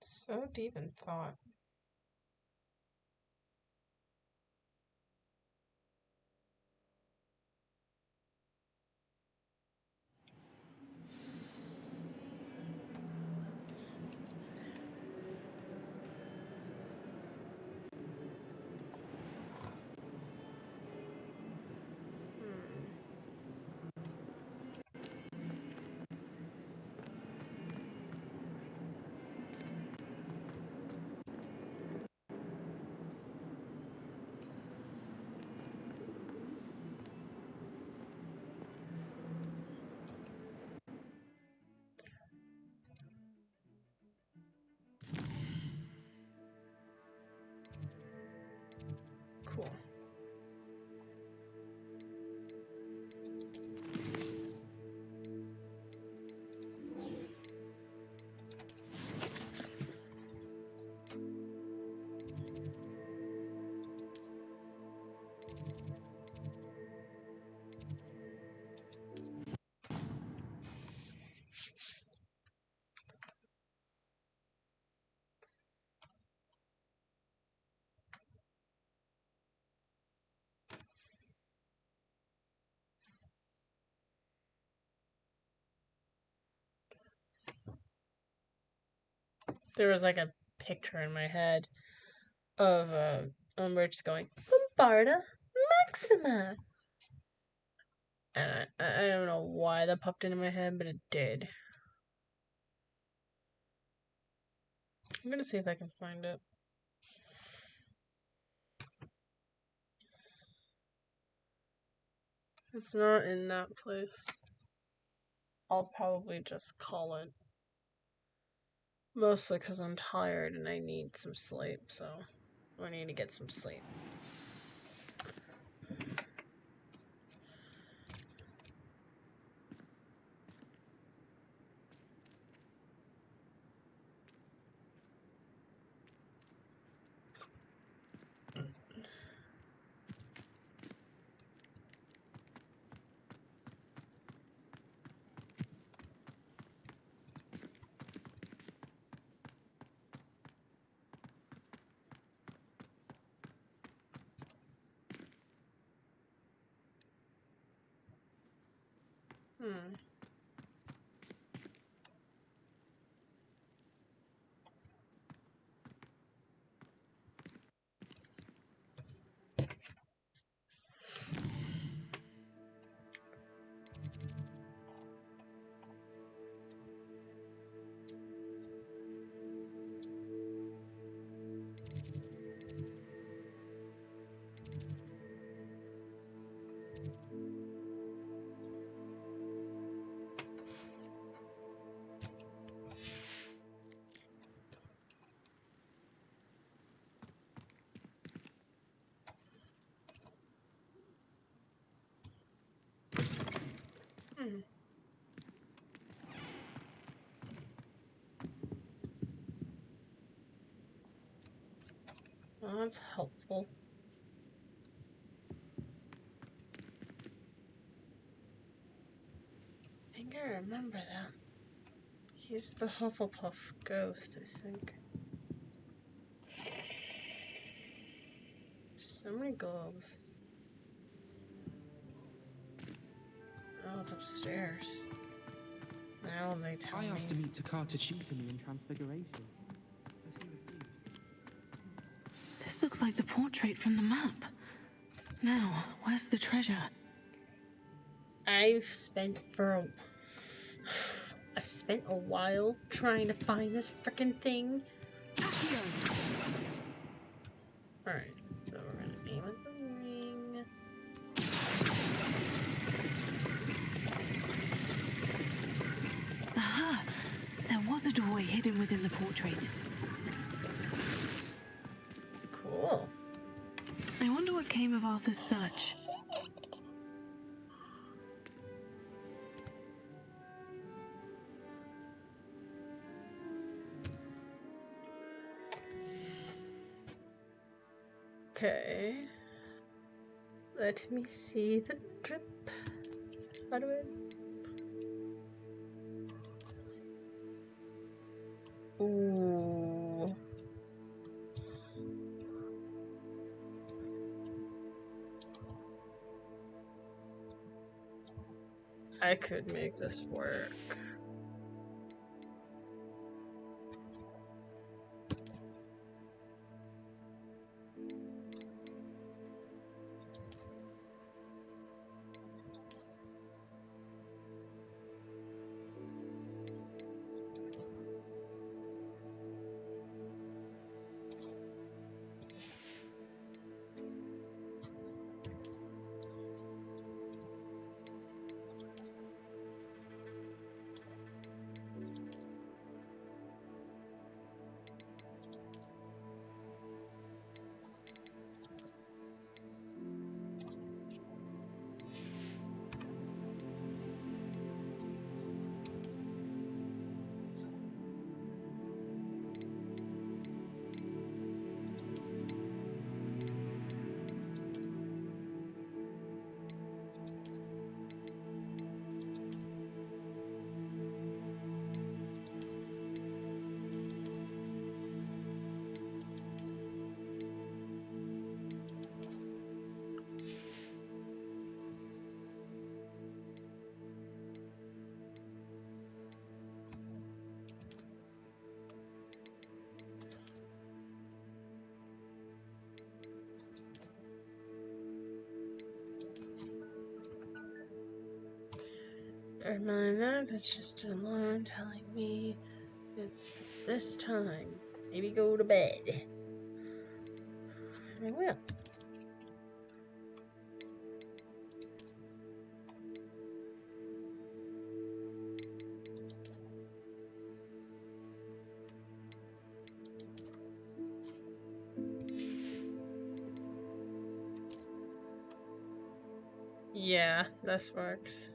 So deep in thought. Cool. There was like a picture in my head of Umbridge going, Bombarda Maxima! And I don't know why that popped into my head, but it did. I'm gonna see if I can find it. It's not in that place. I'll probably just call it. Mostly because I'm tired and I need some sleep, so I need to get some sleep. Hmm. Hmm. Well, that's helpful. I think I remember that. He's the Hufflepuff ghost, I think. So many globes. Oh, it's upstairs. Now they tell me. I asked to meet Takata Chinkami in Transfiguration. This looks like the portrait from the map. Now, where's the treasure? I've spent a while trying to find this freaking thing. Alright, so we're gonna aim at the ring. Aha! There was a doorway hidden within the portrait. Cool. I wonder what came of Arthur's search. Okay. Let me see the drip. By the way. Ooh. I could make this work. Never mind that, that's just an alarm telling me it's this time. Maybe go to bed. I will. Yeah, this works.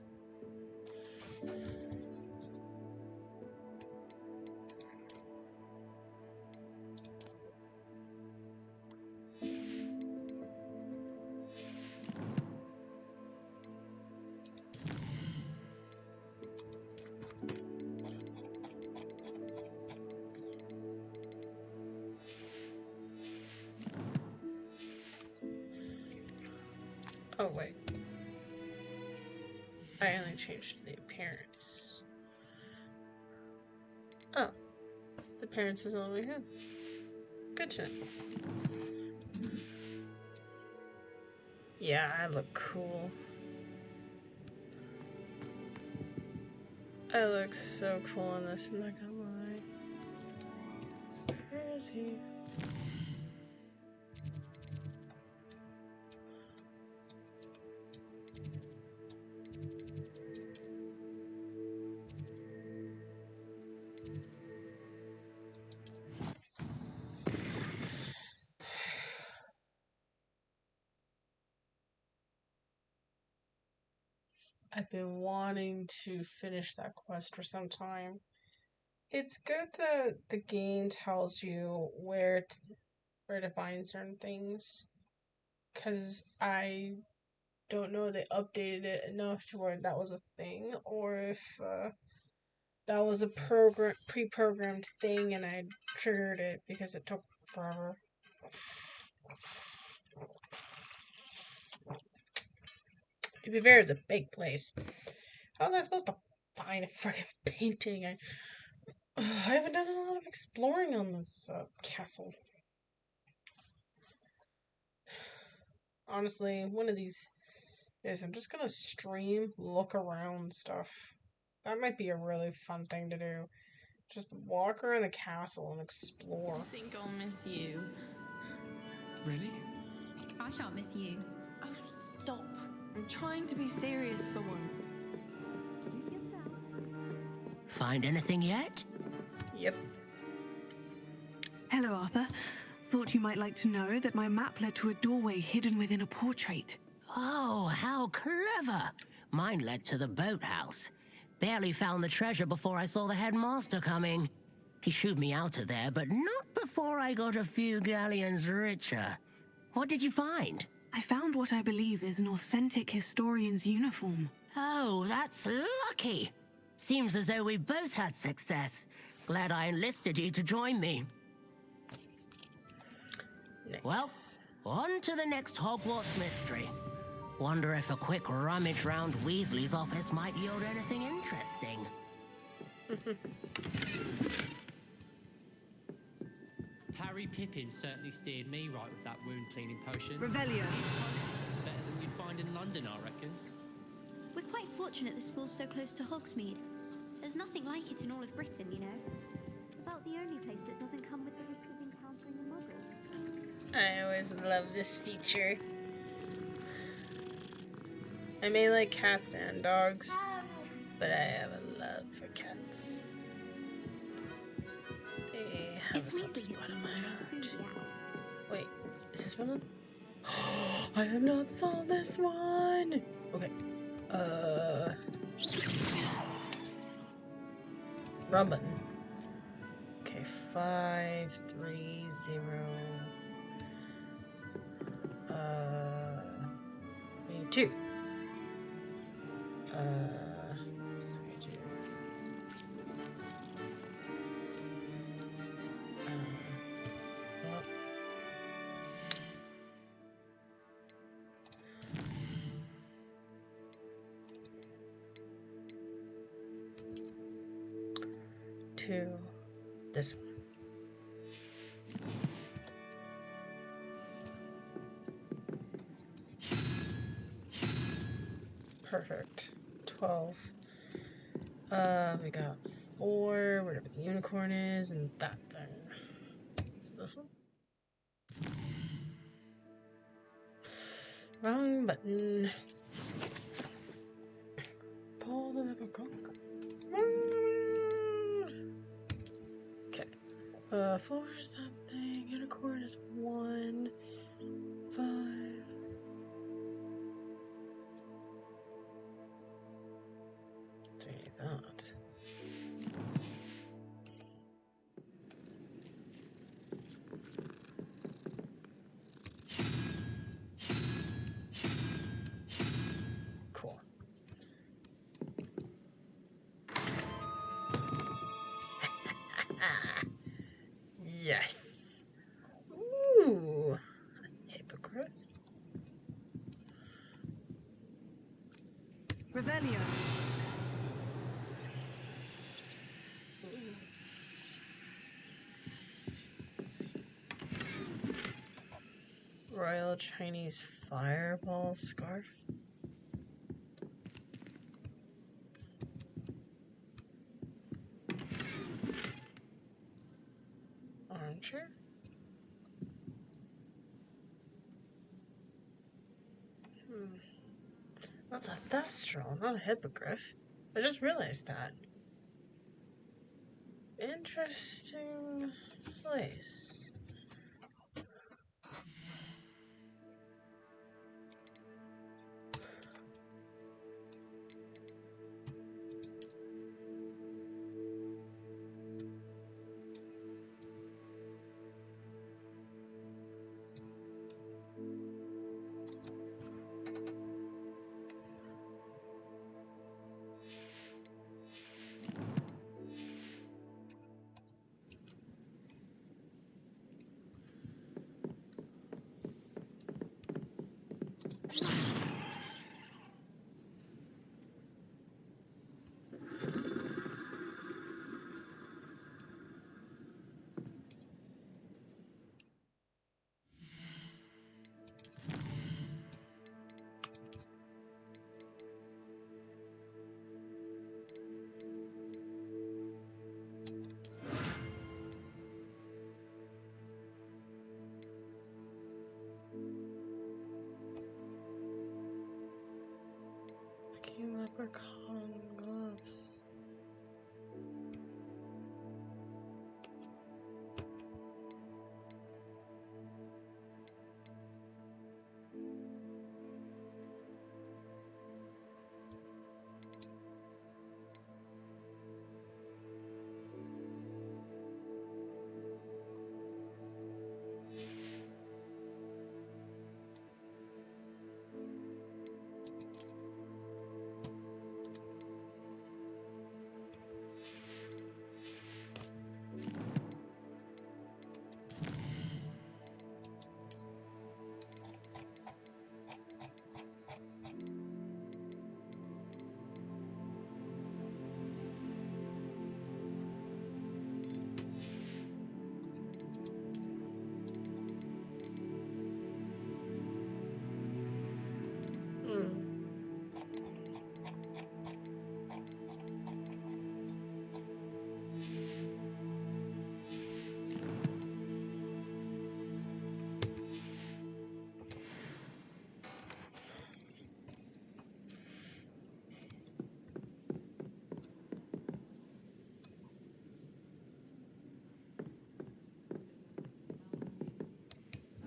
Oh, wait. I only changed the appearance. Oh. The appearance is all we have. Good to know. Yeah, I look cool. I look so cool in this, I'm not gonna lie. Where is he? I've been wanting to finish that quest for some time. It's good that the game tells you where to find certain things, because I don't know they updated it enough to where that was a thing, or if that was a pre-programmed thing and I triggered it because it took forever. To be fair, it's a big place. How was I supposed to find a freaking painting? I haven't done a lot of exploring on this castle. Honestly, one of these days I'm just gonna stream, look around stuff. That might be a really fun thing to do. Just walk around the castle and explore. I think I'll miss you. Really? I shan't miss you. Oh, stop. I'm trying to be serious for once. Find anything yet? Yep. Hello, Arthur. Thought you might like to know that my map led to a doorway hidden within a portrait. Oh, how clever! Mine led to the boathouse. Barely found the treasure before I saw the headmaster coming. He shooed me out of there, but not before I got a few galleons richer. What did you find? I found what I believe is an authentic historian's uniform. Oh, that's lucky. Seems as though we both had success. Glad I enlisted you to join me. Nice. Well, on to the next Hogwarts mystery. Wonder if a quick rummage round Weasley's office might yield anything interesting. Harry Pippin certainly steered me right with that wound cleaning potion. Revelio. It's better than you'd find in London, I reckon. We're quite fortunate the school's so close to Hogsmeade. There's nothing like it in all of Britain, you know. About the only place that doesn't come with the risk of encountering a muggle. I always love this feature. I may like cats and dogs, but I have a love for cats. They have a soft spot in my heart. Wait, is this one? I have not solved this one! Okay. Wrong button. Okay, 5, 3, 0. We need 2. To this one. Perfect. 12. We got 4, whatever the unicorn is, and that thing. So this one? Wrong button. Pull the lever, go. Okay. 4 is that thing. Unicorn is 1. 5. That. Cool. Yes. Ooh. Hypocrites. Revelio. Revelio. Royal Chinese fireball scarf. Armchair? That's a thestral, not a hippogriff. I just realized that. Interesting place. King leprechaun gloves.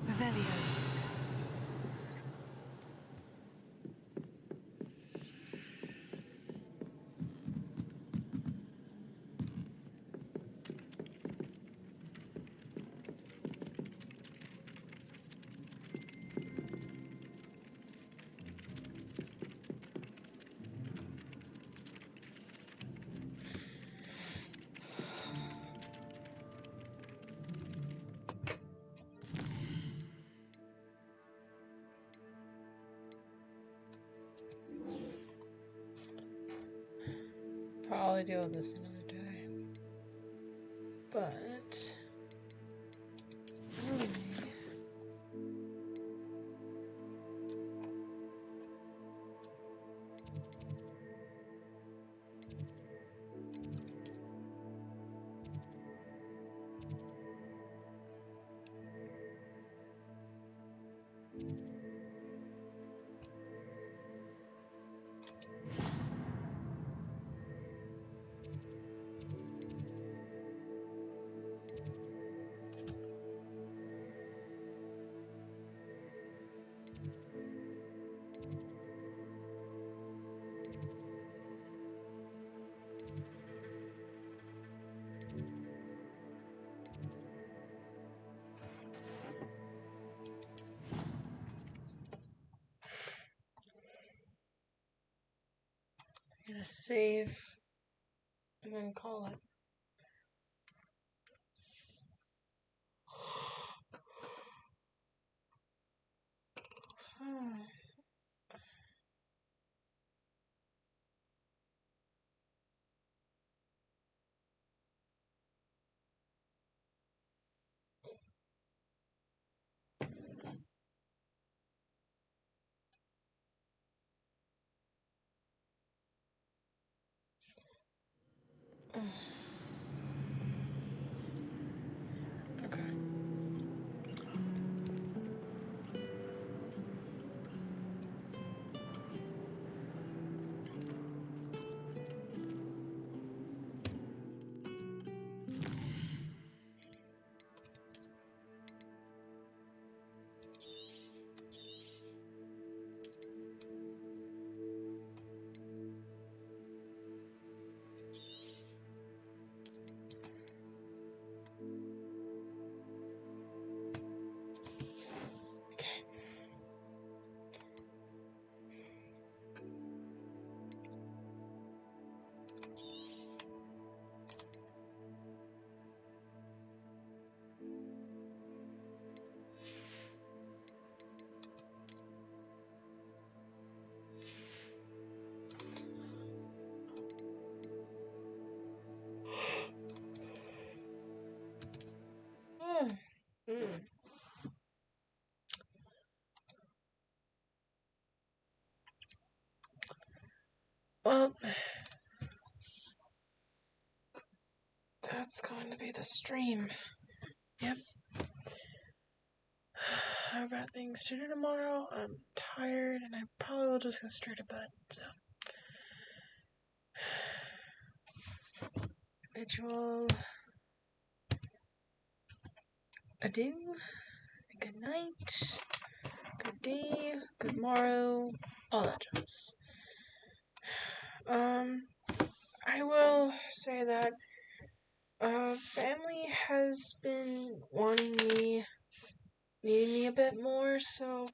Revelio. Probably deal with this another day. But I'm gonna save and then call it. stream. Yep. I've got things to do tomorrow. I'm tired, and I probably will just go straight to bed. So, ritual. Adieu. Good night. Good day. Good morrow. All that jazz. I will say that family has been needing me a bit more, so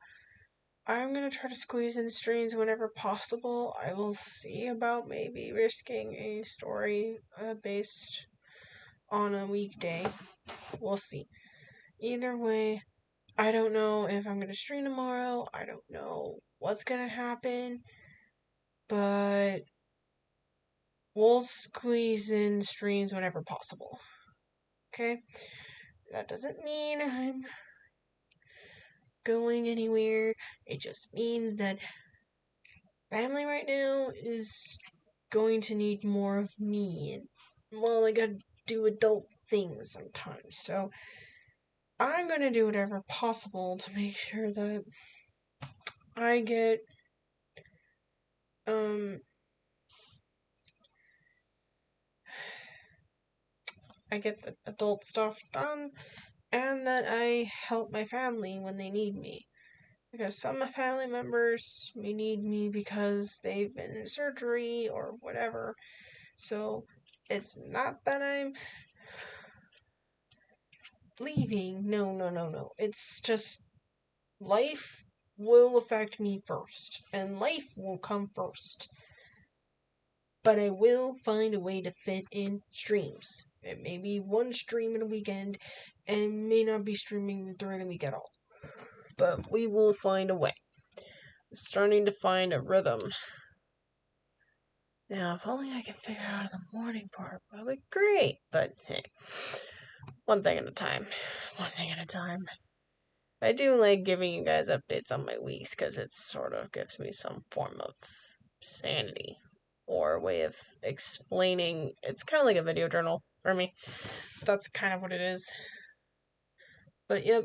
I'm gonna try to squeeze in streams whenever possible. I will see about maybe risking a story based on a weekday. We'll see. Either way, I don't know if I'm gonna stream tomorrow. I don't know what's gonna happen, but we'll squeeze in streams whenever possible. Okay? That doesn't mean I'm going anywhere. It just means that family right now is going to need more of me. And, well, I gotta do adult things sometimes. So, I'm gonna do whatever possible to make sure that I get, the adult stuff done, and that I help my family when they need me. Because some family members may need me because they've been in surgery or whatever. So, it's not that I'm leaving. No. It's just life will affect me first, and life will come first. But I will find a way to fit in streams. It may be one stream in a weekend, and may not be streaming during the week at all. But we will find a way. I'm starting to find a rhythm. Now, if only I can figure out the morning part, that would be great. But hey, one thing at a time. One thing at a time. I do like giving you guys updates on my weeks because it sort of gives me some form of sanity or a way of explaining. It's kind of like a video journal for me. That's kind of what it is. But yep.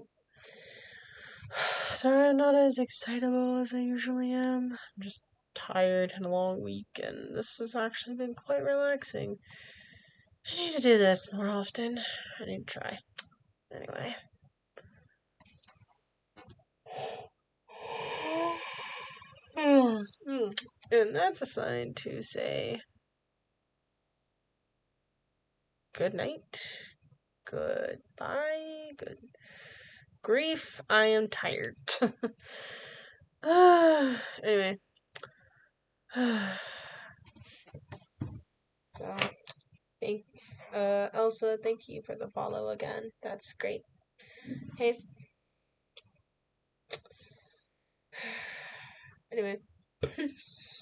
Sorry I'm not as excitable as I usually am. I'm just tired and a long week, and this has actually been quite relaxing. I need to do this more often. I need to try. Anyway. And that's a sign to say good night, goodbye, good grief. I am tired. Anyway. So, Elsa, thank you for the follow again. That's great. Hey. Anyway. Peace.